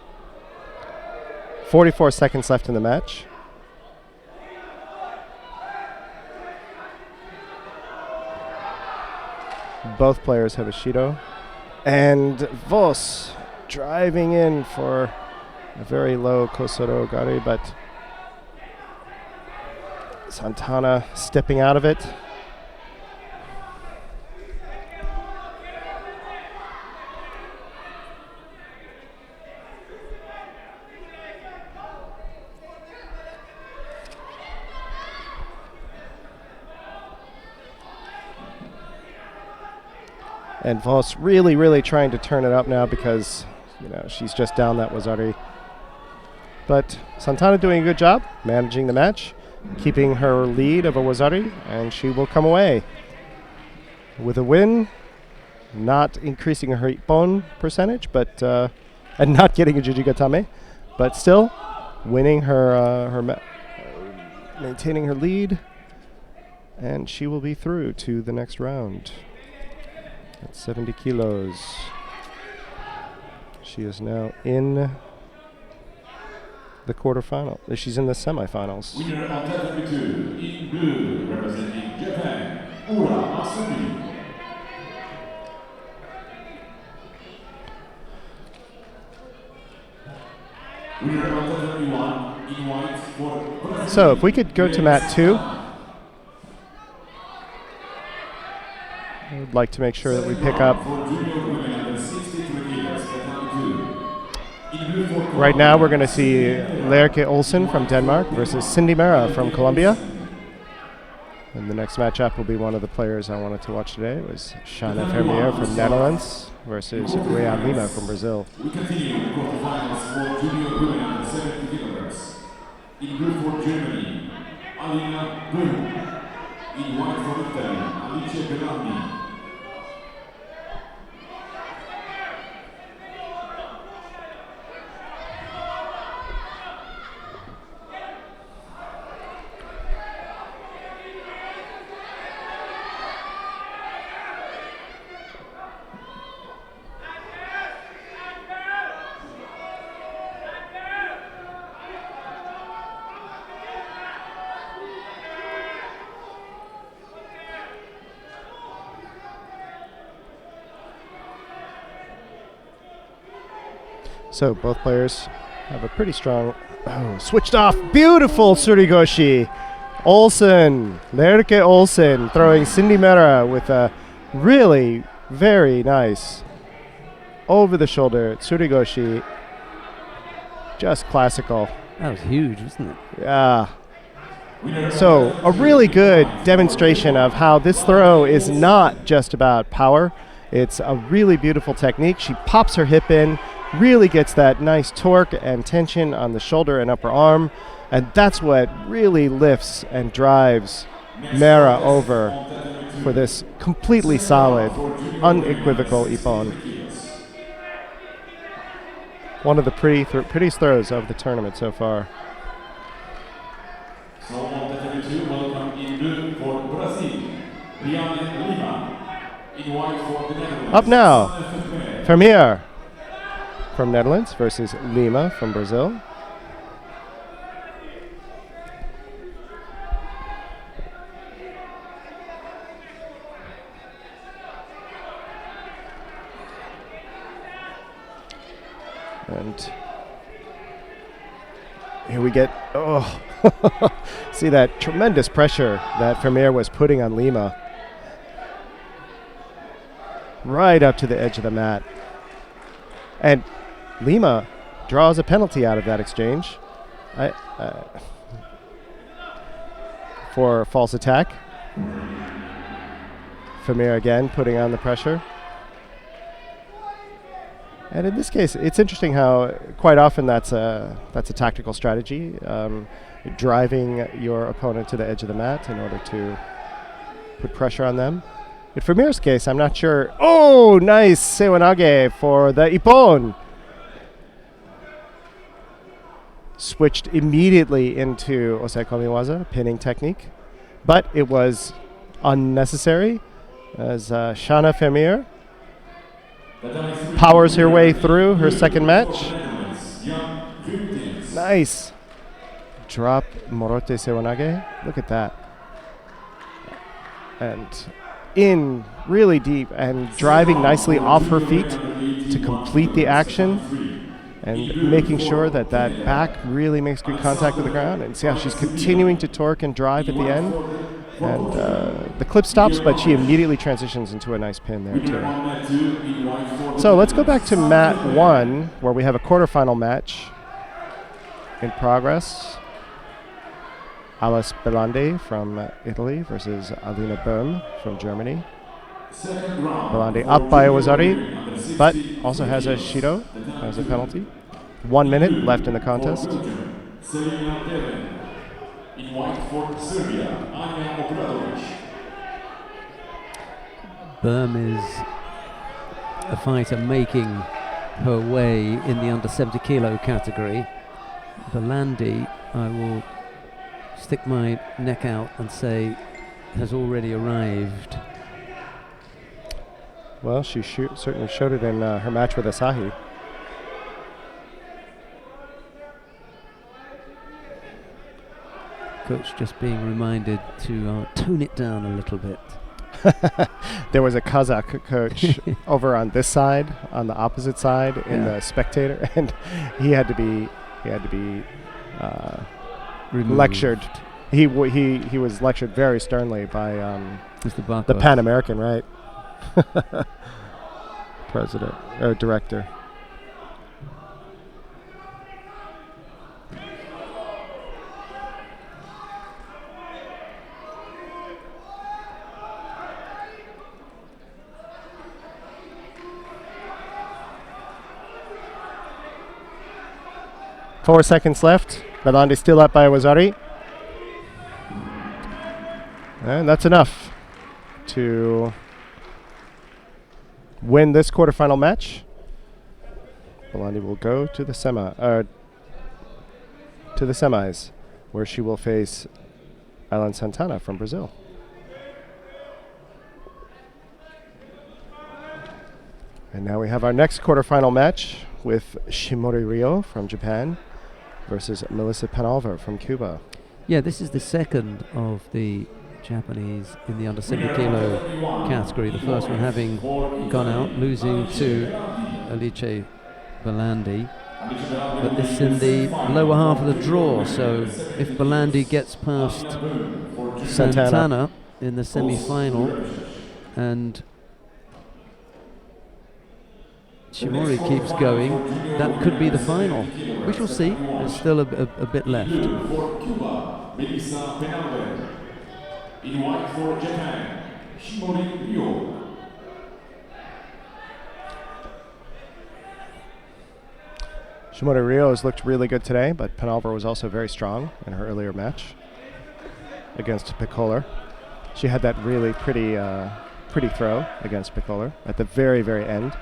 [SPEAKER 2] 44 seconds left in the match. Both players have a Shido. And Vos driving in for a very low Kosoro Gari, but Santana stepping out of it. And Voss really, really trying to turn it up now because, she's just down that Wazari. But Santana doing a good job managing the match, keeping her lead of a Wazari, and she will come away with a win, not increasing her ippon percentage, but and not getting a Jujigatame, but still winning maintaining her lead, and she will be through to the next round. At 70 kilos. She is now in the quarterfinal. She's in the semifinals.
[SPEAKER 3] Winner of category 2 in blue, representing Japan, Ura Masumi. Winner of category 1 in white for Brazil.
[SPEAKER 2] So if we could go to mat 2. I would like to make sure that we pick up. Right now we're going to see Lerke Olsen from Denmark versus Cindy Mera from Colombia. And the next matchup will be one of the players I wanted to watch today. It was Shana Vermeer from Netherlands versus Rhea Lima from Brazil.
[SPEAKER 3] We continue the quarterfinals for junior women under 70 kilograms. In blue for Germany, Alina Blum. In white for Italy, Alice Bellandi.
[SPEAKER 2] So both players have a pretty strong, switched off, beautiful Surigoshi. Olsen, Lerke Olsen throwing Cindy Mera with a really very nice over the shoulder Surigoshi. Just classical.
[SPEAKER 1] That was huge, wasn't it?
[SPEAKER 2] Yeah. So a really good demonstration of how this throw is not just about power. It's a really beautiful technique. She pops her hip in, really gets that nice torque and tension on the shoulder and upper arm, and that's what really lifts and drives Mera over for this completely solid, unequivocal ippon. One of the prettiest throws of the tournament so far.
[SPEAKER 3] So on category 2, welcome in blue for Brazil, Riane Lima. In white for the Netherlands.
[SPEAKER 2] Up now, Vermeer from Netherlands versus Lima from Brazil. And here we get, see that tremendous pressure that Vermeer was putting on Lima. Right up to the edge of the mat. And Lima draws a penalty out of that exchange for false attack. Vermeer again putting on the pressure. And in this case, it's interesting how quite often that's a tactical strategy, driving your opponent to the edge of the mat in order to put pressure on them. In Vermeer's case, I'm not sure. Oh, nice Sewanage for the ippon. Switched immediately into Osekomiwaza, pinning technique. But it was unnecessary as Shana Vermeer powers her way through her second match. Nice. Drop Morote Sewanage. Look at that. And in really deep and driving nicely off her feet to complete the action and making sure that that back really makes good contact with the ground. And see how she's continuing to torque and drive at the end. And the clip stops, but she immediately transitions into a nice pin there too. So let's go back to mat 1, where we have a quarterfinal match in progress. Alice Bellandi from Italy versus Alina Böhm from Germany.
[SPEAKER 3] Second round.
[SPEAKER 2] Belandi
[SPEAKER 3] for
[SPEAKER 2] up by
[SPEAKER 3] Judo
[SPEAKER 2] Iwazari,
[SPEAKER 3] women under
[SPEAKER 2] but
[SPEAKER 3] 60
[SPEAKER 2] also has a
[SPEAKER 3] kilos.
[SPEAKER 2] Shido as a penalty. 1 minute left in the contest.
[SPEAKER 3] For Belgium, Selina Telen. In white for Serbia, Anja Obradovic.
[SPEAKER 1] Berm is a fighter making her way in the under 70 kilo category. Belandi, I will stick my neck out and say, has already arrived.
[SPEAKER 2] Well, she certainly showed it in her match with Asahi.
[SPEAKER 1] Coach just being reminded to tone it down a little bit.
[SPEAKER 2] There was a Kazakh coach over on this side, on the opposite side, in the spectator, and he had to be
[SPEAKER 1] Removed.
[SPEAKER 2] lectured. He was lectured very sternly by
[SPEAKER 1] Mr. Barkov.
[SPEAKER 2] the Pan American, right? President or director. Four seconds left. Belandi still up by Iwazari. And that's enough to win this quarterfinal match. Belandi will go to the semis, where she will face Alan Santana from Brazil. And now we have our next quarterfinal match with Shimori Ryo from Japan versus Melissa Penalver from Cuba.
[SPEAKER 1] Yeah, this is the second of the Japanese in the under 70 kilo category. The first one having gone out, losing to Alice Belandi. But this is in the lower half of the draw, so if Belandi gets past Santana in the semi-final and Shimori keeps going, that could be the final. We shall see. There's still a bit left.
[SPEAKER 3] For Cuba, Melissa Penalver. In white for Japan, Shimori Ryo.
[SPEAKER 2] Shimori Ryo has looked really good today, but Penalver was also very strong in her earlier match against Picoler. She had that really pretty throw against Picoler at the very, very end.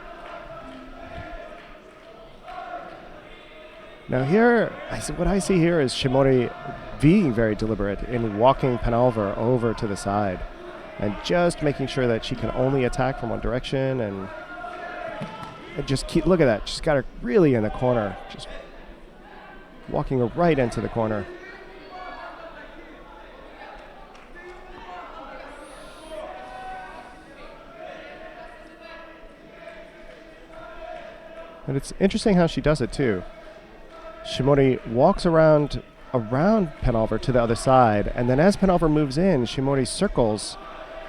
[SPEAKER 2] Now here, what I see here is Shimori being very deliberate in walking Penalver over to the side and just making sure that she can only attack from one direction and just keep, look at that, she's got her really in the corner, just walking her right into the corner. And it's interesting how she does it too. Shimori walks around Penalver to the other side, and then as Penalver moves in, Shimori circles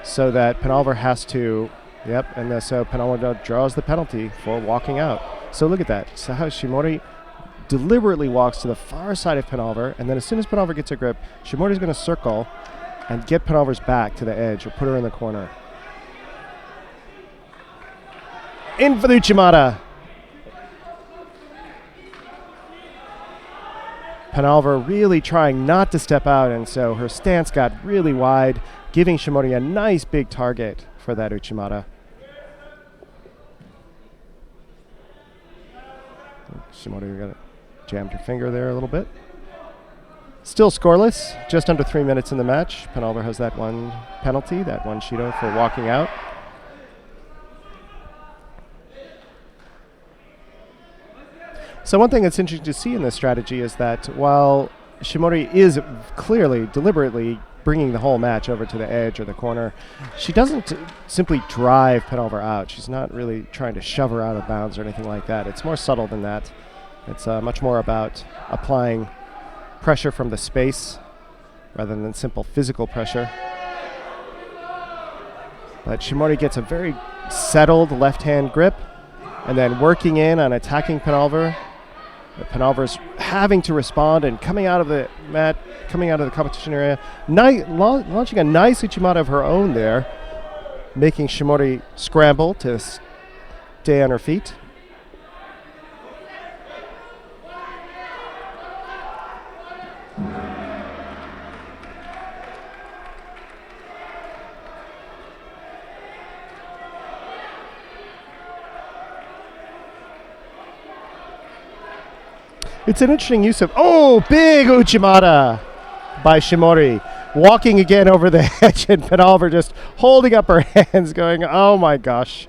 [SPEAKER 2] so that Penalver has to, so Penalver draws the penalty for walking out. So look at that. So how Shimori deliberately walks to the far side of Penalver, and then as soon as Penalver gets her grip, Shimori's going to circle and get Penalver's back to the edge or put her in the corner. In for the Uchimata. Penalver really trying not to step out, and so her stance got really wide, giving Shimori a nice big target for that Uchimata. Shimori got jammed her finger there a little bit. Still scoreless, just under 3 minutes in the match. Penalver has that one penalty, that one Shido for walking out. So one thing that's interesting to see in this strategy is that while Shimori is clearly, deliberately bringing the whole match over to the edge or the corner, she doesn't simply drive Penalver out. She's not really trying to shove her out of bounds or anything like that. It's more subtle than that. It's much more about applying pressure from the space rather than simple physical pressure. But Shimori gets a very settled left-hand grip and then working in on attacking Penalver. Penalver's having to respond and coming out of the mat, coming out of the competition area, launching a nice Uchimata of her own there. making Shimori scramble to stay on her feet. It's an interesting use of, big Uchimata by Shimori. Walking again over the edge, and Penalver just holding up her hands going, oh my gosh.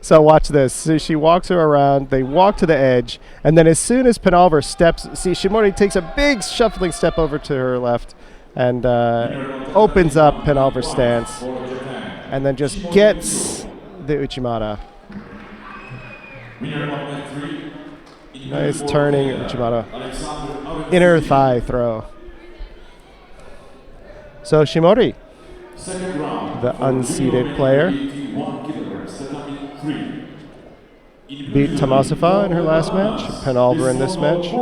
[SPEAKER 2] So watch this. So she walks her around, they walk to the edge, and then as soon as Penalver steps, Shimori takes a big shuffling step over to her left and opens up Penalver's stance, and then just gets the Uchimata. Nice turning Uchimata. Inner thigh throw. So Shimori, the unseeded player, beat Tomasifa in her last match, Penalver in this match.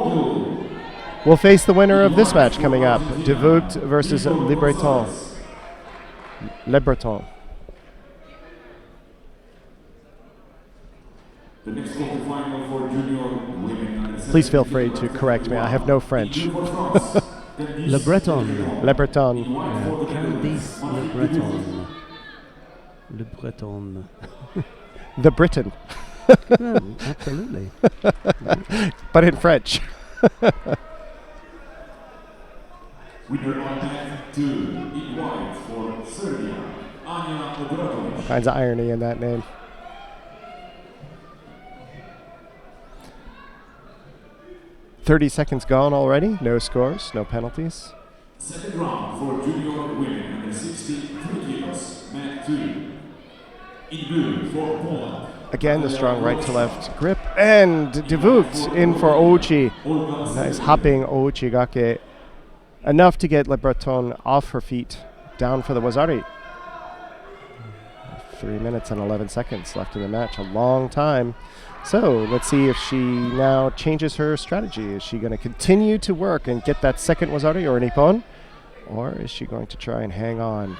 [SPEAKER 2] We'll face the winner of this match coming up, De Voogd versus Le Breton. Le Breton. Please feel free to correct me. I have no French.
[SPEAKER 1] Le Breton.
[SPEAKER 2] Le Breton.
[SPEAKER 1] Candice Le Breton. Le Breton.
[SPEAKER 2] The Briton.
[SPEAKER 1] Yeah, absolutely.
[SPEAKER 2] But in French.
[SPEAKER 3] Winner on net 2 in white for Serbia, Anja Obradović.
[SPEAKER 2] All kinds of irony in that name. "30 seconds gone already. No scores, no penalties."
[SPEAKER 3] Second round for junior women under 63 kilos, mat 2. In blue for Poland.
[SPEAKER 2] Again, the strong right to left grip. And De Voogd in for Ouchi. Nice hopping Ouchi gake. Enough to get Le Breton off her feet, down for the Wazari. 3 minutes and 11 seconds left in the match. A long time. So let's see if she now changes her strategy. Is she going to continue to work and get that second Wazari or Nippon? Or is she going to try and hang on?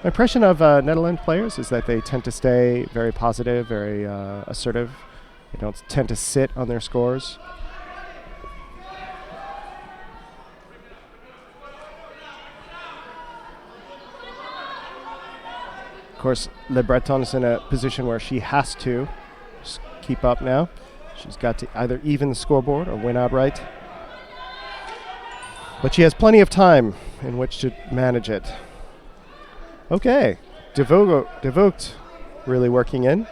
[SPEAKER 2] My impression of Netherlands players is that they tend to stay very positive, very assertive. They don't tend to sit on their scores. Of course, Le Breton is in a position where she has to just keep up now. She's got to either even the scoreboard or win outright. But she has plenty of time in which to manage it. Okay, De Voogd really working in.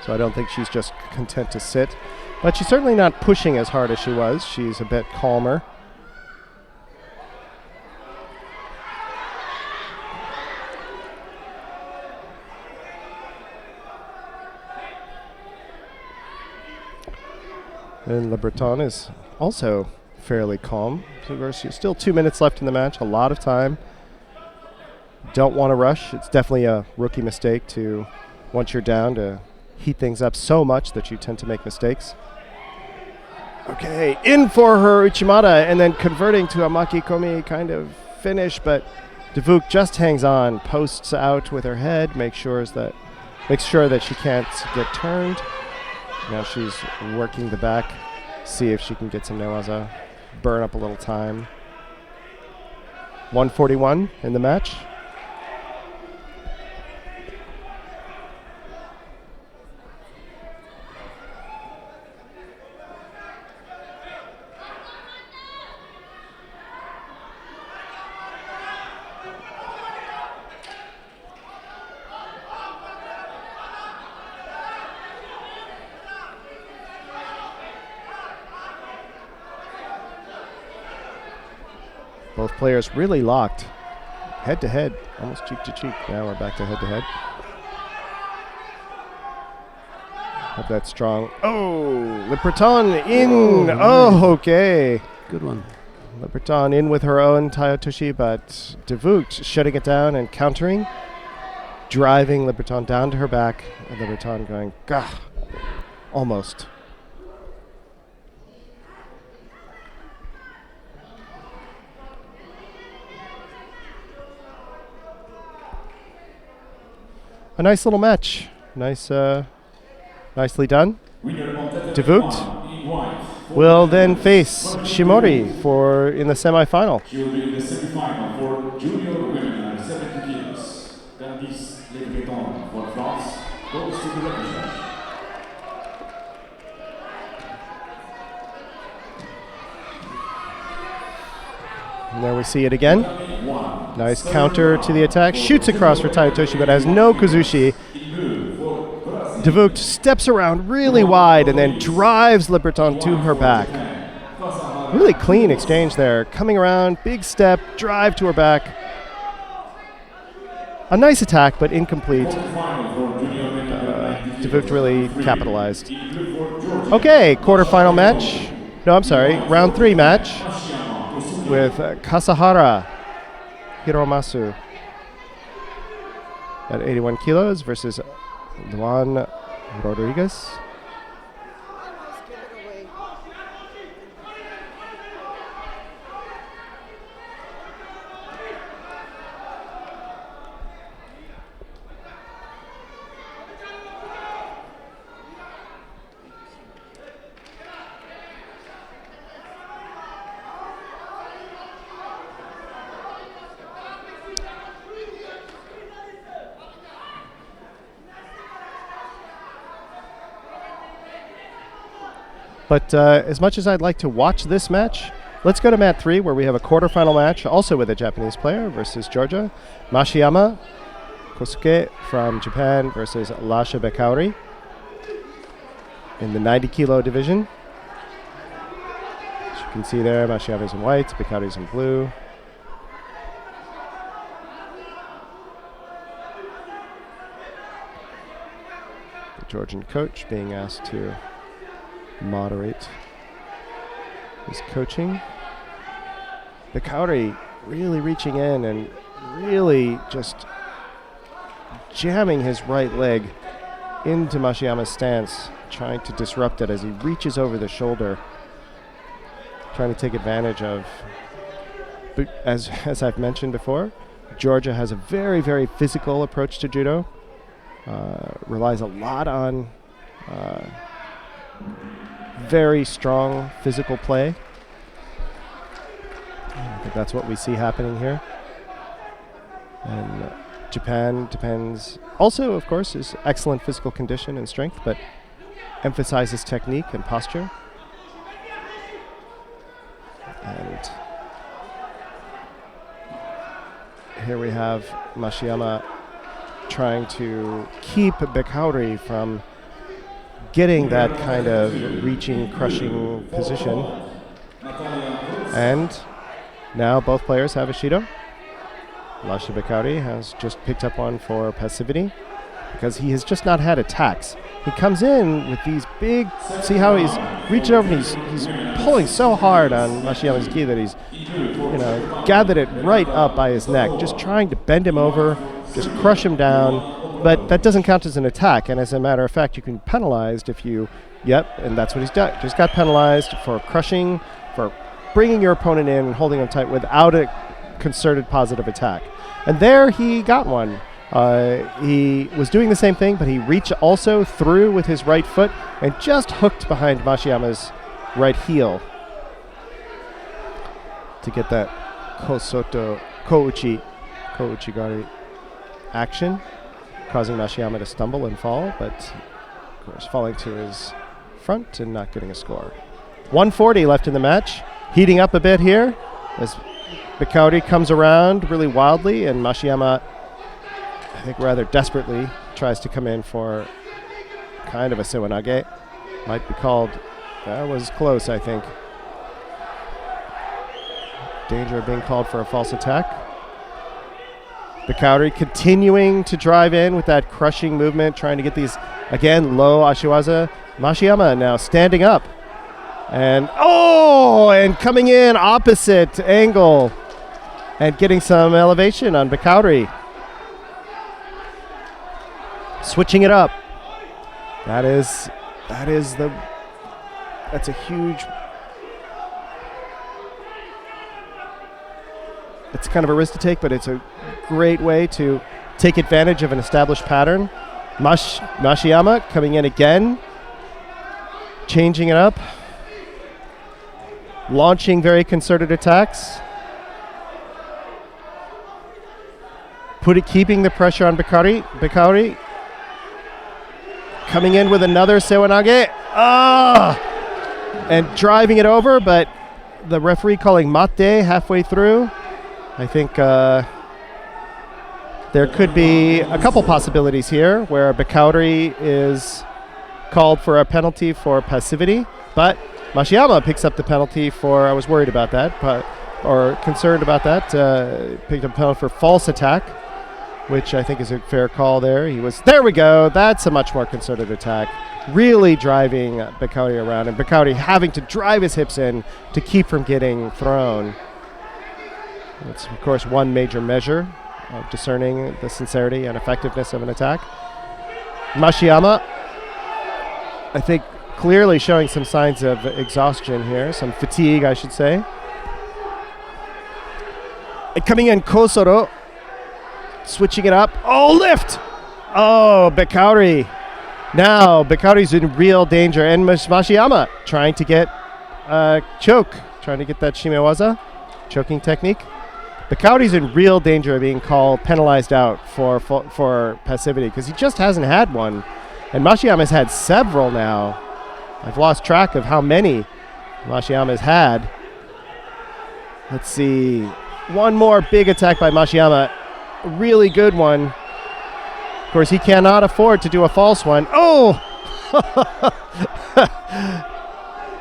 [SPEAKER 2] So I don't think she's just content to sit. But she's certainly not pushing as hard as she was. She's a bit calmer. And Le Breton is also fairly calm. So there's still 2 minutes left in the match, a lot of time. Don't want to rush. It's definitely a rookie mistake to, once you're down, to heat things up so much that you tend to make mistakes. Okay, in for her Uchimata and then converting to a Makikomi kind of finish, but De Voogd just hangs on, posts out with her head, makes sure that she can't get turned. Now she's working the back, see if she can get some newaza, burn up a little time. 1:41 in the match. Both players really locked, head to head, almost cheek to cheek. Now we're back to head to head. Have that strong. Oh, Le Breton in. Oh, okay.
[SPEAKER 1] Good one.
[SPEAKER 2] Le Breton in with her own Tayotoshi, but Devoot shutting it down and countering, driving Le Breton down to her back, and Le Breton going, gah, almost. A nice little match. Nicely done. Devoot will then face Shimori in the semifinal.
[SPEAKER 3] She will be in the semi-final for junior women under 70 kilos. Candice Le Breton for France goes to the representative.
[SPEAKER 2] And there we see it again. Nice counter to the attack. Shoots across for Tayotoshi, but has no Kuzushi. Devoot steps around really wide and then drives Le Breton to her back. Really clean exchange there. Coming around, big step, drive to her back. A nice attack, but incomplete. Devoot really capitalized. Okay, quarterfinal match. No, I'm sorry, round 3 match with Kasahara Hiromasu at 81 kilos versus Luan Rodriguez. But as much as I'd like to watch this match, let's go to mat 3 where we have a quarterfinal match, also with a Japanese player versus Georgia. Mashiyama Kosuke from Japan versus Lasha Bekauri in the 90 kilo division. As you can see there, Mashiyama's in white, Bekauri's in blue. The Georgian coach being asked to moderate his coaching. Bekauri really reaching in and really just jamming his right leg into Mashiyama's stance, trying to disrupt it as he reaches over the shoulder, trying to take advantage of. But as I've mentioned before, Georgia has a very, very physical approach to judo. Relies a lot on very strong physical play. I think that's what we see happening here. And Japan depends also, of course, is excellent physical condition and strength, but emphasizes technique and posture. And here we have Mashiyama trying to keep Bekauri from getting that kind of reaching, crushing position. And now both players have a Shido. Lasha Bekauri has just picked up one for passivity because he has just not had attacks. He comes in with these big, see how he's reaching over and he's pulling so hard on Mashiyama's gi that he's, gathered it right up by his neck, just trying to bend him over, just crush him down. But that doesn't count as an attack, and as a matter of fact, you can be penalized if you, and that's what he's done. Just got penalized for crushing, for bringing your opponent in and holding him tight without a concerted positive attack. And there he got one. He was doing the same thing, but he reached also through with his right foot and just hooked behind Mashiyama's right heel to get that Kouchigari action, causing Mashiyama to stumble and fall, but of course falling to his front and not getting a score. 140 left in the match. Heating up a bit here as Bekauri comes around really wildly, and Mashiyama, I think rather desperately, tries to come in for kind of a Sewanage. Might be called, that was close, I think. Danger of being called for a false attack. Bekauri continuing to drive in with that crushing movement, trying to get these, again, low Ashiwaza. Mashiyama now standing up And coming in opposite angle and getting some elevation on Bakauri. Switching it up. That's a huge. It's kind of a risk to take, but it's a great way to take advantage of an established pattern. Mashiyama coming in again, changing it up, launching very concerted attacks, keeping the pressure on Bakauri, coming in with another Sewanage, and driving it over, but the referee calling mate halfway through. I think there could be a couple possibilities here where Bakauri is called for a penalty for passivity, but Mashiyama picks up the penalty for, I was worried about that, or concerned about that, picked up a penalty for false attack, which I think is a fair call there. There we go, that's a much more concerted attack, really driving Bakauri around, and Bakauri having to drive his hips in to keep from getting thrown. It's, of course, one major measure of discerning the sincerity and effectiveness of an attack. Mashiyama, I think, clearly showing some signs of exhaustion here, some fatigue, I should say. And coming in, Kosoro, switching it up. Oh, lift! Oh, Bakauri. Now, Bakauri's in real danger, and Mashiyama trying to get choke, trying to get that shimewaza, choking technique. Bakauri's in real danger of being penalized out for passivity because he just hasn't had one. And Mashiyama's had several now. I've lost track of how many Mashiyama's had. Let's see. One more big attack by Mashiyama. A really good one. Of course, he cannot afford to do a false one. Oh!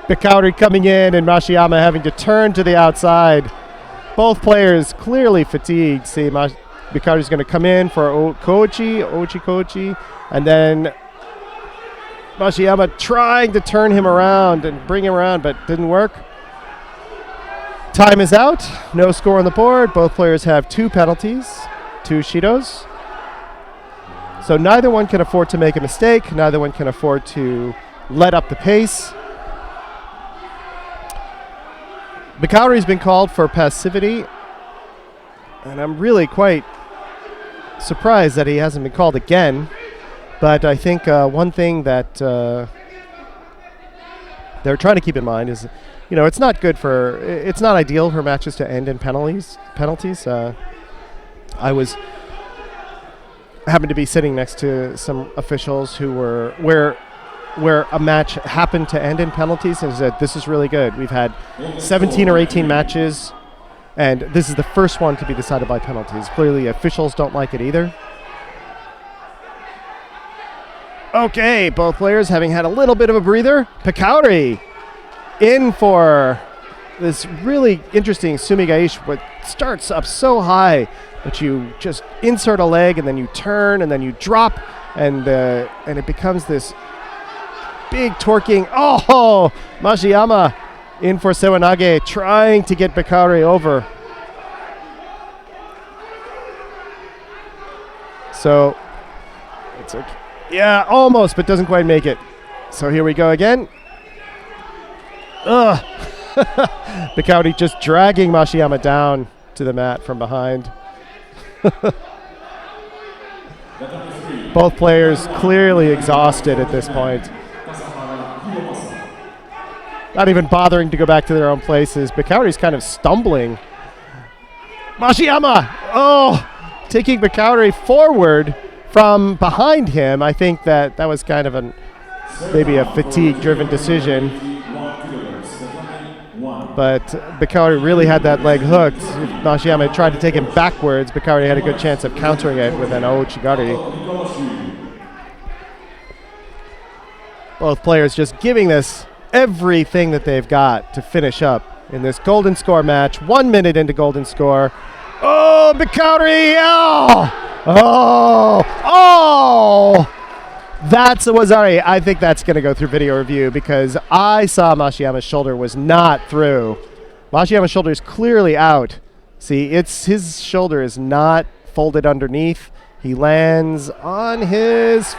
[SPEAKER 2] Bakauri coming in and Mashiyama having to turn to the outside. Both players clearly fatigued. See, Bakauri's going to come in for Ochi, and then Mashiyama trying to turn him around and bring him around, but didn't work. Time is out. No score on the board. Both players have 2 penalties, 2 Shidos. So neither one can afford to make a mistake. Neither one can afford to let up the pace. Bakauri's been called for passivity, and I'm really quite surprised that he hasn't been called again. But I think one thing that they're trying to keep in mind is, it's not ideal for matches to end in penalties. I happened to be sitting next to some officials who were where a match happened to end in penalties and said, this is really good. We've had 17 or 18 matches, and this is the first one to be decided by penalties. Clearly, officials don't like it either. Okay, both players having had a little bit of a breather. Bakauri in for this really interesting sumigaishi, what starts up so high, but you just insert a leg, and then you turn, and then you drop, and it becomes this big torquing. Oh, Mashiyama in for Sewanage, trying to get Bakauri over. So, it's okay. Yeah, almost, but doesn't quite make it. So here we go again. Ugh. Bakauri just dragging Mashiyama down to the mat from behind. Both players clearly exhausted at this point. Not even bothering to go back to their own places. Bakauri's kind of stumbling. Mashiyama! Taking Bakauri forward from behind him. I think that was kind of maybe a fatigue-driven decision. But Bakauri really had that leg hooked. If Mashiyama had tried to take him backwards, Bakauri had a good chance of countering it with an Ouchigari. Both players just giving this everything that they've got to finish up in this golden score match. 1 minute into golden score. Oh, Bakauri! That's a Wazari. I think that's going to go through video review because I saw Mashiyama's shoulder was not through. Mashiyama's shoulder is clearly out. See, his shoulder is not folded underneath. He lands on his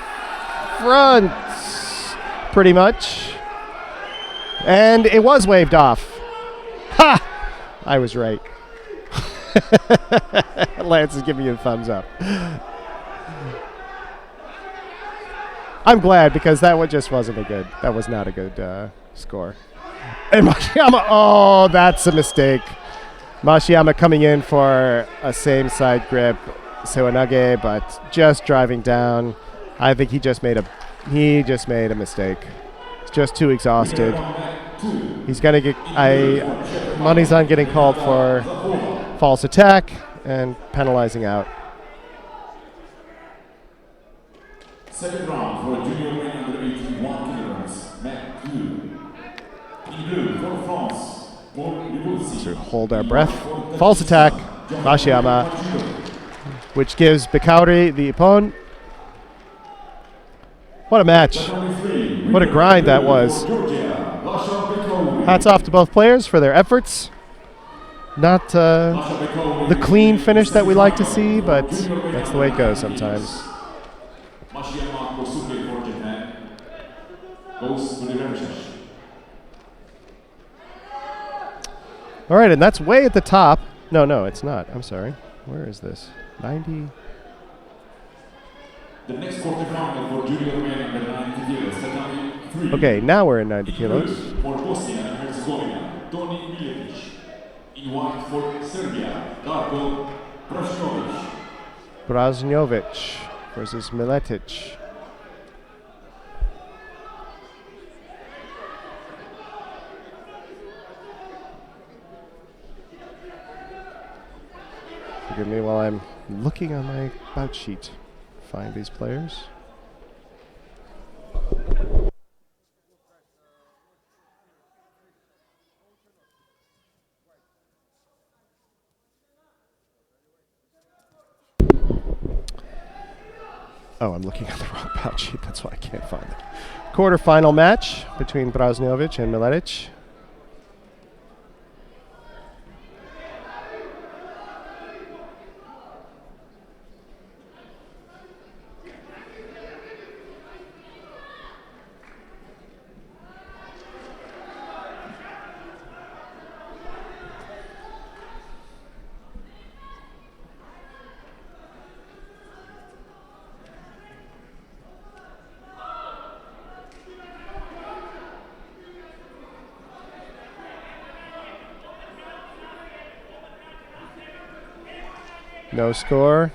[SPEAKER 2] front, pretty much. And it was waved off. Ha! I was right. Lance is giving you a thumbs up. I'm glad because that one just wasn't that was not a good score. And Mashiyama, oh, that's a mistake. Mashiyama coming in for a same side grip, Sewanage, but just driving down. I think he just made a mistake. He's just too exhausted. He's gonna get money's on getting called for false attack and penalizing out.
[SPEAKER 3] Second round for junior men under 81 kilograms, Matt Blue. In blue for France,
[SPEAKER 2] So hold our breath. False attack, Mashiyama, which gives Bikauri the ippon. What a match. What a grind that was. Hats off to both players for their efforts. Not the clean finish that we like to see, but that's the way it goes sometimes. All right, and that's way at the top. No, it's not. I'm sorry. Where is this? 90.
[SPEAKER 3] The next quarterfinal for junior men under 90 kilos, tatami 3.
[SPEAKER 2] Okay, now we're in 90 kilos.
[SPEAKER 3] For Bosnia and Herzegovina, Toni Miletić. In white for Serbia, Darko Brasnovic.
[SPEAKER 2] Brasnovic versus Miletić. Forgive me while I'm looking on my bout sheet. Find these players. Oh, I'm looking at the wrong bout sheet. That's why I can't find it. Quarterfinal match between Brasnovic and Miletić. No score.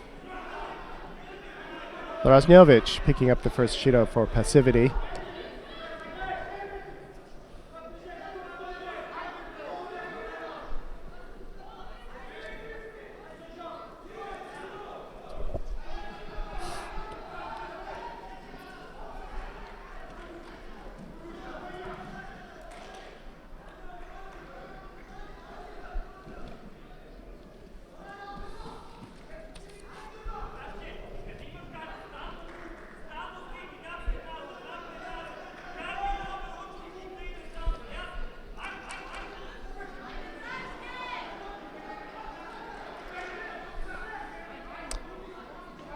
[SPEAKER 2] Brasnovic picking up the first Judo for passivity.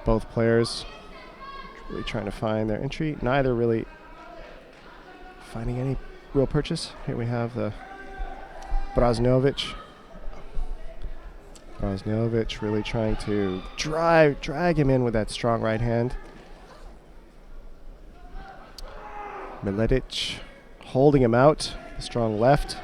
[SPEAKER 2] Both players really trying to find their entry. Neither really finding any real purchase. Here we have the Brasnovic. Brasnovic really trying to drag him in with that strong right hand. Miletić holding him out, strong left.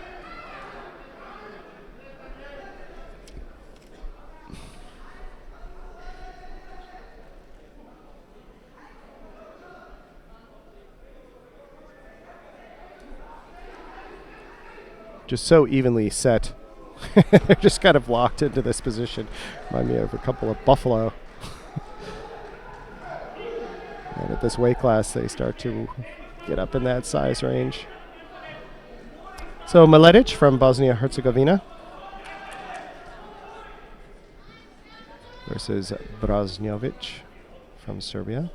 [SPEAKER 2] Just so evenly set. They're just kind of locked into this position. Remind me of a couple of buffalo. And at this weight class, they start to get up in that size range. So Miletić from Bosnia-Herzegovina versus Brasnovic from Serbia.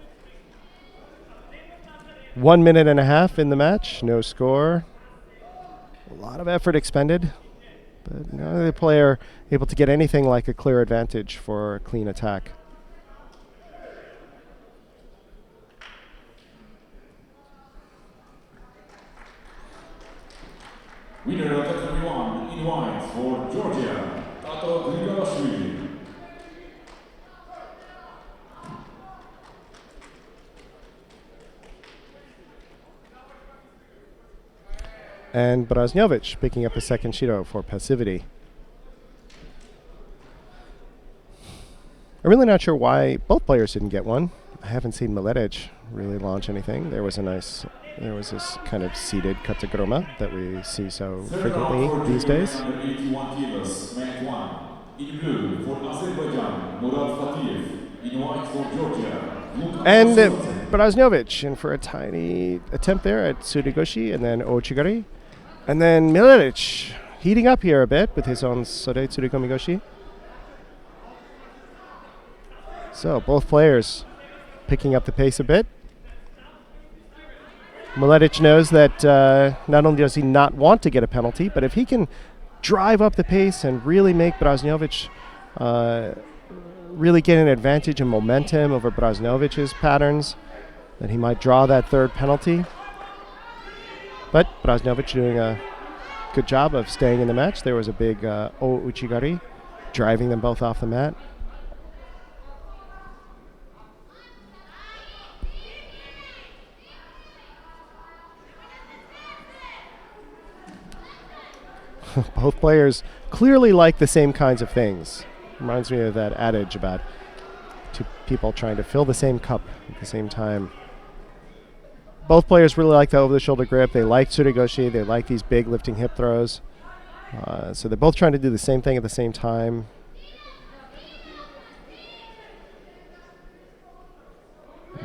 [SPEAKER 2] 1 minute and a half in the match, no score. A lot of effort expended, but neither player able to get anything like a clear advantage for a clean attack.
[SPEAKER 3] Winner of category 1 in white for Georgia, Tato Grigorashvili.
[SPEAKER 2] And Brazňović picking up a second Shido for passivity. I'm really not sure why both players didn't get one. I haven't seen Miletić really launch anything. There was this kind of seated Katagroma that we see so frequently these days.
[SPEAKER 3] Number 81 kilos, mat 1. In blue for Azerbaijan, Murad Fatiev. In white for Georgia, Luka
[SPEAKER 2] And
[SPEAKER 3] Sultan.
[SPEAKER 2] Brazňović in for a tiny attempt there at Tsurugoshi and then Ouchigari. And then Miletić heating up here a bit with his own Sore Tsurugomigoshi. So both players picking up the pace a bit. Miletić knows that not only does he not want to get a penalty, but if he can drive up the pace and really make Brazňović really get an advantage and momentum over Brazňović's patterns, then he might draw that third penalty. But Brazňović doing a good job of staying in the match. There was a big Ouchigari driving them both off the mat. Both players clearly like the same kinds of things. Reminds me of that adage about two people trying to fill the same cup at the same time. Both players really like the over-the-shoulder grip. They like Tsurugoshi. They like these big lifting hip throws. So they're both trying to do the same thing at the same time.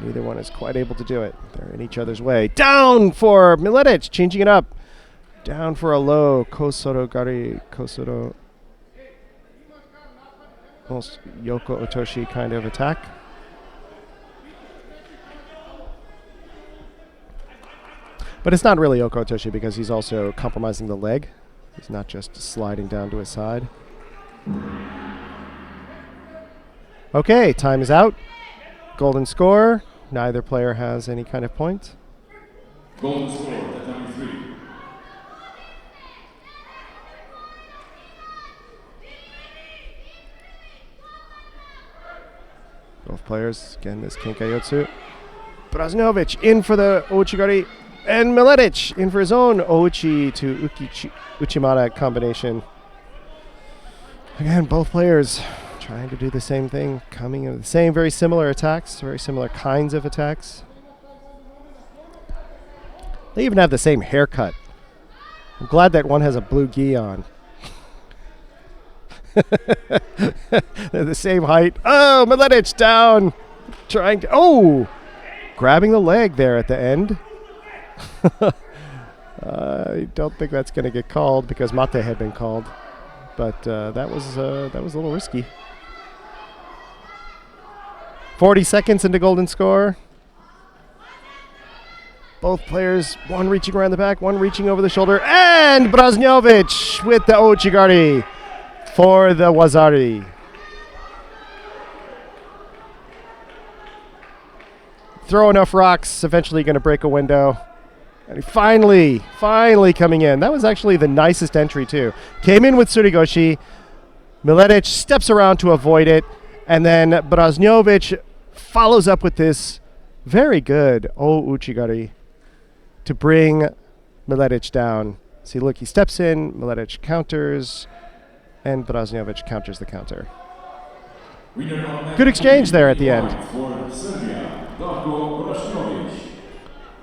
[SPEAKER 2] Neither one is quite able to do it. They're in each other's way. Down for Miletić, changing it up. Down for a low Kosoro Gari, Kosoro, almost Yoko Otoshi kind of attack. But it's not really Yoko Otoshi because he's also compromising the leg. He's not just sliding down to his side. Okay, time is out. Golden score. Neither player has any kind of point.
[SPEAKER 3] Golden score, tatami 3.
[SPEAKER 2] Both players, again, this Kenkayotsu. Brazňović in for the Ouchigari, and Miletić in for his own Ouchi to Uchimata combination. Again, both players trying to do the same thing, coming in with the same very similar attacks, very similar kinds of attacks. They even have the same haircut. I'm glad that one has a blue gi on. They're the same height. Oh, Miletić down. Trying to... grabbing the leg there at the end. I don't think that's going to get called because Mate had been called. But that was a little risky. 40 seconds into golden score. Both players, one reaching around the back, one reaching over the shoulder. And Brazňović with the Ouchigari for the Wazari. Throw enough rocks, eventually going to break a window. And he finally coming in. That was actually the nicest entry too. Came in with Tsurugoshi. Miletić steps around to avoid it. And then Brazňović follows up with this very good Ouchigari to bring Miletić down. See, look, he steps in, Miletić counters, and Brazňović counters the counter. Good exchange there at the end.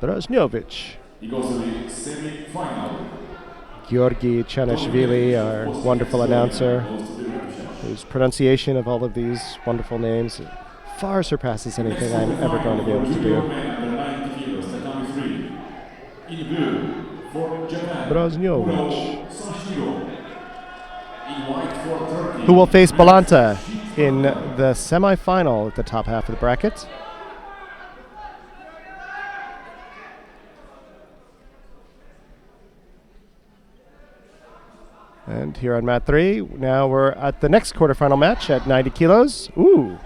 [SPEAKER 2] Brazňović.
[SPEAKER 3] He goes to the semi-final.
[SPEAKER 2] Georgi Chanishvili, our wonderful announcer, whose pronunciation of all of these wonderful names far surpasses anything I'm ever going to be able to do. Brazňović, who will face Balanta in the semi-final at the top half of the bracket. And here on mat 3, now we're at the next quarterfinal match at 90 kilos. Ooh.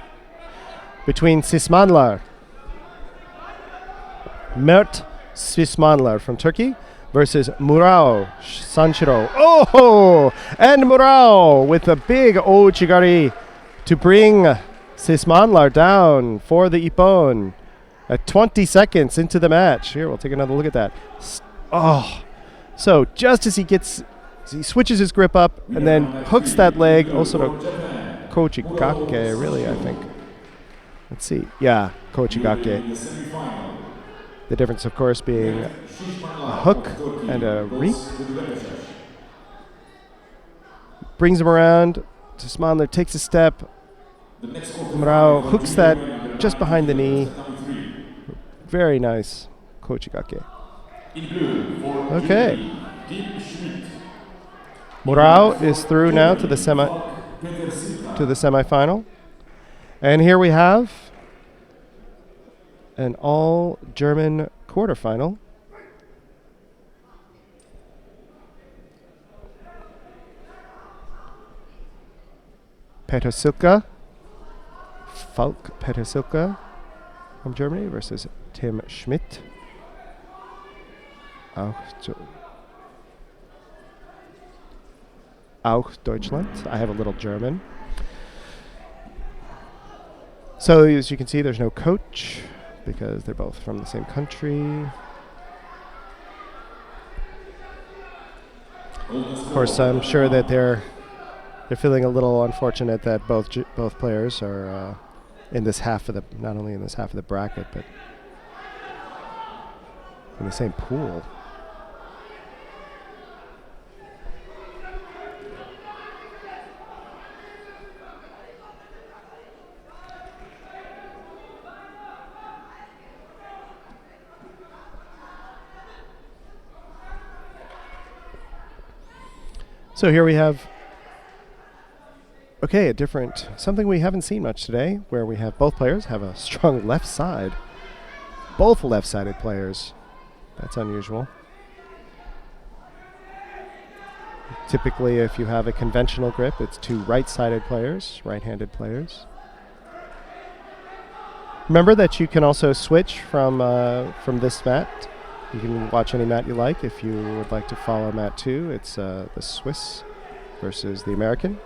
[SPEAKER 2] Between Mert Sismanlar from Turkey versus Murao Sanshiro. Oh! And Murao with a big Ouchigari to bring Sismanlar down for the Ippon at 20 seconds into the match. Here, we'll take another look at that. So just as he switches his grip up and then hooks that leg, also to Kochigake, really, I think. Let's see. Yeah, Kochigake. The difference, of course, being a hook and a reap. Brings him around. Sismanlar takes a step. Murao hooks that just behind the knee. Very nice. Kochigake. Okay. Murao is through now to the semifinal. And here we have an all-German quarterfinal. Falk Petersilka from Germany versus Tim Schmidt. Auch Deutschland. I have a little German. So as you can see, there's no coach because they're both from the same country. Of course, I'm sure that they're feeling a little unfortunate that both players are in this half of the, not only in this half of the bracket, but in the same pool. So here we have, something we haven't seen much today, where we have both players have a strong left side. Both left-sided players. That's unusual. Typically, if you have a conventional grip, it's two right-sided players, right-handed players. Remember that you can also switch from this mat. You can watch any mat you like. If you would like to follow mat 2, it's the Swiss versus the American.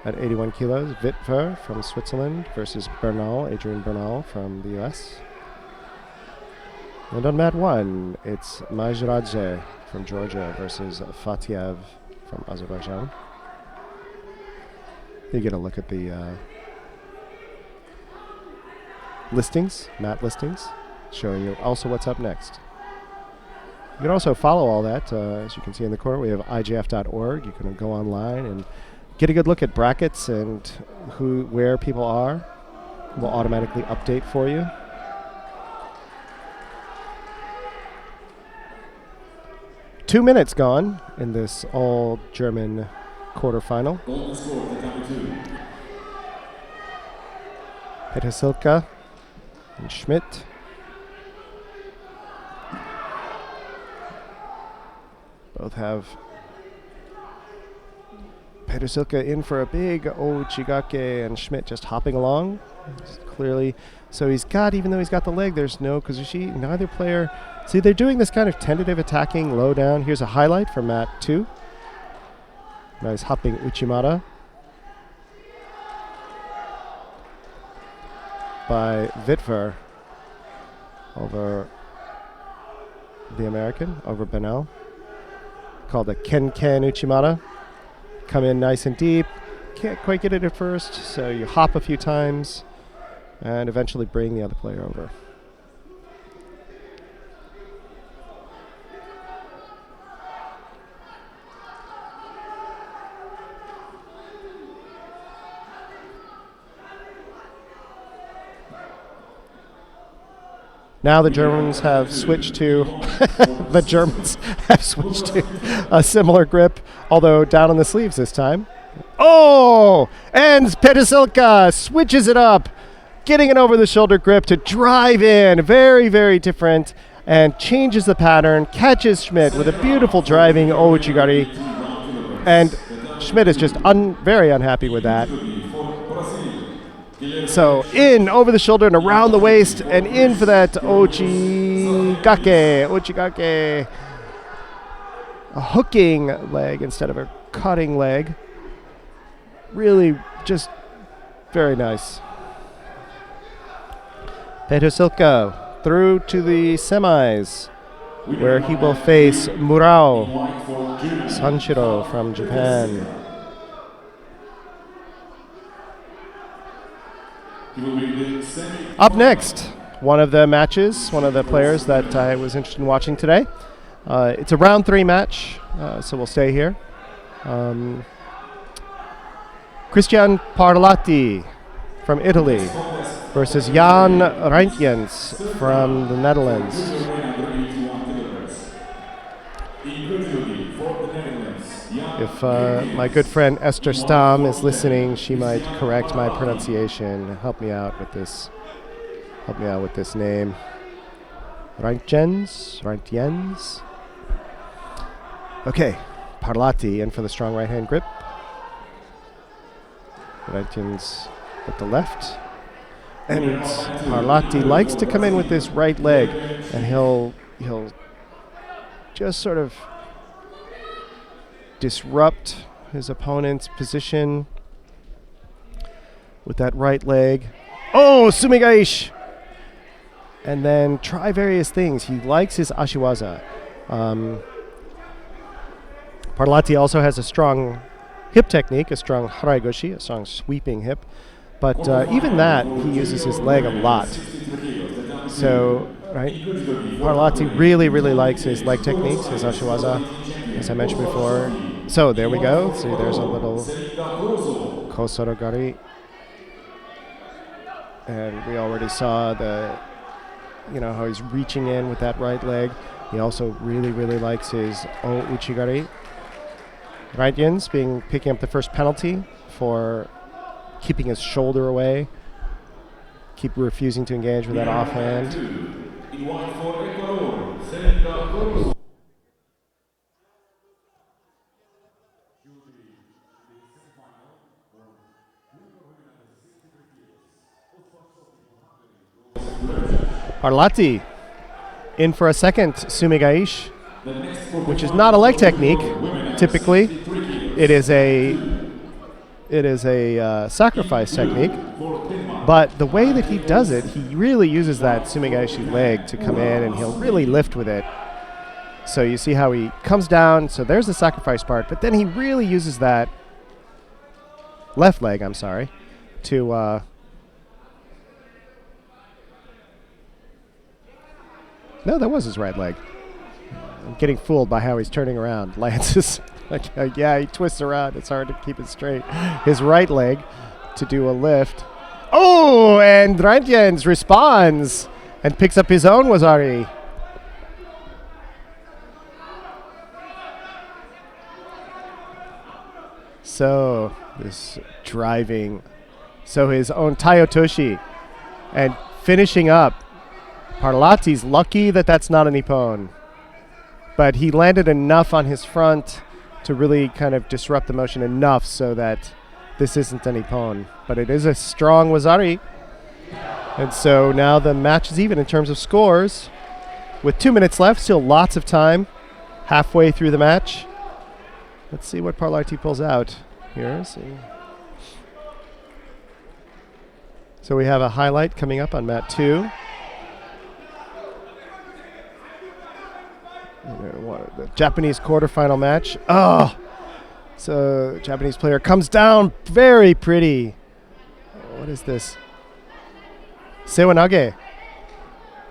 [SPEAKER 2] At 81 kilos, Wittwer from Switzerland versus Adrian Bernal from the US. And on mat 1, it's Majradze from Georgia versus Fatiev from Azerbaijan. You get a look at the mat listings, showing you also what's up next. You can also follow all that, as you can see in the corner. We have igf.org. You can go online and get a good look at brackets and where people are. We'll automatically update for you. Two minutes gone in this all-German quarterfinal. Petersilka and Schmidt. Both have Petersilka in for a big Ouchigake and Schmidt just hopping along. Clearly, so even though he's got the leg, there's no Kazushi. Neither player. See, they're doing this kind of tentative attacking low down. Here's a highlight from mat 2. Nice hopping Uchimata by Wittwer over the American, over Benel. Called a Ken Uchimata. Come in nice and deep. Can't quite get it at first, so you hop a few times and eventually bring the other player over. Now the Germans have switched to a similar grip, although down on the sleeves this time. Oh! And Petersilka switches it up, getting an over-the-shoulder grip to drive in. Very, very different. And changes the pattern, catches Schmidt with a beautiful driving Ouchigari. And Schmidt is just very unhappy with that. So in over the shoulder and around the waist and in for that Ochigake. A hooking leg instead of a cutting leg. Really just very nice. Peter Silka through to the semis, where he will face Murao Sanshiro from Japan. Up next, one of the matches, one of the players that I was interested in watching today. It's a round 3 match, so we'll stay here. Christian Parlati from Italy versus Jan Reintjens from the Netherlands. If my good friend Esther Stam is listening, she might correct my pronunciation. Help me out with this. Help me out with this name. Reintjens. Okay, Parlati in for the strong right hand grip. Reintjens with the left. And Parlati likes to come in with this right leg, and he'll just sort of disrupt his opponent's position with that right leg. Oh, sumigaishi! And then try various things. He likes his ashiwaza. Parlati also has a strong hip technique, a strong haraigoshi, a strong sweeping hip. But even that, he uses his leg a lot. So, right, Parlati really, really likes his leg techniques, his ashiwaza, as I mentioned before. So there we go. See, there's a little kosorogari. And we already saw how he's reaching in with that right leg. He also really, really likes his o uchigari. Reintjens picking up the first penalty for keeping his shoulder away. Keep refusing to engage with that offhand. Parlati in for a second sumigaishi, which is not a leg technique. Typically, it is a sacrifice technique. But the way that he does it, he really uses that sumigaishi leg to come in, and he'll really lift with it. So you see how he comes down. So there's the sacrifice part, but then he really uses that left leg, to no, that was his right leg. I'm getting fooled by how he's turning around. Lance is he twists around. It's hard to keep it straight. His right leg to do a lift. Oh, and Reintjens responds and picks up his own wazari. So this driving. So his own Taiotoshi. And finishing up. Parlati's lucky that that's not an ippon. But he landed enough on his front to really kind of disrupt the motion enough so that this isn't an ippon. But it is a strong wazari. And so now the match is even in terms of scores. With 2 minutes left, still lots of time. Halfway through the match. Let's see what Parlati pulls out here. So we have a highlight coming up on mat 2. The Japanese quarterfinal match. Oh, so Japanese player comes down very pretty. What is this? Sewanage.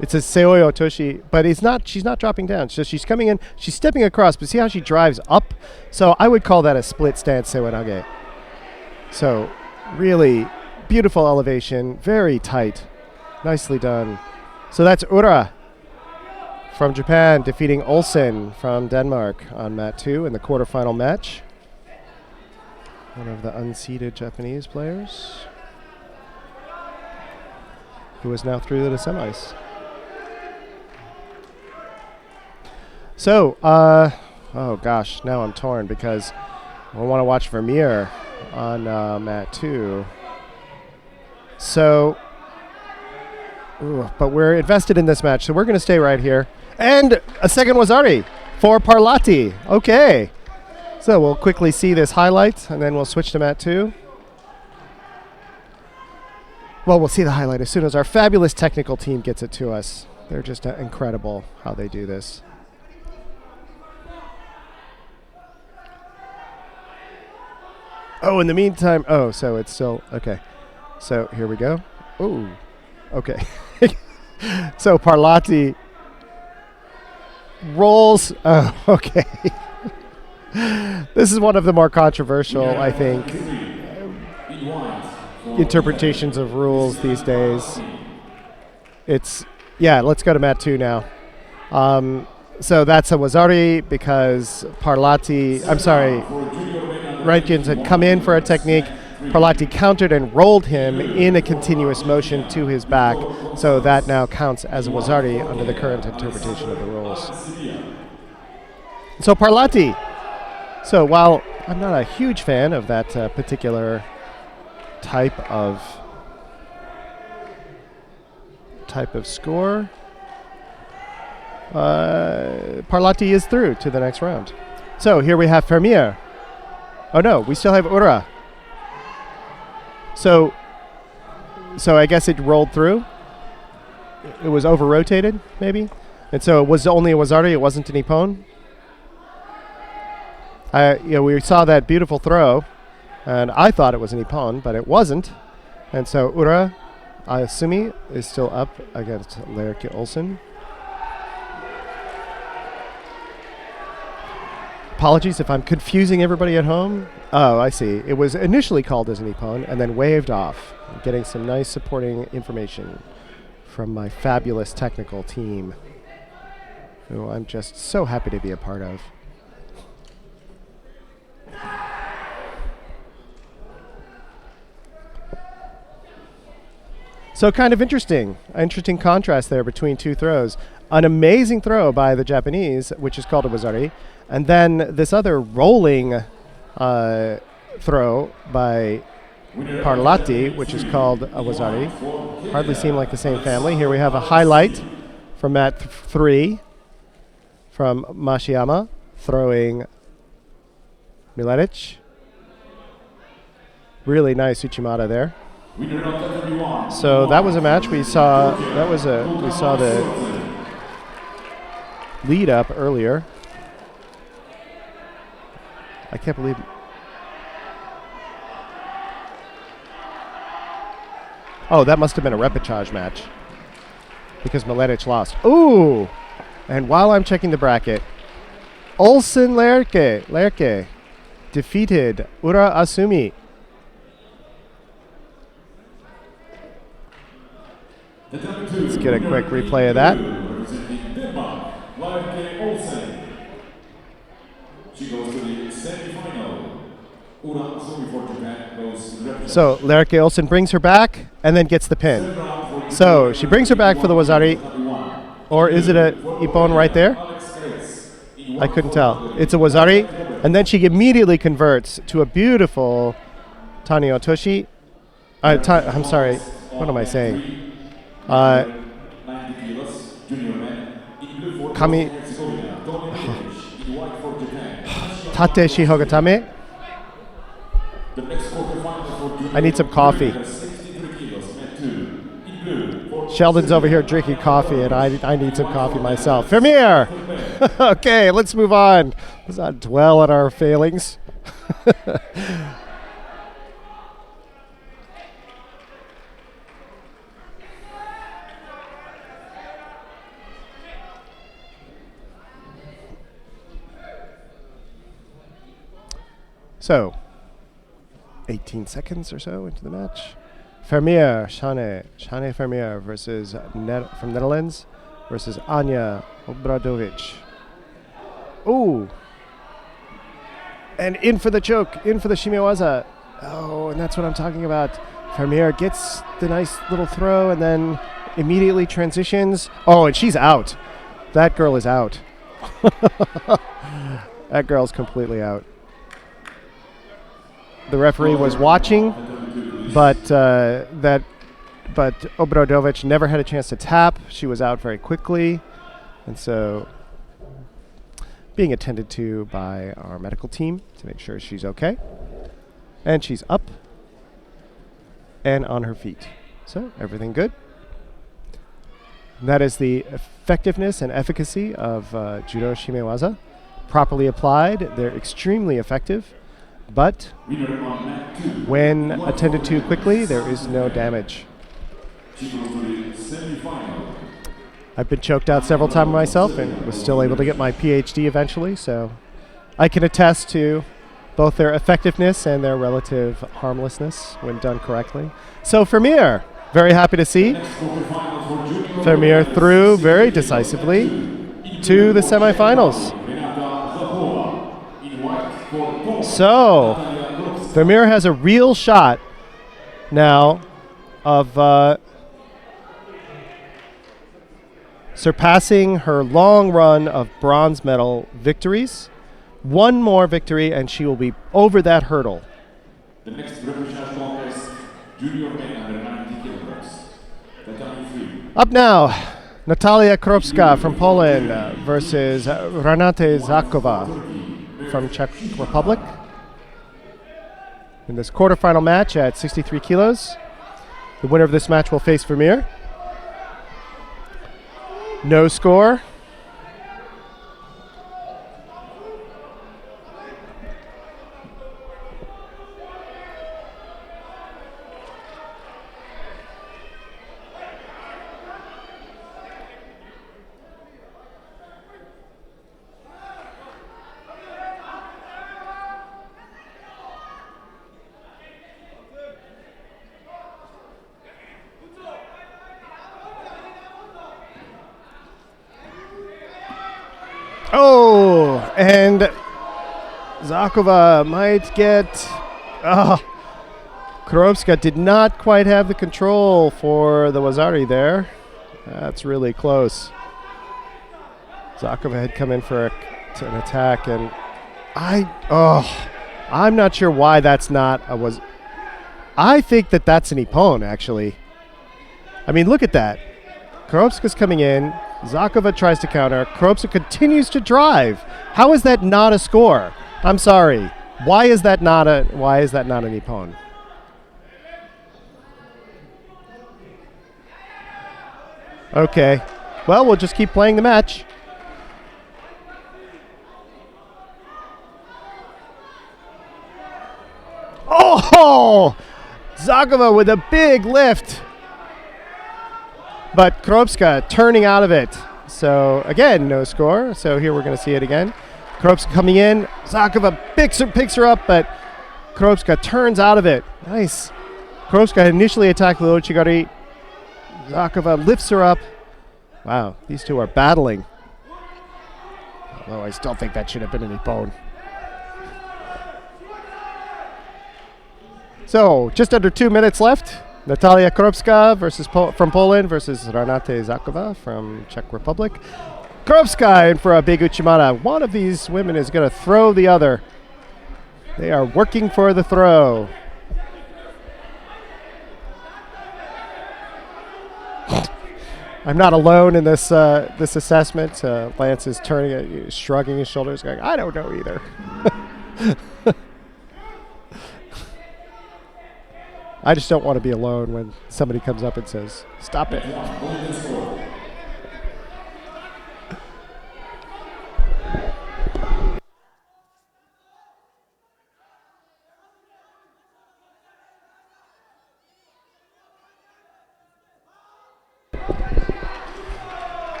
[SPEAKER 2] It's a Seoyo Toshi, but she's not dropping down. So she's coming in, she's stepping across, but see how she drives up? So I would call that a split stance Sewanage. So really beautiful elevation, very tight. Nicely done. So that's Ura from Japan defeating Olsen from Denmark on mat 2 in the quarterfinal match. One of the unseeded Japanese players who is now through to the semis. So, oh gosh, now I'm torn because We'll want to watch Vermeer on mat 2. So, but we're invested in this match, so we're going to stay right here. And a second Wazari for Parlati. Okay. So we'll quickly see this highlight, and then we'll switch to mat 2. Well, we'll see the highlight as soon as our fabulous technical team gets it to us. They're just incredible how they do this. Oh, in the meantime, so it's still, okay. So here we go. Oh, okay. So Parlati rolls. Oh, okay. This is one of the more controversial, I think, interpretations of rules these days. Let's go to mat 2 now. So that's a Wazari because Reitkens had come in for a technique. Parlati countered and rolled him in a continuous motion to his back. So that now counts as a Wazari under the current interpretation of the rules. So Parlati. So while I'm not a huge fan of that particular type of score, Parlati is through to the next round. So here we have Vermeer. Oh no, we still have Ura. So I guess it rolled through. It was over-rotated, maybe? And so it was only a Wazari, it wasn't an Ippon. We saw that beautiful throw, and I thought it was an Ippon, but it wasn't. And so Ura Asumi is still up against Lerke Olsen. Apologies if I'm confusing everybody at home. Oh, I see. It was initially called as an Ippon and then waved off. I'm getting some nice supporting information from my fabulous technical team, who I'm just so happy to be a part of. So kind of interesting contrast there between two throws. An amazing throw by the Japanese, which is called a Wazari, and then this other rolling throw by Parlati, which is called a Wazari. Hardly seem like the same family. Here we have a highlight from mat 3 from Mashiyama throwing Miletić. Really nice Uchimata there. So that was a match we saw. We saw the lead up earlier. I can't believe. Oh, that must have been a repechage match because Miletić lost. Ooh! And while I'm checking the bracket, Olsen Lerke defeated Ura Asumi. Let's get a quick replay of that. So Lerke Olsen brings her back and then gets the pin. So she brings her back for the Wazari, or is it a Ippon right there? I couldn't tell. It's a Wazari, and then she immediately converts to a beautiful Tani Otoshi. I'm sorry, what am I saying? Kami Tate Shihogatame. I need some coffee. Sheldon's over here drinking coffee, and I need some coffee myself. Vermeer! Okay, let's move on. Let's not dwell on our failings. So, 18 seconds or so into the match. Vermeer, Shane Vermeer versus from Netherlands versus Anja Obradovic. Ooh. And in for the choke, in for the shimiwaza. Oh, and that's what I'm talking about. Vermeer gets the nice little throw and then immediately transitions. Oh, and she's out. That girl is out. That girl's completely out. the referee was watching, but Obradovic never had a chance to tap. She was out very quickly, and so being attended to by our medical team to make sure she's okay. And she's up and on her feet. So everything good. And that is the effectiveness and efficacy of Judo Shimewaza. Properly applied, they're extremely effective, but when attended to quickly, there is no damage. I've been choked out several times myself and was still able to get my PhD eventually, so I can attest to both their effectiveness and their relative harmlessness when done correctly. So Vermeer, very happy to see Vermeer through very decisively to the semifinals. So Vermeer has a real shot now of surpassing her long run of bronze medal victories. One more victory and she will be over that hurdle.
[SPEAKER 3] The next representative contest, junior men under 90 kilograms. Tatami 3.
[SPEAKER 2] Up now, Natalia Kropska from Poland versus Renate Zakova from Czech Republic. In this quarterfinal match at 63 kilos, the winner of this match will face Vermeer. No score. Oh, and Zakova might get... Kropska did not quite have the control for the Wazari there. That's really close. Zakova had come in for an attack, and I'm not sure why that's not a I think that's an ippon, actually. I mean, look at that. Kropska's coming in. Zakova tries to counter. Kropska continues to drive. How is that not a score? I'm sorry. Why is that not an ippon? Okay. Well, we'll just keep playing the match. Oh! Zakova with a big lift. But Kropska turning out of it. So, again, no score. So here we're going to see it again. Kropska coming in. Zakova picks her up, but Kropska turns out of it. Nice. Kropska initially attacked Lilo Chigari. Zakova lifts her up. Wow, these two are battling. Although I still think that should have been an ippon. So, just under 2 minutes left. Natalia Kropska from Poland versus Renate Zakova from Czech Republic. Kropska in for a big Uchimata. One of these women is going to throw the other. They are working for the throw. I'm not alone in this assessment. Lance is shrugging his shoulders, going, I don't know either. I just don't want to be alone when somebody comes up and says, stop it.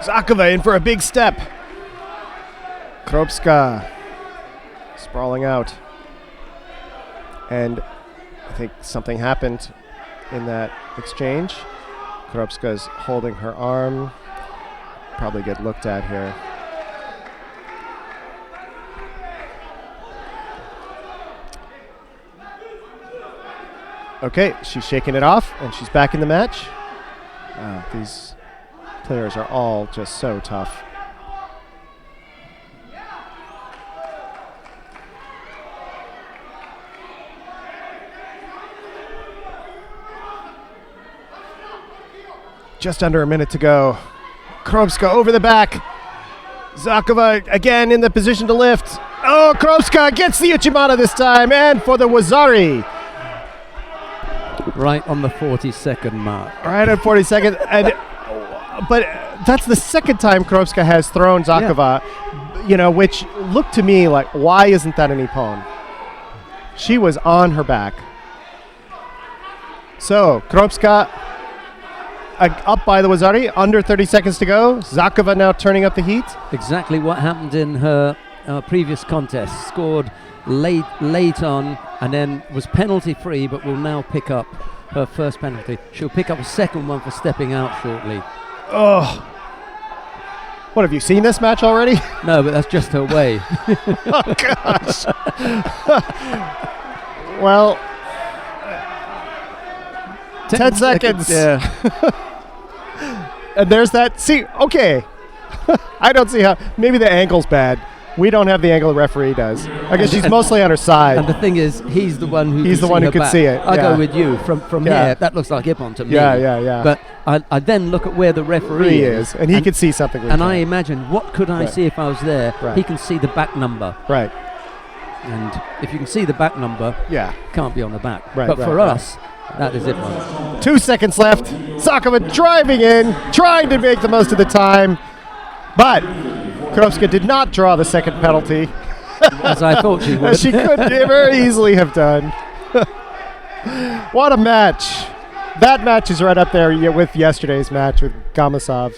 [SPEAKER 2] Zakova in for a big step. Kropska sprawling out. And I think something happened in that exchange. Kropska's holding her arm. Probably get looked at here. Okay, she's shaking it off, and she's back in the match. These players are all just so tough. Just under a minute to go. Kromska over the back. Zakova again in the position to lift. Oh, Kromska gets the Uchimata this time, and for the Wazari.
[SPEAKER 1] Right on the 40-second mark.
[SPEAKER 2] Right at 40 seconds. But that's the second time Kromska has thrown Zakova, which looked to me like, why isn't that an ippon? She was on her back. So, Kromska up by the Wazari, under 30 seconds to go. Zakova now turning up the heat.
[SPEAKER 1] Exactly what happened in her previous contest. Scored late on and then was penalty free, but will now pick up her first penalty. She'll pick up a second one for stepping out shortly.
[SPEAKER 2] Oh. What, have you seen this match already?
[SPEAKER 1] No, but that's just her way.
[SPEAKER 2] Oh, gosh. Well, 10 seconds.
[SPEAKER 1] Yeah.
[SPEAKER 2] And there's that. See, okay. I don't see how. Maybe the angle's bad. We don't have the angle the referee does. I guess she's mostly on her side.
[SPEAKER 1] And the thing is, he's the one who
[SPEAKER 2] He's
[SPEAKER 1] can
[SPEAKER 2] the one
[SPEAKER 1] see
[SPEAKER 2] who
[SPEAKER 1] her
[SPEAKER 2] could
[SPEAKER 1] back.
[SPEAKER 2] see it.
[SPEAKER 1] I
[SPEAKER 2] Yeah.
[SPEAKER 1] go with you. From
[SPEAKER 2] Yeah.
[SPEAKER 1] here, that looks like ippon to me.
[SPEAKER 2] Yeah.
[SPEAKER 1] But I then look at where the referee
[SPEAKER 2] He is. And he could see something.
[SPEAKER 1] And I imagine, what could I see if I was there?
[SPEAKER 2] Right.
[SPEAKER 1] He can see the back number.
[SPEAKER 2] Right.
[SPEAKER 1] And if you can see the back number,
[SPEAKER 2] Yeah.
[SPEAKER 1] can't be on the back.
[SPEAKER 2] Right,
[SPEAKER 1] But
[SPEAKER 2] right,
[SPEAKER 1] for
[SPEAKER 2] right.
[SPEAKER 1] us, that is ippon.
[SPEAKER 2] 2 seconds left. Zakova driving in, trying to make the most of the time. But Kromska did not draw the second penalty,
[SPEAKER 1] As I thought she would.
[SPEAKER 2] as she could very easily have done. What a match. That match is right up there with yesterday's match with Gamasov.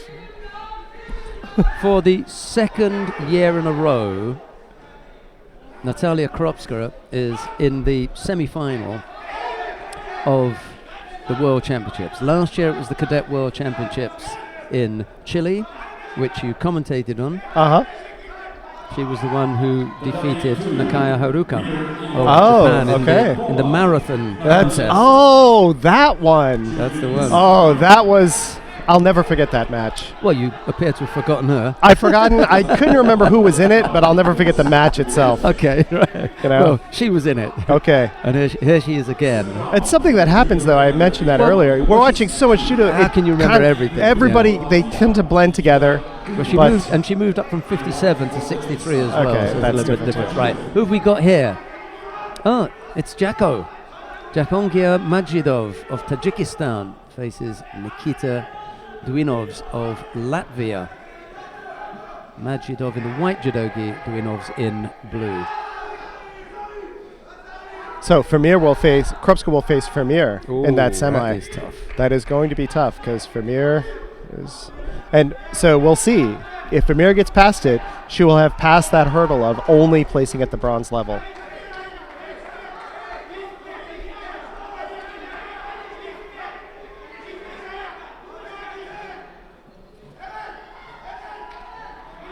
[SPEAKER 1] For the second year in a row, Natalia Kropska is in the semi-final of the World Championships. Last year it was the Cadet World Championships in Chile, which you commentated on.
[SPEAKER 2] Uh-huh.
[SPEAKER 1] She was the one who defeated Nakaya Haruka of Japan in the marathon contest.
[SPEAKER 2] That one.
[SPEAKER 1] That's the one.
[SPEAKER 2] Oh, that was... I'll never forget that match.
[SPEAKER 1] Well, you appear to have forgotten her.
[SPEAKER 2] I've forgotten. I couldn't remember who was in it, but I'll never forget the match itself.
[SPEAKER 1] Okay, right. Well, she was in it.
[SPEAKER 2] Okay.
[SPEAKER 1] And here she is again.
[SPEAKER 2] It's something that happens, though. I mentioned that earlier. We're watching so much judo.
[SPEAKER 1] How can you remember everything?
[SPEAKER 2] Everybody, they tend to blend together.
[SPEAKER 1] Well, she moved up from 57 to 63 as well.
[SPEAKER 2] Okay,
[SPEAKER 1] So it's
[SPEAKER 2] that's
[SPEAKER 1] a little bit
[SPEAKER 2] different.
[SPEAKER 1] different. Right. Who have we got here? Oh, it's Jako. Jakongia Majidov of Tajikistan faces Nikita Duinovs of Latvia. Majidov in the white judogi, Duinovs in blue.
[SPEAKER 2] So Kropska will face Vermeer in that semi.
[SPEAKER 1] That is tough.
[SPEAKER 2] That is going to be tough because Vermeer is... And so we'll see. If Vermeer gets past it, she will have passed that hurdle of only placing at the bronze level.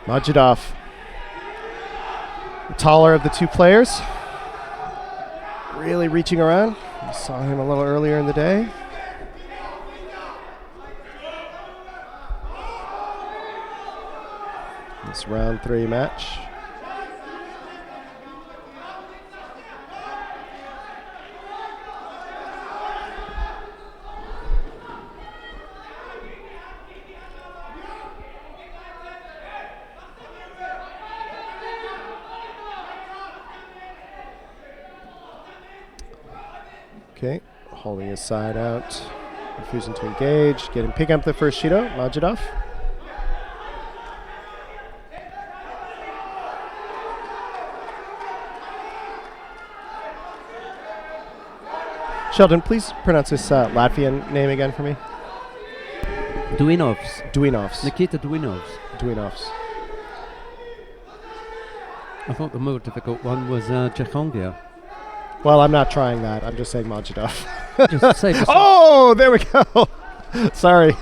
[SPEAKER 2] Majidov, the taller of the two players, really reaching around. We saw him a little earlier in the day. This round 3 match. Okay, holding his side out, refusing to engage, picking up the first Shido, Majidov. Sheldon, please pronounce this Latvian name again for me.
[SPEAKER 1] Duinovs.
[SPEAKER 2] Duinovs.
[SPEAKER 1] Nikita Duinovs.
[SPEAKER 2] Duinovs.
[SPEAKER 1] I thought the more difficult one was Jakongia.
[SPEAKER 2] Well, I'm not trying that. I'm just saying Majidov.
[SPEAKER 1] Just save yourself,
[SPEAKER 2] Oh, there we go. Sorry.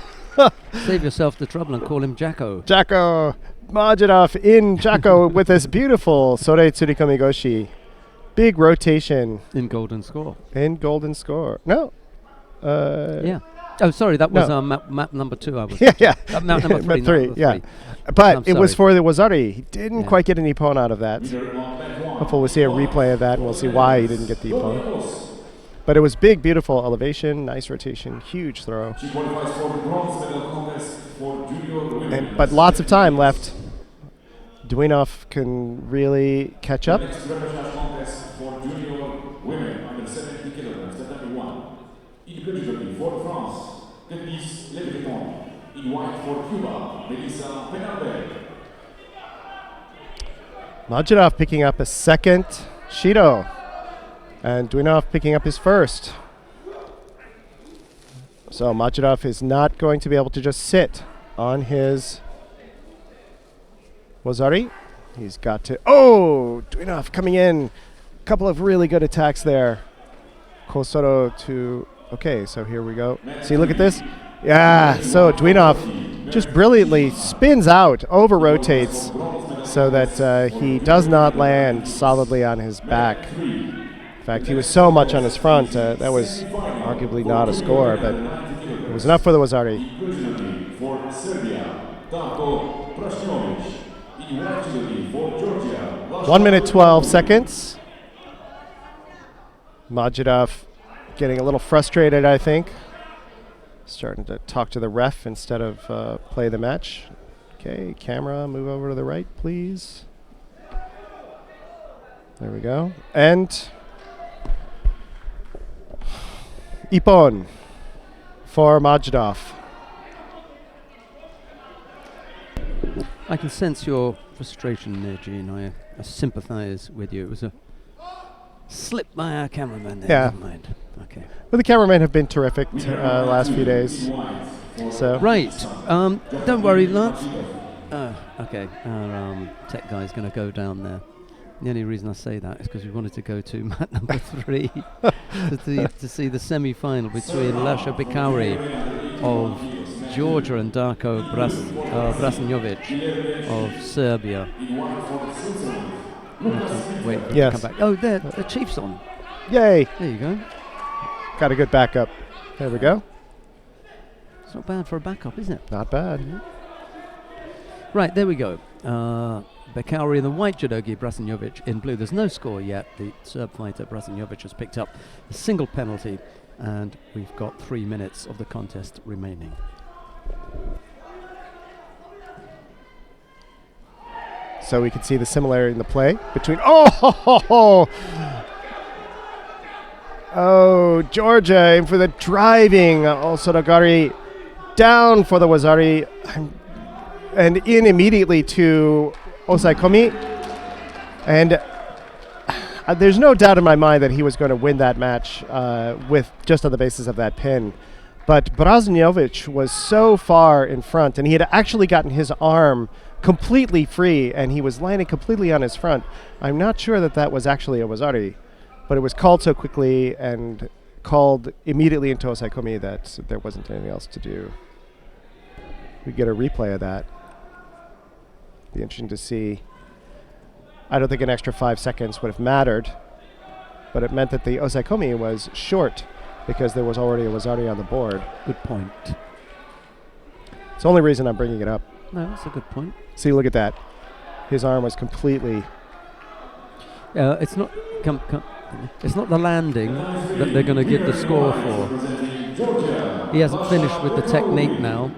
[SPEAKER 1] save yourself the trouble and call him Jacko.
[SPEAKER 2] Jacko. Majidov in Jacko with this beautiful Sore Tsurikomi Goshi. Big rotation
[SPEAKER 1] In golden score.
[SPEAKER 2] in golden score. No.
[SPEAKER 1] Yeah. Oh, sorry, that was
[SPEAKER 2] No.
[SPEAKER 1] map number 2. I was.
[SPEAKER 2] Yeah.
[SPEAKER 1] Map number 3.
[SPEAKER 2] Map
[SPEAKER 1] not
[SPEAKER 2] three,
[SPEAKER 1] number
[SPEAKER 2] yeah.
[SPEAKER 1] 3.
[SPEAKER 2] But
[SPEAKER 1] I'm
[SPEAKER 2] it was
[SPEAKER 1] sorry.
[SPEAKER 2] for the Wazari. He didn't
[SPEAKER 1] Yeah.
[SPEAKER 2] quite get an ippon out of that. Hopefully we'll see a replay of that and we'll see why he didn't get the ippon. But it was big, beautiful elevation, nice rotation, huge throw.
[SPEAKER 3] She qualifies for the bronze medal contest for junior women.
[SPEAKER 2] But lots of time left. Dwynov can really catch up.
[SPEAKER 3] Next repechage contest for junior women under 70 kilograms, category 1. In blue jersey for France, Denise Le Breton. In white for Cuba, Melissa Penalbe.
[SPEAKER 2] Majidov picking up a second Shido. And Dwynov picking up his first. So Majidov is not going to be able to just sit on his Wazari. He's got to... Oh! Dwynov coming in. Couple of really good attacks there. Kosoro to... Okay, so here we go. See, look at this. Yeah, so Dwynov just brilliantly spins out, over-rotates, so that he does not land solidly on his back. In fact, he was so much on his front, that was arguably not a score, but it was enough for the Wazari.
[SPEAKER 3] For Serbia, Darko Prasnovic. In white jersey for Georgia,
[SPEAKER 2] 1 minute 12 seconds. Majidov getting a little frustrated, I think. Starting to talk to the ref instead of play the match. Okay, camera, move over to the right, please. There we go. And Ippon for Majidov.
[SPEAKER 1] I can sense your frustration there, Gene. I sympathise with you. It was a slip by our cameraman there.
[SPEAKER 2] Yeah.
[SPEAKER 1] Never mind. Okay.
[SPEAKER 2] But the cameramen have been terrific last few days. So
[SPEAKER 1] Right. Don't worry, Lance. Okay. Our tech guy's going to go down there. The only reason I say that is because we wanted to go to mat number 3 to see the semi-final between Lasha Bikauri of Georgia and Darko Brasnjovic of Serbia. We'll have to wait for him
[SPEAKER 2] Yes.
[SPEAKER 1] to come back. Oh, there, the Chief's on.
[SPEAKER 2] yay,
[SPEAKER 1] There you go.
[SPEAKER 2] got a good backup. There we go.
[SPEAKER 1] It's not bad for a backup, isn't it?
[SPEAKER 2] Not bad.
[SPEAKER 1] Right, there we go. Bekauri in the white judogi, Brasnjovic in blue. There's no score yet. The Serb fighter Brasnjovic has picked up a single penalty, and we've got 3 minutes of the contest remaining.
[SPEAKER 2] So we can see the similarity in the play between... Oh, Georgia aim for the driving. Also Nagari down for the Wazari and in immediately to Osaikomi. And there's no doubt in my mind that he was going to win that match with just on the basis of that pin. But Brasnjovic was so far in front, and he had actually gotten his arm completely free, and he was landing completely on his front. I'm not sure that that was actually a Wazari, but it was called so quickly and called immediately into Osaikomi that there wasn't anything else to do. We get a replay of that. Be interesting to see. I don't think an extra 5 seconds would have mattered, but it meant that the Osaikomi was short because there was already a Wazari on the board.
[SPEAKER 1] Good point.
[SPEAKER 2] It's the only reason I'm bringing it up.
[SPEAKER 1] No, that's a good point.
[SPEAKER 2] See, look at that. His arm was completely...
[SPEAKER 1] It's not it's not the landing that they're going to give the score for. He hasn't finished with the technique now,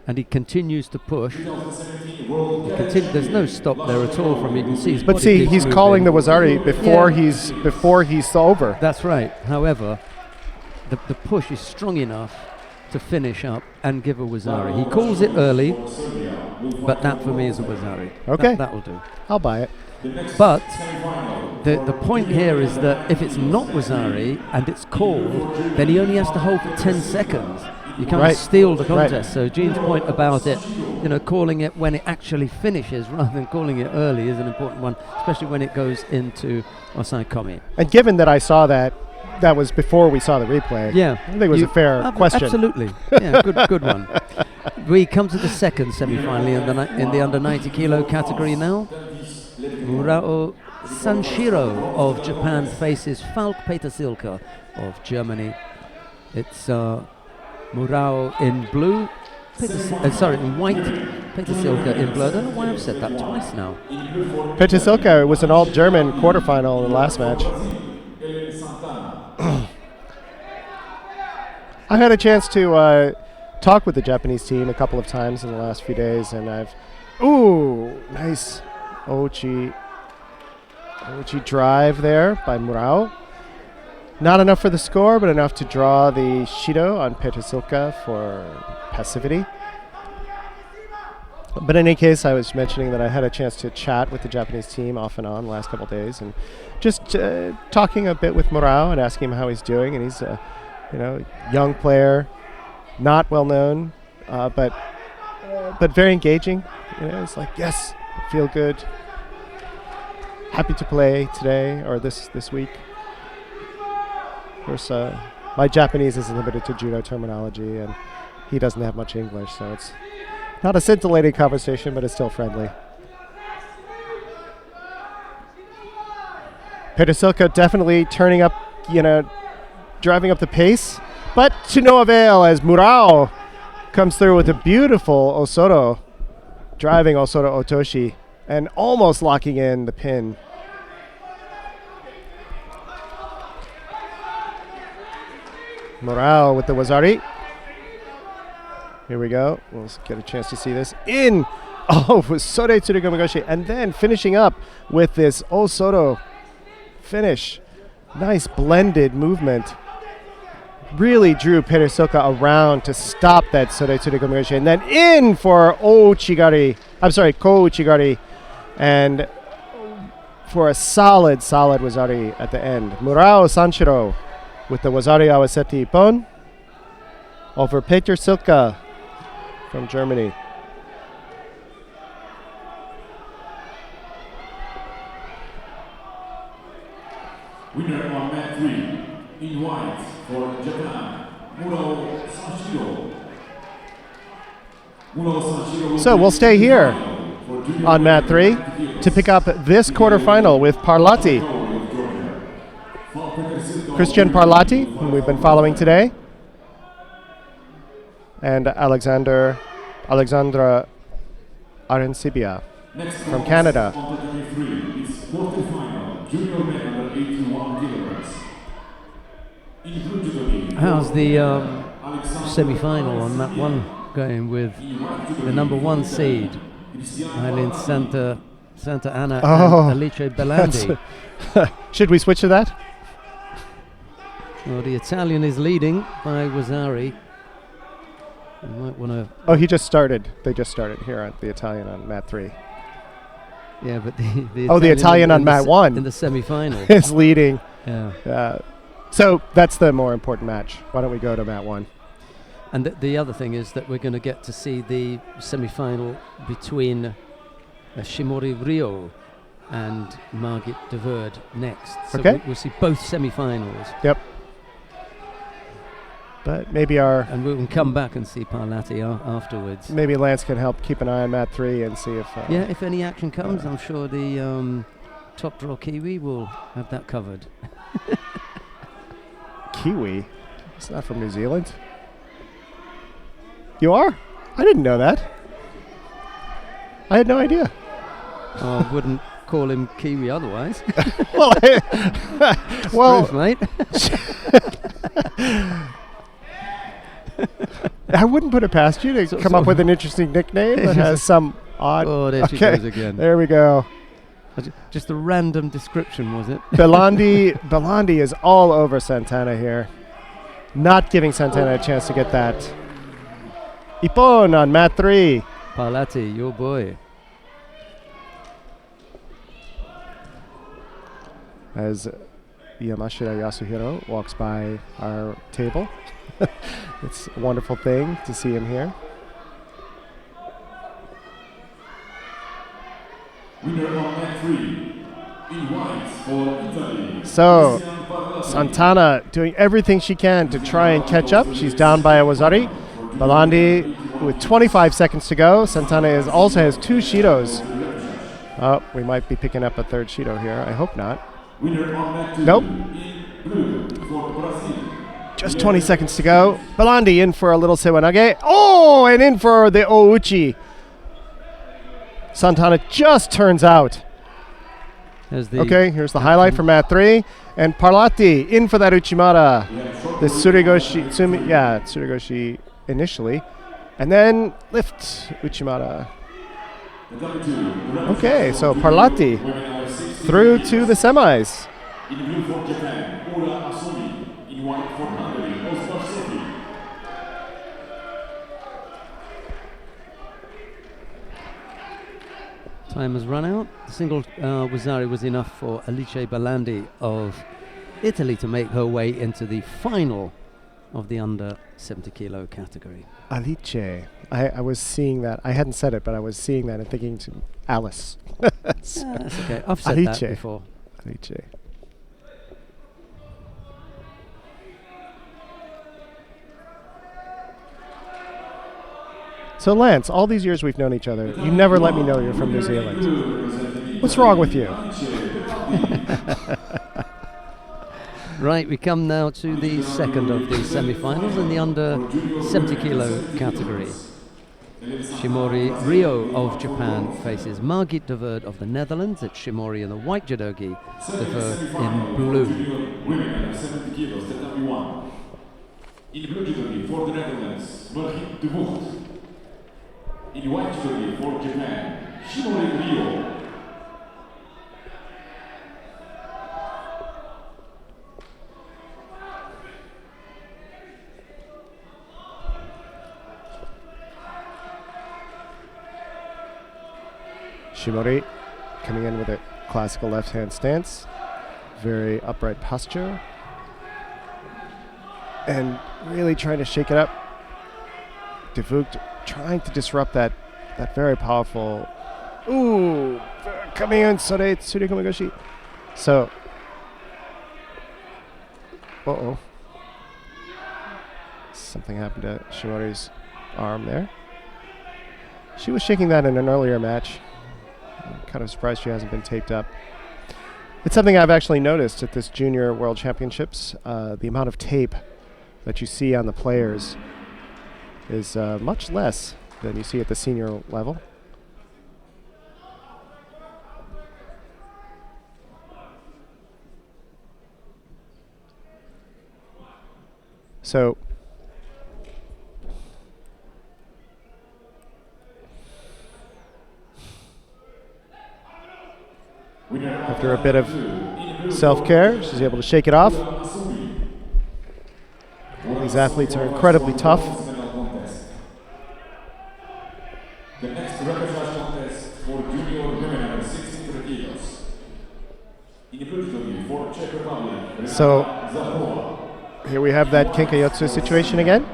[SPEAKER 1] and he continues to push. There's no stop there at all from you can see. His
[SPEAKER 2] But
[SPEAKER 1] body
[SPEAKER 2] see,
[SPEAKER 1] keeps
[SPEAKER 2] he's
[SPEAKER 1] moving.
[SPEAKER 2] calling the Wazari before
[SPEAKER 1] Yeah.
[SPEAKER 2] he's over.
[SPEAKER 1] That's right. However, the push is strong enough to finish up and give a Wazari. He calls it early, but that for me is a Wazari.
[SPEAKER 2] Okay.
[SPEAKER 1] That will do.
[SPEAKER 2] I'll buy it.
[SPEAKER 1] But the point here is that if it's not Wazari and it's called, then he only has to hold for 10 seconds. You can't
[SPEAKER 2] Right.
[SPEAKER 1] steal the
[SPEAKER 2] Right.
[SPEAKER 1] contest. So Gene's point about it, calling it when it actually finishes rather than calling it early is an important one, especially when it goes into Osaikomi.
[SPEAKER 2] And given that I saw that was before we saw the replay,
[SPEAKER 1] Yeah,
[SPEAKER 2] I think it was a fair question.
[SPEAKER 1] Absolutely, yeah, good one. We come to the second semi-final in the under 90 kilo category now. Murao Sanshiro of Japan faces Falk Petersilka of Germany. It's Murao in blue, in white, Petersilka in blue. I don't know why I've said that twice now.
[SPEAKER 2] Petersilka was an all-German quarterfinal in the last match. I've had a chance to talk with the Japanese team a couple of times in the last few days, and nice Ochi drive there by Murao. Not enough for the score, but enough to draw the Shido on Petersilka for passivity. But in any case, I was mentioning that I had a chance to chat with the Japanese team off and on the last couple of days, and just talking a bit with Murao and asking him how he's doing. And he's a young player, not well known, but very engaging. It's like, yes, I feel good, happy to play today or this week. Of course, my Japanese is limited to judo terminology, and he doesn't have much English, so it's not a scintillating conversation, but it's still friendly. Petersilka definitely turning up, driving up the pace, but to no avail as Murao comes through with a beautiful Osoro, driving Osoro Otoshi, and almost locking in the pin. Murao with the Wazari. Here we go. We'll get a chance to see this. In! Oh, with Sore Tsurugomigoshi. And then finishing up with this Osoro finish. Nice blended movement. Really drew Petersilka around to stop that Sore Tsurugomigoshi. And then in for Ko-Uchigari. And for a solid Wazari at the end. Murao Sanshiro with the Wazari Awaseti Ippon over Petersilka from Germany.
[SPEAKER 3] Winner on mat 3, in white for Japan, Murao Sanshiro.
[SPEAKER 2] So we'll stay here on mat 3 to pick up this quarterfinal with Parlati. Christian Parlati, whom we've been following today, and Alexandra Arencibia from Canada.
[SPEAKER 1] How's the semi-final on mat 1 going with the number 1 seed, Eileen Santa Anna and Alice Belandi?
[SPEAKER 2] Should we switch to that?
[SPEAKER 1] Well, the Italian is leading by Wazari. You might want to...
[SPEAKER 2] Oh, he just started. They just started here on the Italian on mat 3.
[SPEAKER 1] Yeah, but
[SPEAKER 2] the Italian on mat 1
[SPEAKER 1] in the semi-final
[SPEAKER 2] is leading.
[SPEAKER 1] Yeah.
[SPEAKER 2] So that's the more important match. Why don't we go to mat 1?
[SPEAKER 1] And the other thing is that we're going to get to see the semi-final between Shimori Rio and Margit de Verde next. So
[SPEAKER 2] Okay.
[SPEAKER 1] we'll see both semi-finals.
[SPEAKER 2] Yep. But maybe
[SPEAKER 1] And we can come back and see Parlati afterwards.
[SPEAKER 2] maybe Lance can help keep an eye on mat 3 and see if...
[SPEAKER 1] If any action comes, I'm sure the top draw Kiwi will have that covered.
[SPEAKER 2] Kiwi? It's not from New Zealand. You are? I didn't know that. I had no idea.
[SPEAKER 1] I wouldn't call him Kiwi otherwise.
[SPEAKER 2] Well,
[SPEAKER 1] Proof, mate.
[SPEAKER 2] I wouldn't put it past you to come up with an interesting nickname that has some odd...
[SPEAKER 1] Oh, there she goes again.
[SPEAKER 2] There we go.
[SPEAKER 1] Just a random description, was it?
[SPEAKER 2] Belandi is all over Santana here. Not giving Santana a chance to get that. Ippon on mat 3.
[SPEAKER 1] Parlati, your boy.
[SPEAKER 2] As Yamashita Yasuhiro walks by our table. It's a wonderful thing to see him here.
[SPEAKER 3] Winner on mat 3, in white for Italy.
[SPEAKER 2] So, Santana doing everything she can to try and catch up. She's down by a Wazari. Belandi with 25 seconds to go. Santana also has 2 Shidos. Oh, we might be picking up a third Shido here. I hope not.
[SPEAKER 3] Winner on mat 2,
[SPEAKER 2] Nope.
[SPEAKER 3] in blue for Brazil.
[SPEAKER 2] Just 20 seconds to go. Belandi in for a little Sewanage. Oh, and in for the Ouchi. Santana just turns out. Okay, here's the highlight for mat 3. And Parlati in for that Uchimata. the Tsurugoshi initially, and then lift Uchimata. Okay, so Parlati through to the semis.
[SPEAKER 3] In blue for Japan, Ura Asumi. In white for Hungary, Oscar Sophie.
[SPEAKER 1] Time has run out. The single Wazari was enough for Alice Balandi of Italy to make her way into the final of the under 70 kilo category.
[SPEAKER 2] Alice. I was seeing that. I hadn't said it, but I was seeing that and thinking to Alice.
[SPEAKER 1] That's okay. I've said
[SPEAKER 2] Alice.
[SPEAKER 1] that before.
[SPEAKER 2] Alice. So Lance, all these years we've known each other, you never let me know you're from New Zealand. What's wrong with you?
[SPEAKER 1] Right, we come now to the second of the semi-finals in the under 70 kilo category. Shimori Rio of Japan faces Margit de Verd of the Netherlands. It's Shimori in the white judogi, de Verd in blue.
[SPEAKER 3] Women under 70 kilos, tatami 1. In blue judogi for the Netherlands, Margit de Verd. In white judogi for Japan, Shimori Rio.
[SPEAKER 2] Shimori coming in with a classical left-hand stance, very upright posture, and really trying to shake it up. De Voogd trying to disrupt that very powerful, coming in, Sore Tsuri Komegoshi. So, something happened to Shimori's arm there. She was shaking that in an earlier match. I'm kind of surprised she hasn't been taped up. It's something I've actually noticed at this Junior World Championships. The amount of tape that you see on the players is much less than you see at the senior level. So after a bit of self-care, she's able to shake it off. These athletes are incredibly tough.
[SPEAKER 3] The next repertoire contest for junior women under 63 kilos. In the blue judogi for Czech Republic.
[SPEAKER 2] So here we have that Kenkayotsu situation again.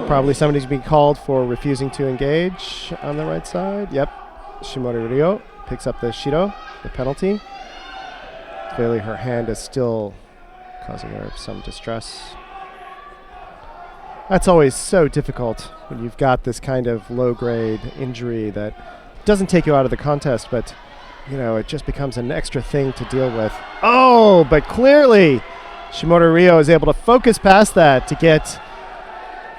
[SPEAKER 2] Probably somebody's being called for refusing to engage on the right side. Yep, Shimori Rio picks up the Shido, the penalty. Clearly her hand is still causing her some distress. That's always so difficult when you've got this kind of low-grade injury that doesn't take you out of the contest, but, you know, it just becomes an extra thing to deal with. Oh, but clearly Shimori Rio is able to focus past that to get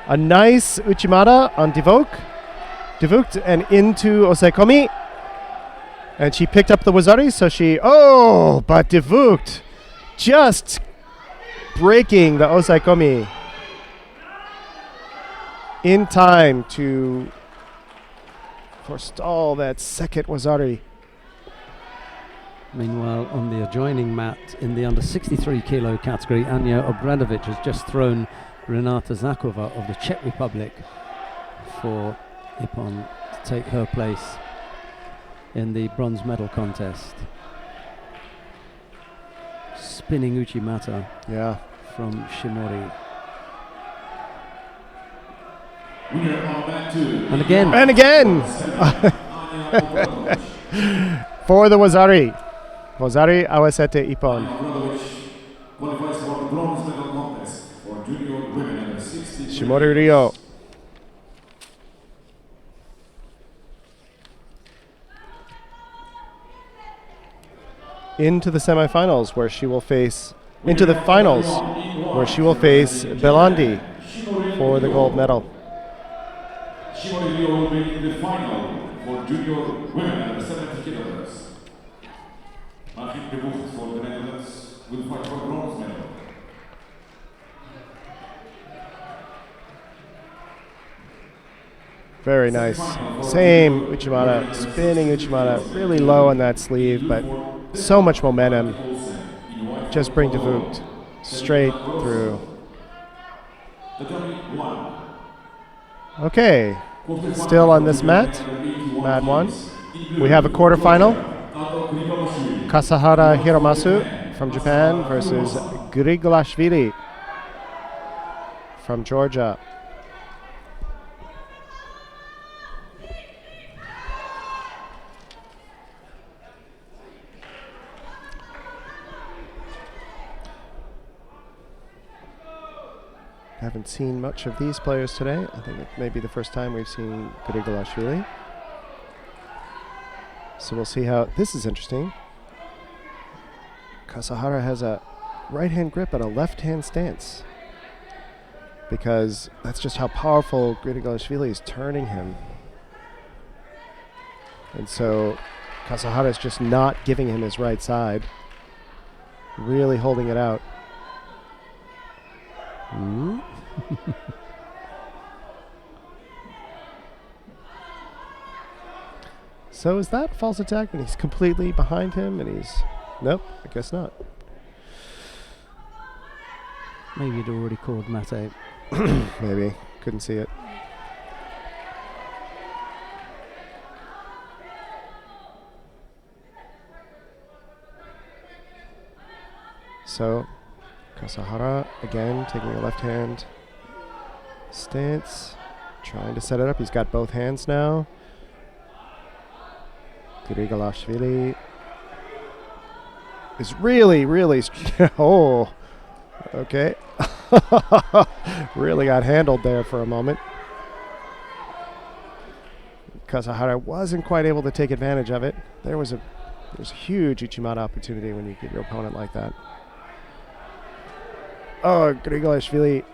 [SPEAKER 2] a nice Uchimata on De Voogd and into Osaikomi. And she picked up the Wazari, so but De Voogd just breaking the Osaikomi in time to forestall that second Wazari.
[SPEAKER 1] Meanwhile, on the adjoining mat in the under 63 kilo category, Anya Obradovic has just thrown Renata Zakova of the Czech Republic for Ippon to take her place in the bronze medal contest. Spinning Uchimata from Shimori. And again
[SPEAKER 2] for the Wazari. Wazari Awasete Ippon. Shimori Rio. Into the semifinals where she will face Belandi for the gold medal.
[SPEAKER 3] Shimori Rio will be in the final for junior women under 70 kilograms. Margit de Voogd for the Netherlands will fight for bronze medal.
[SPEAKER 2] Very nice. Same Uchimata, spinning Uchimata, really low on that sleeve, but so much momentum. Just bring Devoot straight through. Okay, still on this mat, mat 1. We have a quarterfinal. Kasahara Hiromasu from Japan versus Grigolashvili from Georgia. Haven't seen much of these players today. I think it may be the first time we've seen Grigolashvili. So we'll see how this is interesting. Kasahara has a right-hand grip and a left-hand stance, because that's just how powerful Grigolashvili is turning him. And so Kasahara is just not giving him his right side, really holding it out. So is that false attack when he's completely behind him and he's... Nope, I guess not.
[SPEAKER 1] Maybe you'd already called Mate.
[SPEAKER 2] Maybe. Couldn't see it. So, Kasahara, again, taking a left hand stance, trying to set it up. He's got both hands now. Grigolashvili is really, really... oh, okay. Really got handled there for a moment. Kasahara wasn't quite able to take advantage of it. There's a huge Uchimata opportunity when you get your opponent like that. Oh, Grigolashvili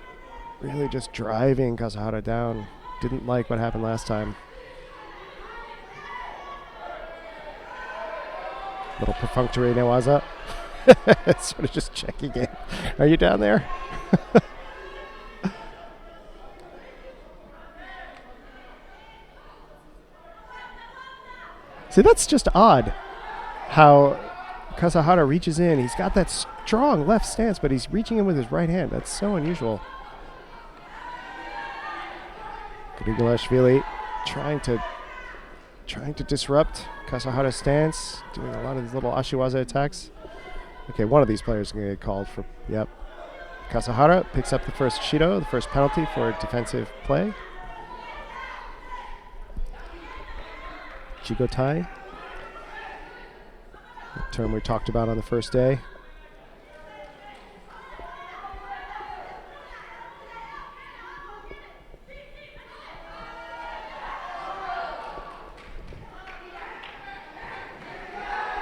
[SPEAKER 2] really just driving Kasahara down. Didn't like what happened last time. Little perfunctory newaza. Sort of just checking in. Are you down there? See, that's just odd how Kasahara reaches in. He's got that strong left stance, but he's reaching in with his right hand. That's so unusual. Grigolashvili trying to disrupt Kasahara's stance, doing a lot of these little ashiwaza attacks. Okay, one of these players is going to get called for, yep. Kasahara picks up the first Shido, the first penalty for defensive play. Jigotai, the term we talked about on the first day.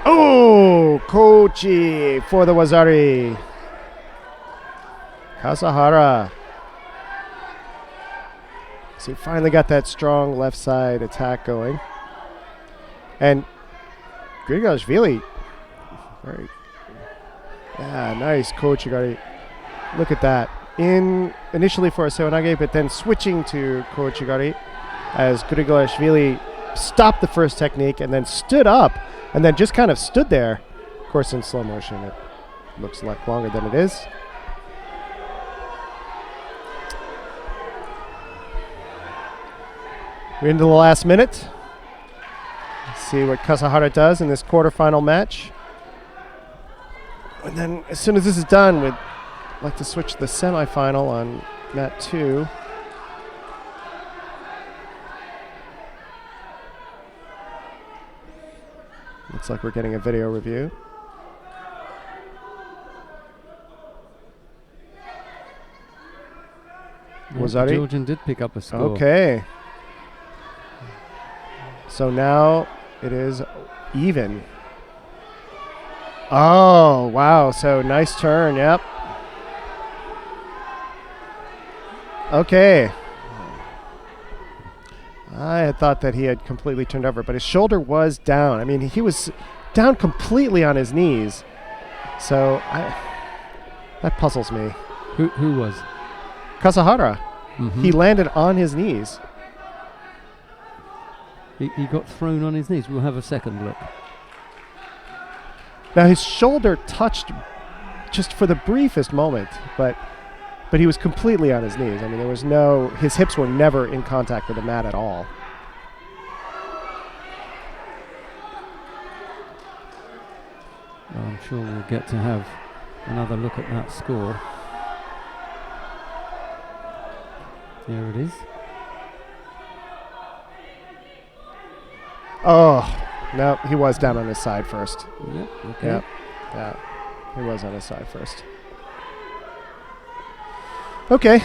[SPEAKER 2] Oh, Kochi for the Wazari. Kasahara. So he finally got that strong left side attack going. And Grigolashvili, very, yeah, nice Kochigari. Look at that. In initially for a Sewanage, but then switching to Kochigari as Grigolashvili stopped the first technique and then stood up and then just kind of stood there. Of course, in slow motion, it looks a lot longer than it is. We're into the last minute. Let's see what Kasahara does in this quarterfinal match. And then as soon as this is done, we'd like to switch to the semifinal on mat 2. Looks like we're getting a video review. Wazari.
[SPEAKER 1] Georgian did pick up a score.
[SPEAKER 2] Okay. So now it is even. Oh, wow. So nice turn. Yep. Okay. I had thought that he had completely turned over, but his shoulder was down. I mean, he was down completely on his knees. So that puzzles me.
[SPEAKER 1] Who was?
[SPEAKER 2] Kasahara.
[SPEAKER 1] Mm-hmm.
[SPEAKER 2] He landed on his knees.
[SPEAKER 1] He got thrown on his knees. We'll have a second look.
[SPEAKER 2] Now his shoulder touched just for the briefest moment, but he was completely on his knees. I mean, there was his hips were never in contact with the mat at all.
[SPEAKER 1] Well, I'm sure we'll get to have another look at that score. There it is.
[SPEAKER 2] Oh, no, he was down on his side first.
[SPEAKER 1] Yep, okay.
[SPEAKER 2] Yep, yeah, he was on his side first. Okay.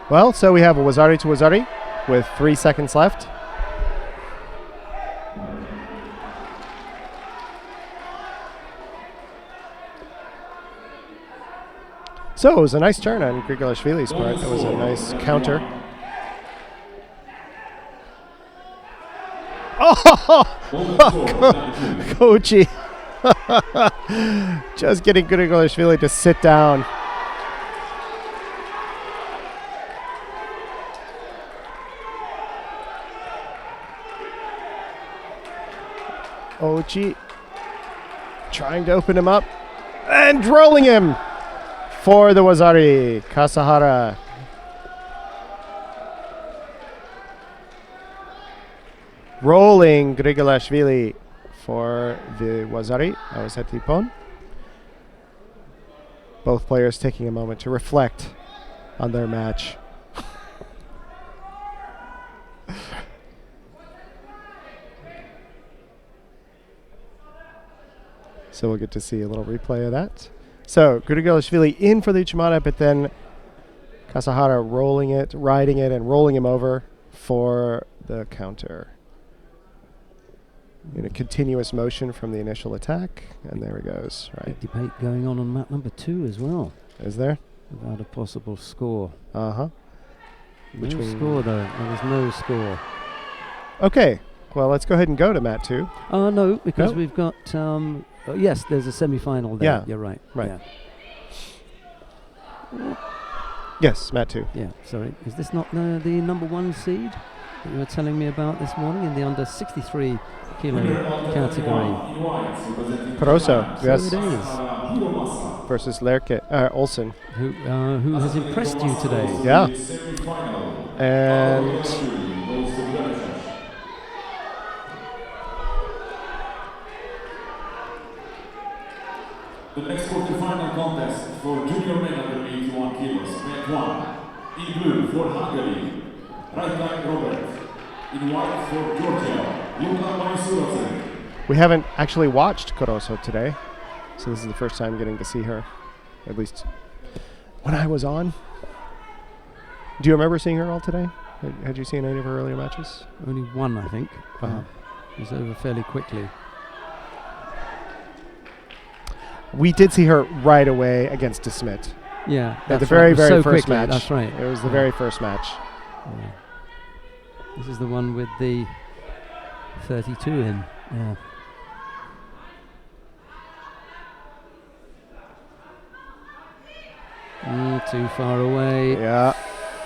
[SPEAKER 2] Well, so we have a Wazari to Wazari with 3 seconds left. So it was a nice turn on Grigorashvili's part. That was a nice counter. Oh, Koji. Just getting Grigorashvili to sit down. Ochi trying to open him up and rolling him for the Wazari. Kasahara. Rolling Grigorashvili for the Wazari. That was Hetipon. Both players taking a moment to reflect on their match. So we'll get to see a little replay of that. So Grigorashvili in for the Uchimata, but then Kasahara rolling it, riding it, and rolling him over for the counter. In a continuous motion from the initial attack, and there he goes. Right.
[SPEAKER 1] Big debate going on mat number 2 as well.
[SPEAKER 2] Is there?
[SPEAKER 1] About a possible score.
[SPEAKER 2] Uh-huh.
[SPEAKER 1] No score though. There was no score.
[SPEAKER 2] Okay. Well, let's go ahead and go to mat 2.
[SPEAKER 1] No, because
[SPEAKER 2] No?
[SPEAKER 1] we've got yes, there's a semi-final there.
[SPEAKER 2] Yeah.
[SPEAKER 1] You're right.
[SPEAKER 2] Right.
[SPEAKER 1] Yeah.
[SPEAKER 2] Yes, mat 2.
[SPEAKER 1] Yeah, sorry. Is this not the number 1 seed that you were telling me about this morning in the under 63 kilo category?
[SPEAKER 2] Caroso,
[SPEAKER 1] So
[SPEAKER 2] yes.
[SPEAKER 1] it is.
[SPEAKER 2] Versus Lerke, Olsen.
[SPEAKER 1] Who has impressed you today?
[SPEAKER 2] Yeah. And
[SPEAKER 3] the next quarterfinal contest for junior men under 81 kilos, mat 1. In blue for Hungary, right line Robert. In white for Georgia, Luka Manisurasen.
[SPEAKER 2] we haven't actually watched Caroso today, so this is the first time getting to see her, at least when I was on. Do you remember seeing her all today? Had you seen any of her earlier matches?
[SPEAKER 1] Only one, I think.
[SPEAKER 2] Uh-huh.
[SPEAKER 1] It was over fairly quickly.
[SPEAKER 2] We did see her right away against DeSmit.
[SPEAKER 1] Yeah.
[SPEAKER 2] At the
[SPEAKER 1] that's
[SPEAKER 2] very,
[SPEAKER 1] right.
[SPEAKER 2] very
[SPEAKER 1] So
[SPEAKER 2] first
[SPEAKER 1] quickly,
[SPEAKER 2] match.
[SPEAKER 1] That's right.
[SPEAKER 2] It was the
[SPEAKER 1] Yeah.
[SPEAKER 2] very first match.
[SPEAKER 1] Yeah. This is the one with the 32 in. Yeah. Too far away.
[SPEAKER 2] Yeah.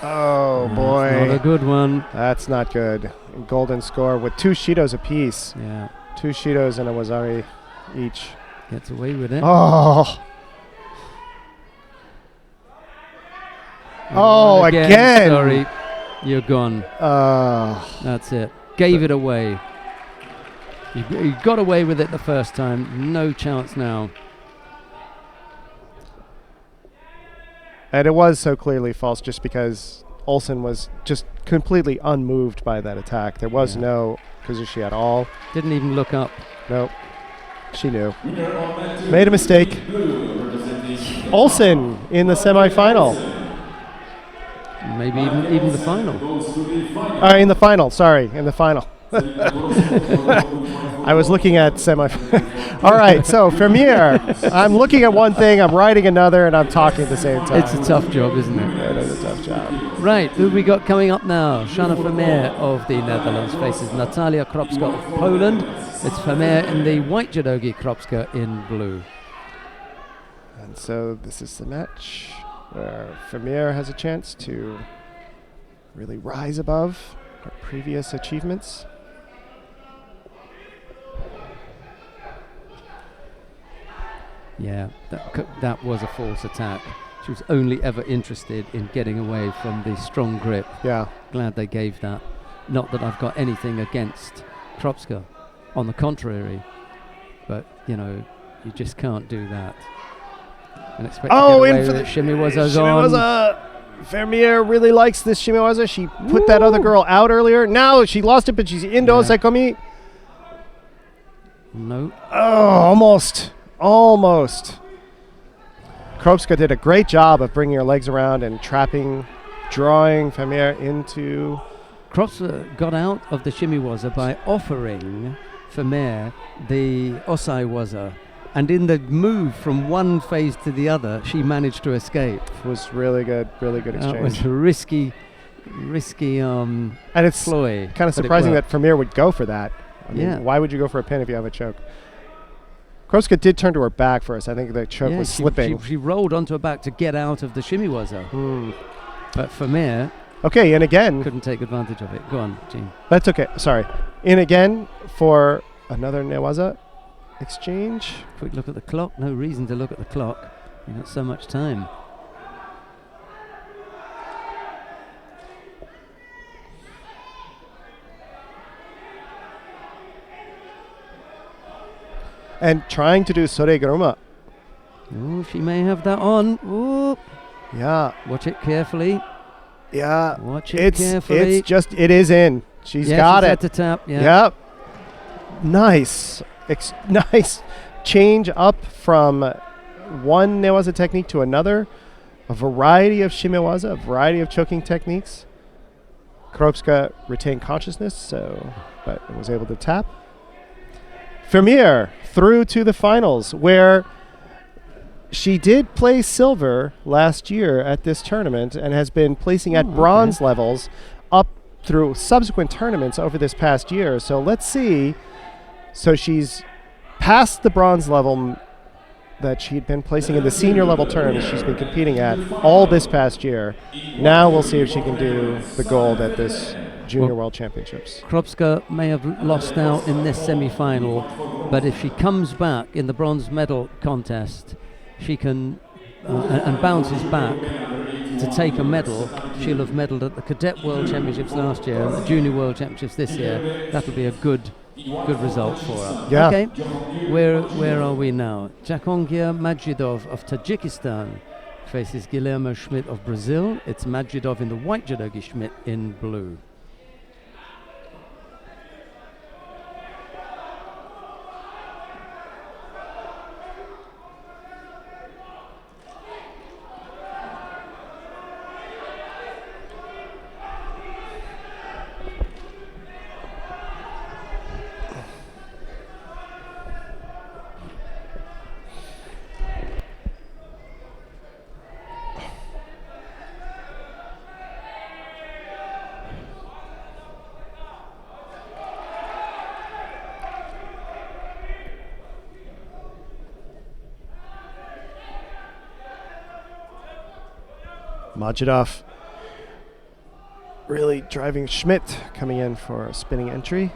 [SPEAKER 2] Oh, boy.
[SPEAKER 1] Not a good one.
[SPEAKER 2] That's not good. Golden score with 2 Shidos apiece.
[SPEAKER 1] Yeah.
[SPEAKER 2] 2 Shidos and a Wazari each.
[SPEAKER 1] Gets away with it.
[SPEAKER 2] Oh. Oh, again.
[SPEAKER 1] Sorry. You're gone.
[SPEAKER 2] Oh.
[SPEAKER 1] That's it. Gave it away. You got away with it the first time. No chance now.
[SPEAKER 2] And it was so clearly false just because Olsen was just completely unmoved by that attack. There was no Kazushi at all.
[SPEAKER 1] Didn't even look up.
[SPEAKER 2] Nope. She knew. Made a mistake. Olsen in the semifinal.
[SPEAKER 1] Maybe even the final.
[SPEAKER 2] In the final, sorry. In the final. I was looking at semifinal. All right, so Vermeer. I'm looking at one thing, I'm writing another, and I'm talking at the same time.
[SPEAKER 1] It's a tough job, isn't it?
[SPEAKER 2] It is a tough job.
[SPEAKER 1] Right, who have we got coming up now? Shana Vermeer of the Netherlands faces Natalia Kropska of Poland. It's Vermeer in the white judogi, Kropska in blue.
[SPEAKER 2] And so this is the match where Vermeer has a chance to really rise above her previous achievements.
[SPEAKER 1] Yeah, that was a false attack. She was only ever interested in getting away from the strong grip.
[SPEAKER 2] Yeah.
[SPEAKER 1] Glad they gave that. Not that I've got anything against Kropska. On the contrary. But, you know, you just can't do that. And expect to get away with it. Shimiwaza's on.
[SPEAKER 2] Vermeer really likes this Shimiwaza. She put that other girl out earlier. Now she lost it, but she's into Osaikomi.
[SPEAKER 1] No.
[SPEAKER 2] Oh, almost. Kropska did a great job of bringing her legs around and drawing Vermeer into...
[SPEAKER 1] Kropska got out of the Shimiwaza by offering Vermeer the Osaiwaza. And in the move from one phase to the other, she managed to escape.
[SPEAKER 2] It was really good exchange.
[SPEAKER 1] That was a risky
[SPEAKER 2] and it's
[SPEAKER 1] ploy.
[SPEAKER 2] Kind of surprising that Vermeer would go for that. I mean, why would you go for a pin if you have a choke? Kropska did turn to her back first. I think the choke was slipping.
[SPEAKER 1] She rolled onto her back to get out of the Shimiwaza. But Vermeer
[SPEAKER 2] and again...
[SPEAKER 1] couldn't take advantage of it. Go on, Gene.
[SPEAKER 2] That's okay. Sorry. In again for another Newaza exchange.
[SPEAKER 1] Quick look at the clock. No reason to look at the clock. You've got so much time.
[SPEAKER 2] And trying to do Soregaruma.
[SPEAKER 1] Oh, she may have that on. Ooh.
[SPEAKER 2] Yeah.
[SPEAKER 1] Watch it carefully.
[SPEAKER 2] Yeah.
[SPEAKER 1] Watch it carefully.
[SPEAKER 2] It is in. She's got it.
[SPEAKER 1] Had to tap. Yeah.
[SPEAKER 2] Yep. Nice. Nice change up from one Newaza technique to another. A variety of Shimiwaza, a variety of choking techniques. Kropska retained consciousness, but was able to tap. Vermeer through to the finals, where she did place silver last year at this tournament and has been placing at bronze levels up through subsequent tournaments over this past year. So let's see. So she's past the bronze level that she'd been placing in the senior level tournaments she's been competing at all this past year. Now we'll see if she can do the gold at this Junior World Championships.
[SPEAKER 1] Kropska may have lost out in this semi-final, but if she comes back in the bronze medal contest, she can and bounces back to take a medal. She'll have medalled at the Cadet World Championships last year and the Junior World Championships this year. That'll be a good result for her.
[SPEAKER 2] Yeah.
[SPEAKER 1] Okay, where are we now? Jahongir Majidov of Tajikistan faces Guilherme Schmidt of Brazil. It's Majidov in the white judogi, Schmidt in blue.
[SPEAKER 2] Majidov really driving Schmidt coming in for a spinning entry.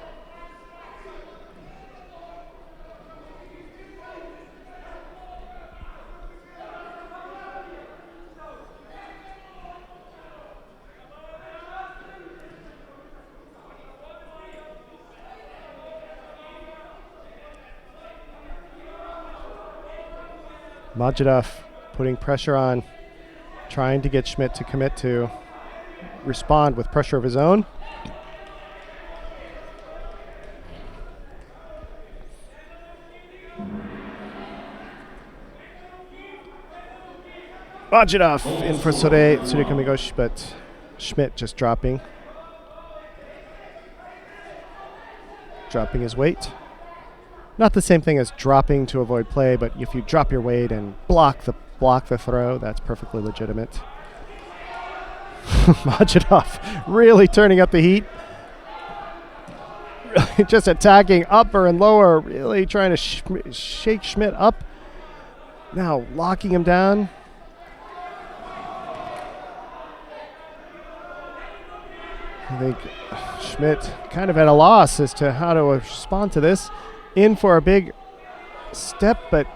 [SPEAKER 2] Majidov putting pressure on, trying to get Schmidt to commit to respond with pressure of his own. Majidov in for Tsurikamigoshi, but Schmidt just dropping his weight. Not the same thing as dropping to avoid play, but if you drop your weight and block the throw, that's perfectly legitimate. Majidov really turning up the heat. Really just attacking upper and lower, really trying to shake Schmidt up. Now locking him down. I think Schmidt kind of at a loss as to how to respond to this. In for a big step, but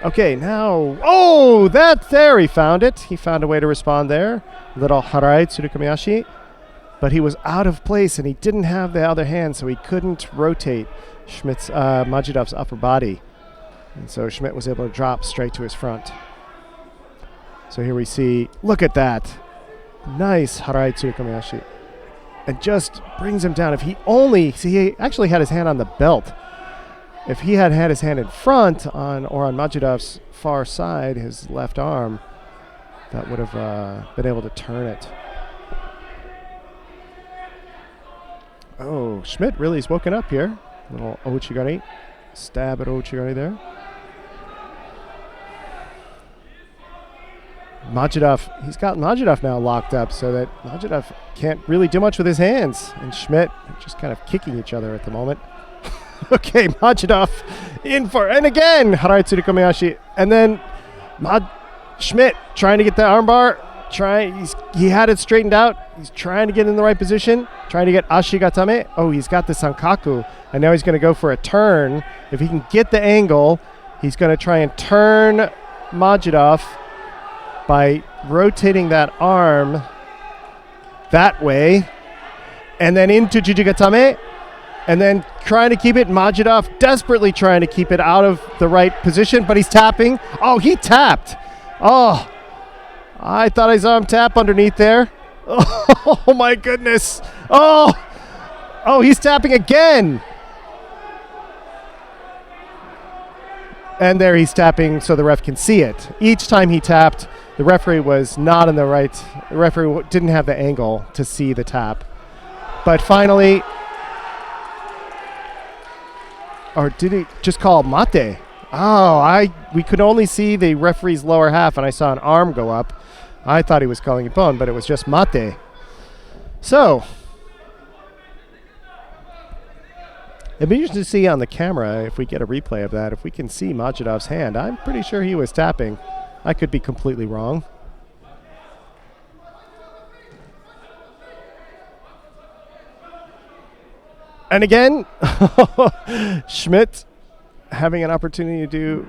[SPEAKER 2] okay, now, oh, there he found it. He found a way to respond there. Little Harai Tsurukumiyashi. But he was out of place and he didn't have the other hand, so he couldn't rotate Majidov's upper body. And so Schmidt was able to drop straight to his front. So here we see, look at that. Nice Harai Tsurukumiyashi. And just brings him down. If he only, see, he actually had his hand on the belt. If he had his hand in front on Majidov's far side, his left arm, that would have been able to turn it. Oh, Schmidt really is woken up here. Little Ouchigari. Stab at Ouchigari there. Majidov, he's got Majidov now locked up so that Majidov can't really do much with his hands. And Schmidt just kind of kicking each other at the moment. Okay, Majidov in for, and again, Harai Tsurukumiyashi. And then Schmidt trying to get the armbar. He had it straightened out. He's trying to get in the right position, trying to get Ashigatame. Oh, he's got the Sankaku, and now he's going to go for a turn. If he can get the angle, he's going to try and turn Majidov by rotating that arm that way, and then into Jujigatame, and then trying to keep it. Majidov desperately trying to keep it out of the right position, but he's tapping. Oh, he tapped. Oh, I thought I saw him tap underneath there. Oh, my goodness. Oh, he's tapping again. And there he's tapping so the ref can see it. Each time he tapped, the referee was not in the right. The referee didn't have the angle to see the tap. But finally, or did he just call mate? Oh, we could only see the referee's lower half, and I saw an arm go up. I thought he was calling it bone, but it was just mate. So, it'd be interesting to see on the camera, if we get a replay of that, if we can see Majidov's hand. I'm pretty sure he was tapping. I could be completely wrong. And again, Schmidt having an opportunity to do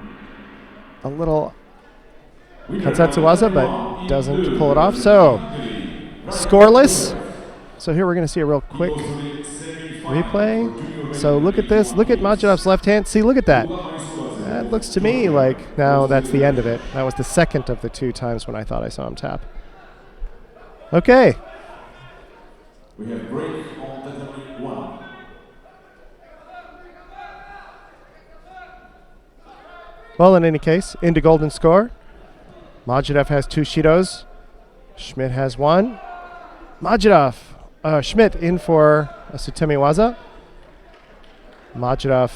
[SPEAKER 2] a little Katsatsuwaza, but doesn't pull it off. So, scoreless. So here we're going to see a real quick replay. So look at this. Look at Majidov's left hand. See, look at that. That looks to me like, now that's the end of it. That was the second of the two times when I thought I saw him tap. Okay.
[SPEAKER 3] We have break on Tetami 1.
[SPEAKER 2] Well, in any case, into golden score. Majidov has 2 Shidos. Schmidt has 1. Schmidt in for a Sutemiwaza. Majidov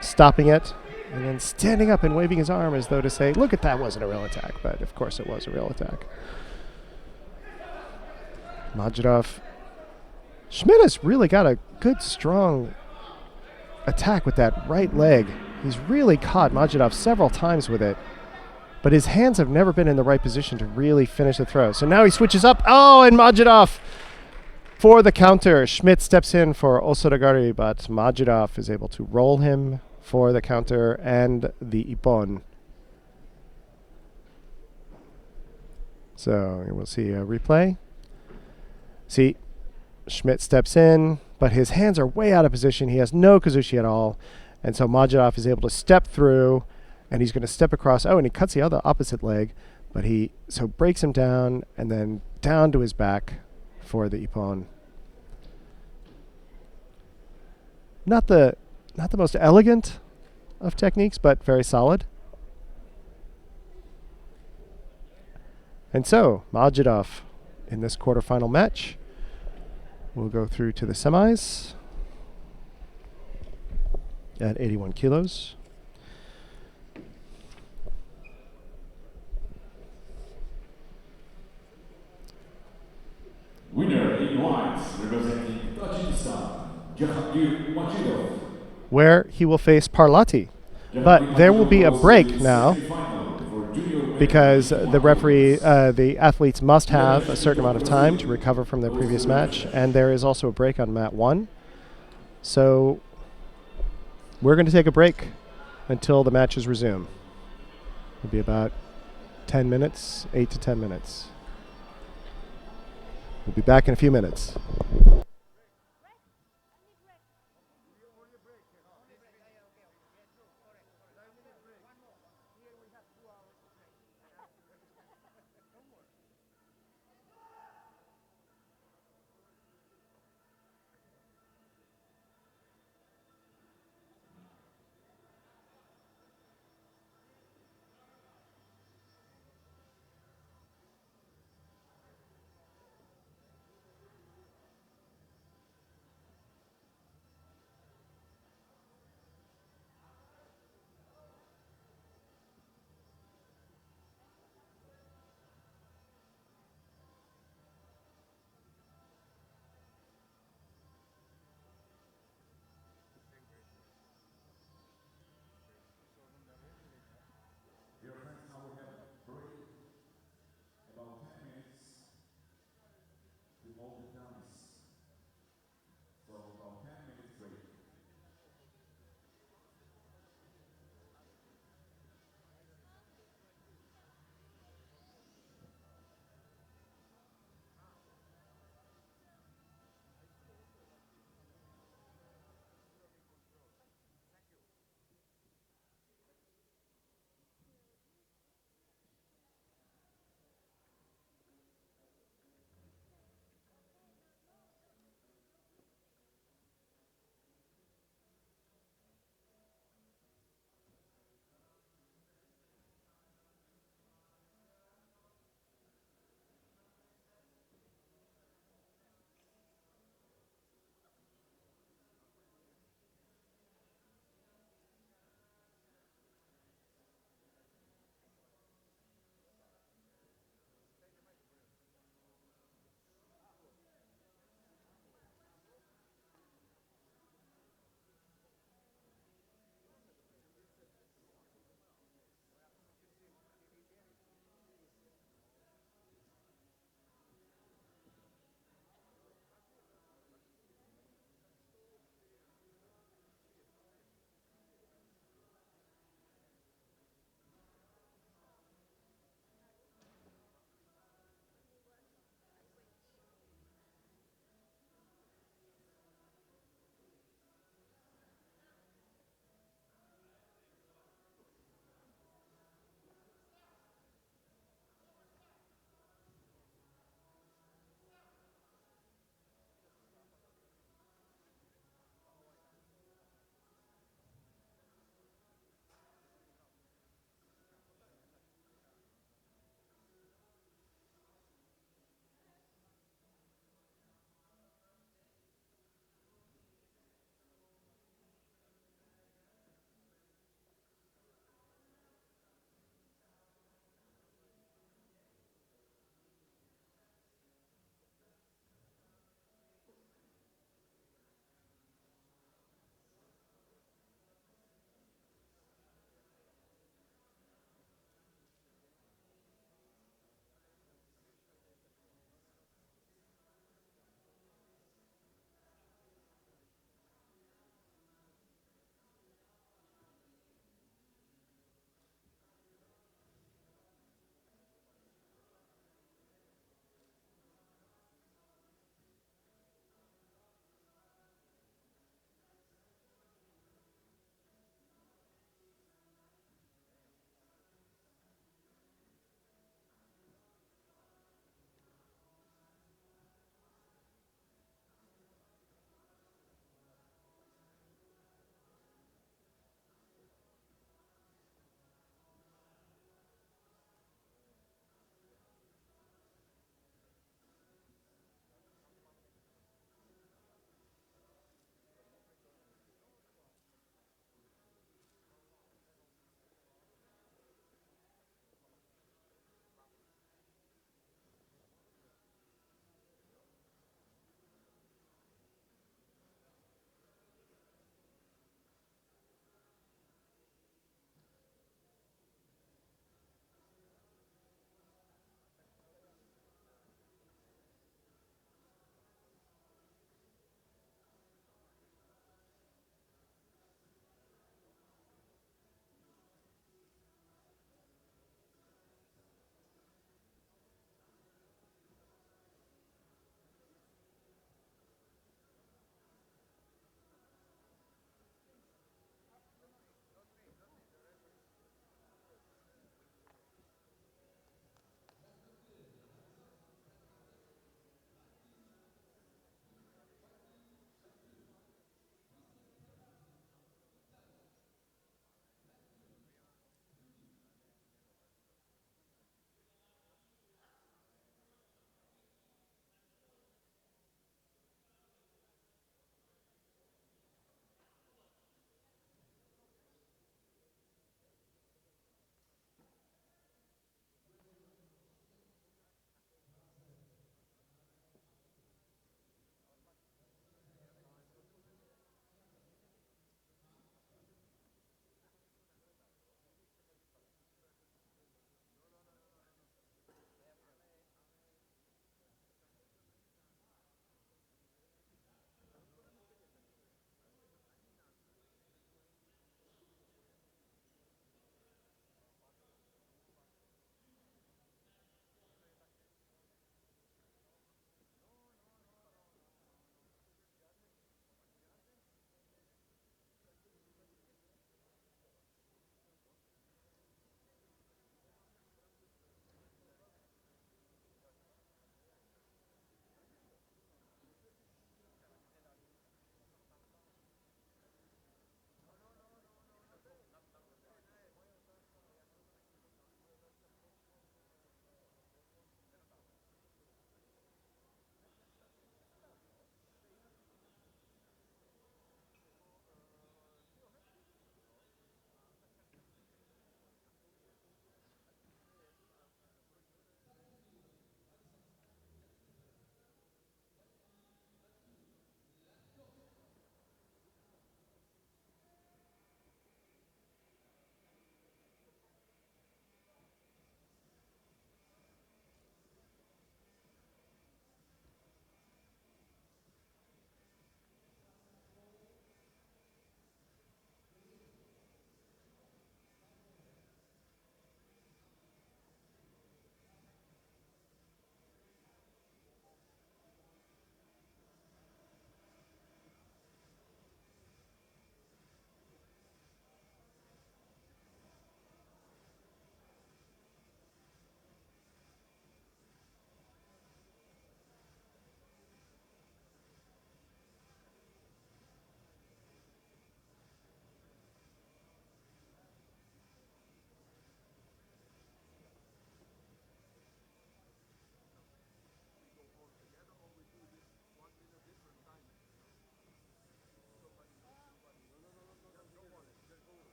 [SPEAKER 2] stopping it and then standing up and waving his arm as though to say, look at that, wasn't a real attack. But of course it was a real attack. Majidov. Schmidt has really got a good, strong attack with that right leg. He's really caught Majidov several times with it. But his hands have never been in the right position to really finish the throw. So now he switches up. Oh, and Majidov for the counter. Schmidt steps in for Osodagari, but Majidov is able to roll him for the counter and the ippon. So we'll see a replay. See, Schmidt steps in, but his hands are way out of position. He has no kazushi at all. And so Majidov is able to step through, and he's going to step across. Oh, and he cuts the other opposite leg, but he breaks him down and then down to his back for the ippon. Not the most elegant of techniques, but very solid. And so Majidov in this quarterfinal match will go through to the semis at 81 kilos.
[SPEAKER 3] Winner in white, representing Tajikistan, Jahandir Majidov.
[SPEAKER 2] Where he will face Parlati. But there will be a break now because the referee, the athletes must have a certain amount of time to recover from their previous match, and there is also a break on mat 1. So we're going to take a break until the matches resume. It'll be about 10 minutes, 8 to 10 minutes. We'll be back in a few minutes.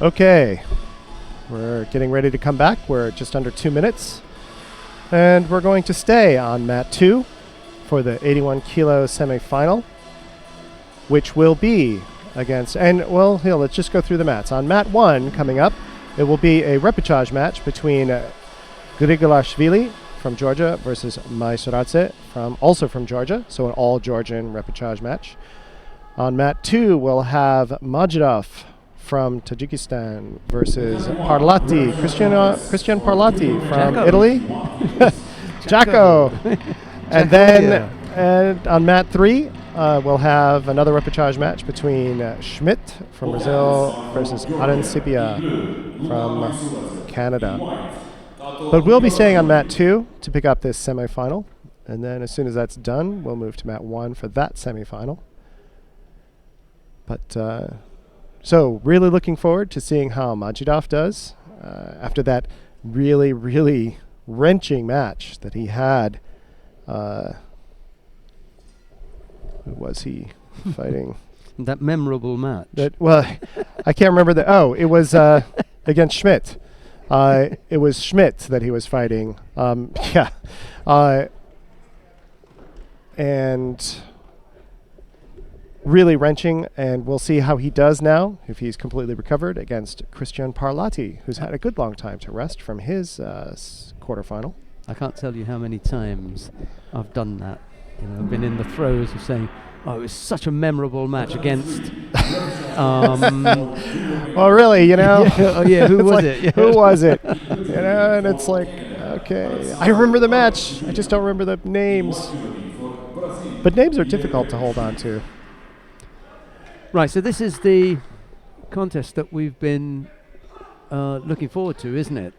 [SPEAKER 2] Okay, we're getting ready to come back. We're just under 2 minutes. And we're going to stay on mat 2 for the 81 kilo semifinal, which will be against, and well, here, let's just go through the mats. On mat 1 coming up, it will be a repechage match between Grigolashvili from Georgia versus Maisoradze also from Georgia, so an all-Georgian repechage match. On mat 2, we'll have Majidov from Tajikistan versus Parlati, Christian Parlati from
[SPEAKER 1] Jacko.
[SPEAKER 2] Italy. Jacko. And then and on mat 3, we'll have another repechage match between Schmidt from Brazil versus Arancibia from Canada. But we'll be staying on mat 2 to pick up this semifinal. And then as soon as that's done, we'll move to mat 1 for that semifinal. But so really looking forward to seeing how Majidov does after that really, really wrenching match that he had. Who was he fighting?
[SPEAKER 1] That memorable match.
[SPEAKER 2] Well, I can't remember the. Oh, it was against Schmidt. It was Schmidt that he was fighting. Yeah. And really wrenching, and we'll see how he does now, if he's completely recovered, against Christian Parlati, who's had a good long time to rest from his quarterfinal.
[SPEAKER 1] I can't tell you how many times I've done that. You know, I've been in the throes of saying, "Oh, it was such a memorable match against."
[SPEAKER 2] Well, really, you know.
[SPEAKER 1] Oh yeah, who was it? Yeah.
[SPEAKER 2] Who was it? You know, and it's like, okay, I remember the match. I just don't remember the names. But names are difficult to hold on to.
[SPEAKER 1] Right, so this is the contest that we've been looking forward to, isn't it?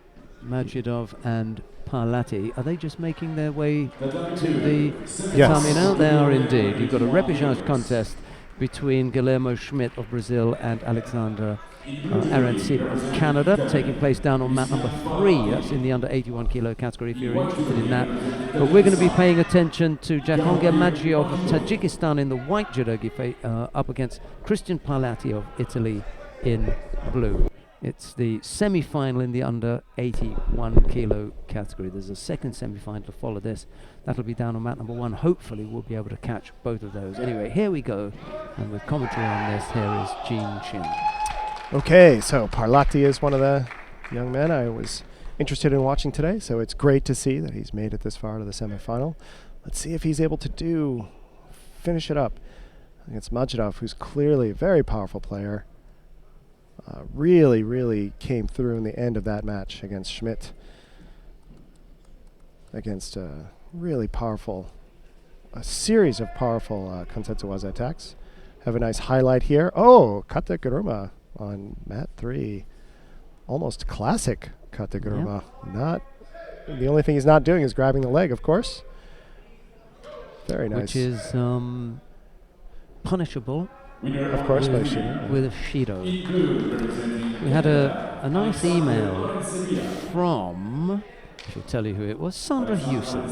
[SPEAKER 1] Majidov and Parlati. Are they just making their way to the tatami now? They are indeed. You've got a repechage contest between Guillermo Schmidt of Brazil and Alexander Arancibia of Canada, taking place down on mat number 3. That's in the under 81 kilo category if you're interested in that. But we're going to be paying attention to Jahongir Madjiov of Tajikistan in the white judogi up against Christian Parlati of Italy in blue. It's the semi-final in the under 81 kilo category. There's a second semi-final to follow this. That'll be down on mat number 1. Hopefully we'll be able to catch both of those. Anyway, here we go. And with commentary on this, here is Jean Chin.
[SPEAKER 2] Okay, so Parlati is one of the young men I was interested in watching today, so it's great to see that he's made it this far to the semifinal. Let's see if he's able to finish it up against Majidov, who's clearly a very powerful player. Really, really came through in the end of that match against Schmidt. Against a series of powerful Konsetsuwaza attacks. Have a nice highlight here. Oh, Kata Guruma on mat 3. Almost classic Kata Guruma. Not the only thing he's not doing is grabbing the leg, of course. Very nice.
[SPEAKER 1] Which is punishable.
[SPEAKER 2] Of course, by Shido.
[SPEAKER 1] With a Shido. We had a nice email from, I shall tell you who it was, Sandra Hewson.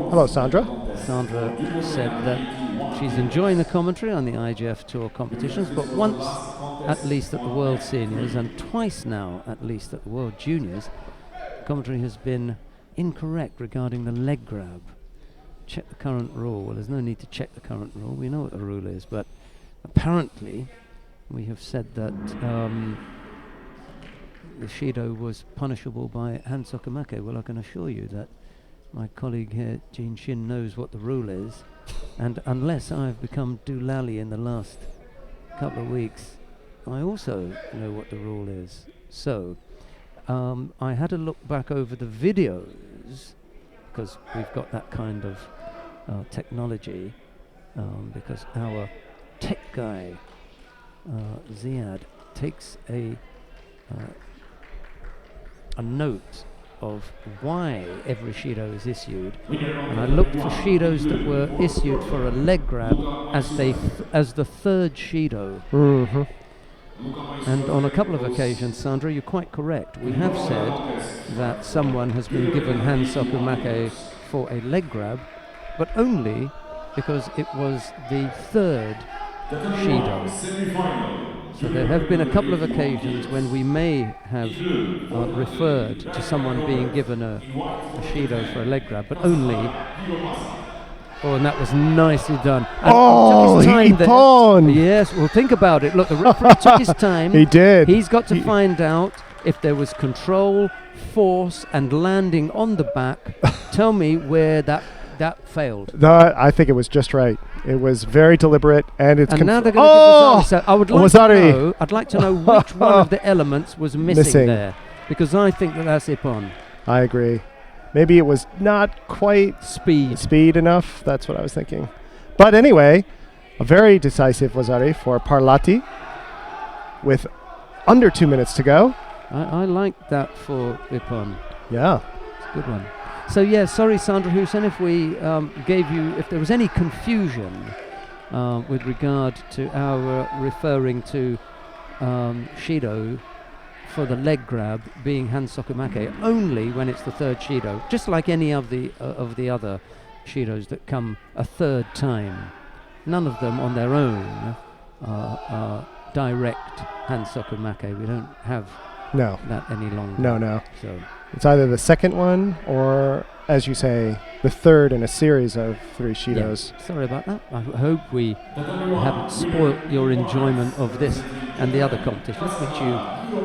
[SPEAKER 2] Hello, Sandra.
[SPEAKER 1] Sandra said that she's enjoying the commentary on the IGF Tour competitions, but once at least at the World Seniors and twice now at least at the World Juniors, commentary has been incorrect regarding the leg grab. Check the current rule. Well, there's no need to check the current rule. We know what the rule is, but apparently we have said that the Shido was punishable by hand sokamake. Well, I can assure you that my colleague here, Jean Shin, knows what the rule is, and unless I've become doolally in the last couple of weeks, I also know what the rule is. So I had a look back over the videos, because we've got that kind of technology, because our tech guy Ziad takes a note of why every Shido is issued, and I looked for Shidos that were issued for a leg grab as the third Shido.
[SPEAKER 2] Mm-hmm.
[SPEAKER 1] And on a couple of occasions, Sandra, you're quite correct. We have said that someone has been given hand sokumake for a leg grab, but only because it was the third Shido. So there have been a couple of occasions when we may have referred to someone being given a Shido for a leg grab, but only. Oh, and that was nicely done. And
[SPEAKER 2] Oh,
[SPEAKER 1] took his
[SPEAKER 2] he
[SPEAKER 1] time there.
[SPEAKER 2] pawned.
[SPEAKER 1] Yes, well, think about it. Look, the referee took his time.
[SPEAKER 2] He did.
[SPEAKER 1] He's got to find out if there was control, force, and landing on the back. Tell me where that failed.
[SPEAKER 2] I think it was just right. It was very deliberate, and it's.
[SPEAKER 1] And now they're going to give Wazzari. So I would like
[SPEAKER 2] Wazzari.
[SPEAKER 1] to know. I'd like to know which one of the elements was missing there, because I think that's Ippon.
[SPEAKER 2] I agree. Maybe it was not quite speed enough. That's what I was thinking. But anyway, a very decisive Wazzari for Parlati with under 2 minutes to go.
[SPEAKER 1] I like that for Ippon.
[SPEAKER 2] Yeah.
[SPEAKER 1] It's a good one. So yeah, sorry Sandra Hussein if we if there was any confusion with regard to our referring to Shido for the leg grab being Hansokumake only when it's the third Shido, just like any of the other Shidos that come a third time. None of them on their own are direct Hansokumake. We don't have that any longer.
[SPEAKER 2] No.
[SPEAKER 1] So
[SPEAKER 2] it's either the second one or, as you say, the third in a series of 3 Shidos.
[SPEAKER 1] Yeah, sorry about that. I hope we haven't spoilt your enjoyment of this and the other competitions which you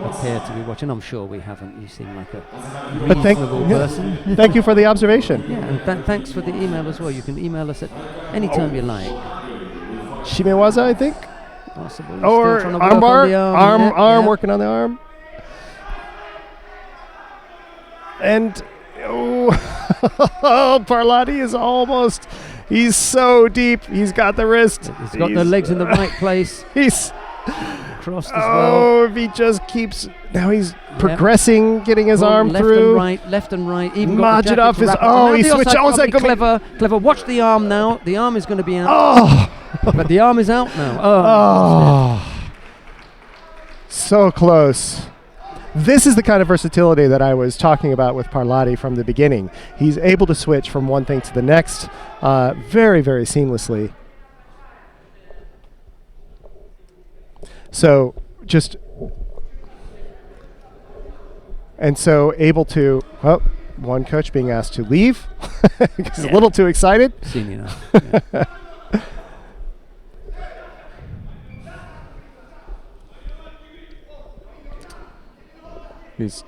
[SPEAKER 1] appear to be watching. I'm sure we haven't. You seem like a reasonable person.
[SPEAKER 2] Thank you for the observation.
[SPEAKER 1] Yeah, and thanks for the email as well. You can email us at any time you like.
[SPEAKER 2] Shimewaza, I think?
[SPEAKER 1] Possible.
[SPEAKER 2] Or
[SPEAKER 1] Still trying to
[SPEAKER 2] arm
[SPEAKER 1] work
[SPEAKER 2] bar?
[SPEAKER 1] on the arm.
[SPEAKER 2] Arm working on the arm. And Parlati is almost. He's so deep. He's got the wrist.
[SPEAKER 1] He's got the legs in the right place.
[SPEAKER 2] He's
[SPEAKER 1] crossed as well.
[SPEAKER 2] If he just keeps. Now he's progressing, getting his arm
[SPEAKER 1] left
[SPEAKER 2] through.
[SPEAKER 1] Left and right. Even got the
[SPEAKER 2] Majidov
[SPEAKER 1] jacket to
[SPEAKER 2] is.
[SPEAKER 1] wrap it.
[SPEAKER 2] Oh, he
[SPEAKER 1] Now the
[SPEAKER 2] switched.
[SPEAKER 1] offside
[SPEAKER 2] Oh, is
[SPEAKER 1] can't
[SPEAKER 2] that
[SPEAKER 1] be
[SPEAKER 2] going?
[SPEAKER 1] clever? Watch the arm now. The arm is going to be out.
[SPEAKER 2] Oh!
[SPEAKER 1] But the arm is out now.
[SPEAKER 2] Oh. So close. This is the kind of versatility that I was talking about with Parlati from the beginning. He's able to switch from one thing to the next very, very seamlessly. So able to, one coach being asked to leave because he's a little too excited.
[SPEAKER 1] Seen enough. Yeah.
[SPEAKER 2] He's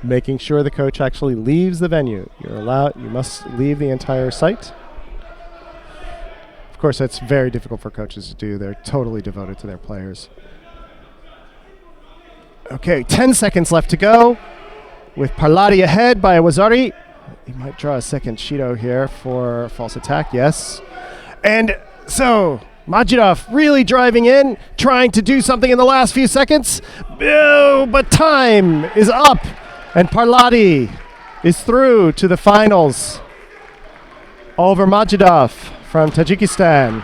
[SPEAKER 2] making sure the coach actually leaves the venue. You must leave the entire site. Of course, that's very difficult for coaches to do. They're totally devoted to their players. Okay, 10 seconds left to go. With Parlati ahead by Wazzari. He might draw a second Shido here for false attack, yes. And so, Majidov really driving in, trying to do something in the last few seconds. But time is up, and Parlati is through to the finals over Majidov from Tajikistan.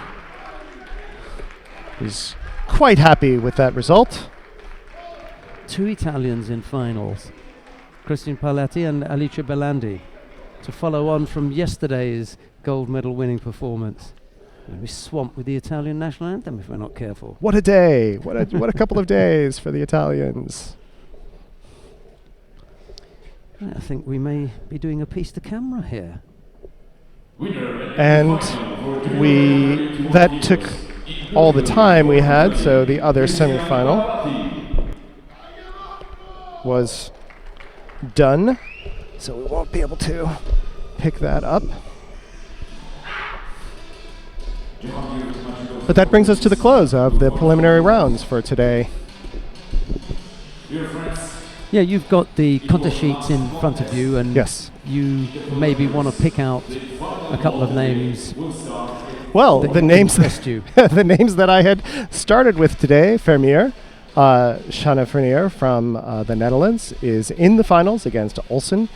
[SPEAKER 2] He's quite happy with that result.
[SPEAKER 1] 2 Italians in finals, Christian Parlati and Alice Belandi, to follow on from yesterday's gold medal winning performance. We'll be swamped with the Italian national anthem if we're not careful.
[SPEAKER 2] What a day. What a couple of days for the Italians.
[SPEAKER 1] I think we may be doing a piece to camera here.
[SPEAKER 2] And that took all the time we had, so the other semifinal was done. So we won't be able to pick that up. But that brings us to the close of the preliminary rounds for today.
[SPEAKER 1] Yeah, you've got the contest sheets in front of you, and
[SPEAKER 2] yes,
[SPEAKER 1] you maybe want to pick out a couple of names.
[SPEAKER 2] Well, the names the names that I had started with today, Vermeer, Shanna Vermeer from the Netherlands, is in the finals against Olsen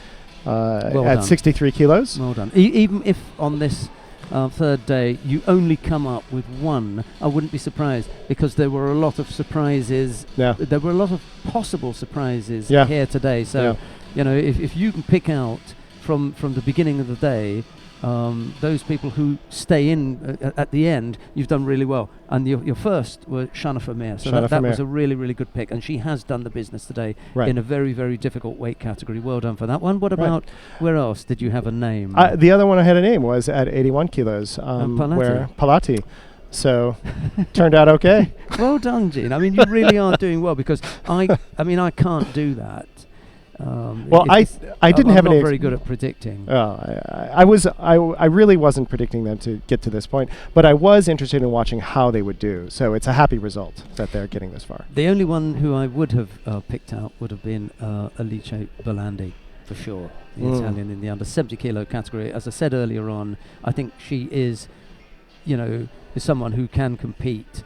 [SPEAKER 2] at 63 kilos.
[SPEAKER 1] Well done. Even if on this third day you only come up with one, I wouldn't be surprised, because there were a lot of surprises.
[SPEAKER 2] Yeah.
[SPEAKER 1] There were a lot of possible surprises here today. So, you know, if you can pick out from the beginning of the day those people who stay in at the end, you've done really well. And your first was Shana Vermeer. So that was a really, really good pick. And she has done the business today in a very, very difficult weight category. Well done for that one. What about, where else did you have a name?
[SPEAKER 2] The other one I had a name was at 81 kilos, where Palati. So turned out okay.
[SPEAKER 1] Well done, Gene. I mean, you really are doing well, because I can't do that.
[SPEAKER 2] Well, I didn't have any.
[SPEAKER 1] I'm not very good at predicting.
[SPEAKER 2] I really wasn't predicting them to get to this point, but I was interested in watching how they would do. So it's a happy result that they're getting this far.
[SPEAKER 1] The only one who I would have picked out would have been Alice Bolandi, for sure, the Italian in the under 70 kilo category. As I said earlier on, I think she is, is someone who can compete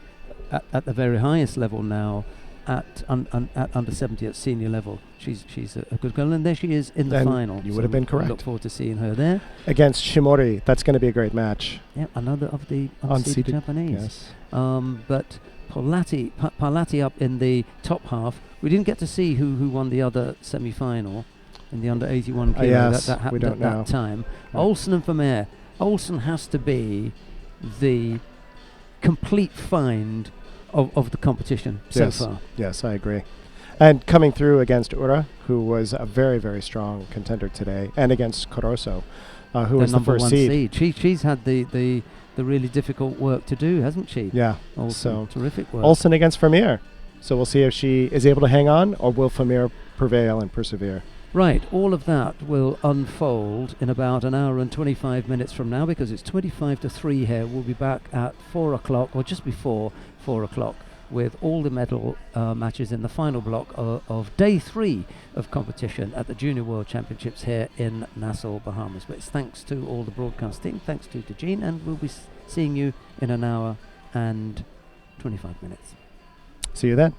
[SPEAKER 1] at the very highest level now. At under 70 at senior level, she's a good girl, and there she is in the final.
[SPEAKER 2] You would have been correct.
[SPEAKER 1] Look forward to seeing her there
[SPEAKER 2] against Shimori. That's going to be a great match.
[SPEAKER 1] Yeah, another of the unseeded Japanese.
[SPEAKER 2] Yes.
[SPEAKER 1] But Palati up in the top half. We didn't get to see who won the other semi-final in the under 81 kilo.
[SPEAKER 2] Yes,
[SPEAKER 1] that happened
[SPEAKER 2] we don't
[SPEAKER 1] at
[SPEAKER 2] know.
[SPEAKER 1] that time.
[SPEAKER 2] Right.
[SPEAKER 1] Olsen and Vermeer. Olsen has to be the complete find of the competition so far.
[SPEAKER 2] Yes, I agree. And coming through against Ura, who was a very, very strong contender today, and against Coroso, who was the first seed.
[SPEAKER 1] She's had the really difficult work to do, hasn't she?
[SPEAKER 2] Yeah.
[SPEAKER 1] Olsen, so terrific work.
[SPEAKER 2] Olsen against Vermeer. So we'll see if she is able to hang on, or will Vermeer prevail and persevere.
[SPEAKER 1] Right, all of that will unfold in about an hour and 25 minutes from now, because it's 25 to 3 here. We'll be back at 4 o'clock, or just before 4 o'clock, with all the medal matches in the final block of day 3 of competition at the Junior World Championships here in Nassau, Bahamas. But it's thanks to all the broadcasting, thanks to Gene, and we'll be seeing you in an hour and 25 minutes.
[SPEAKER 2] See you then.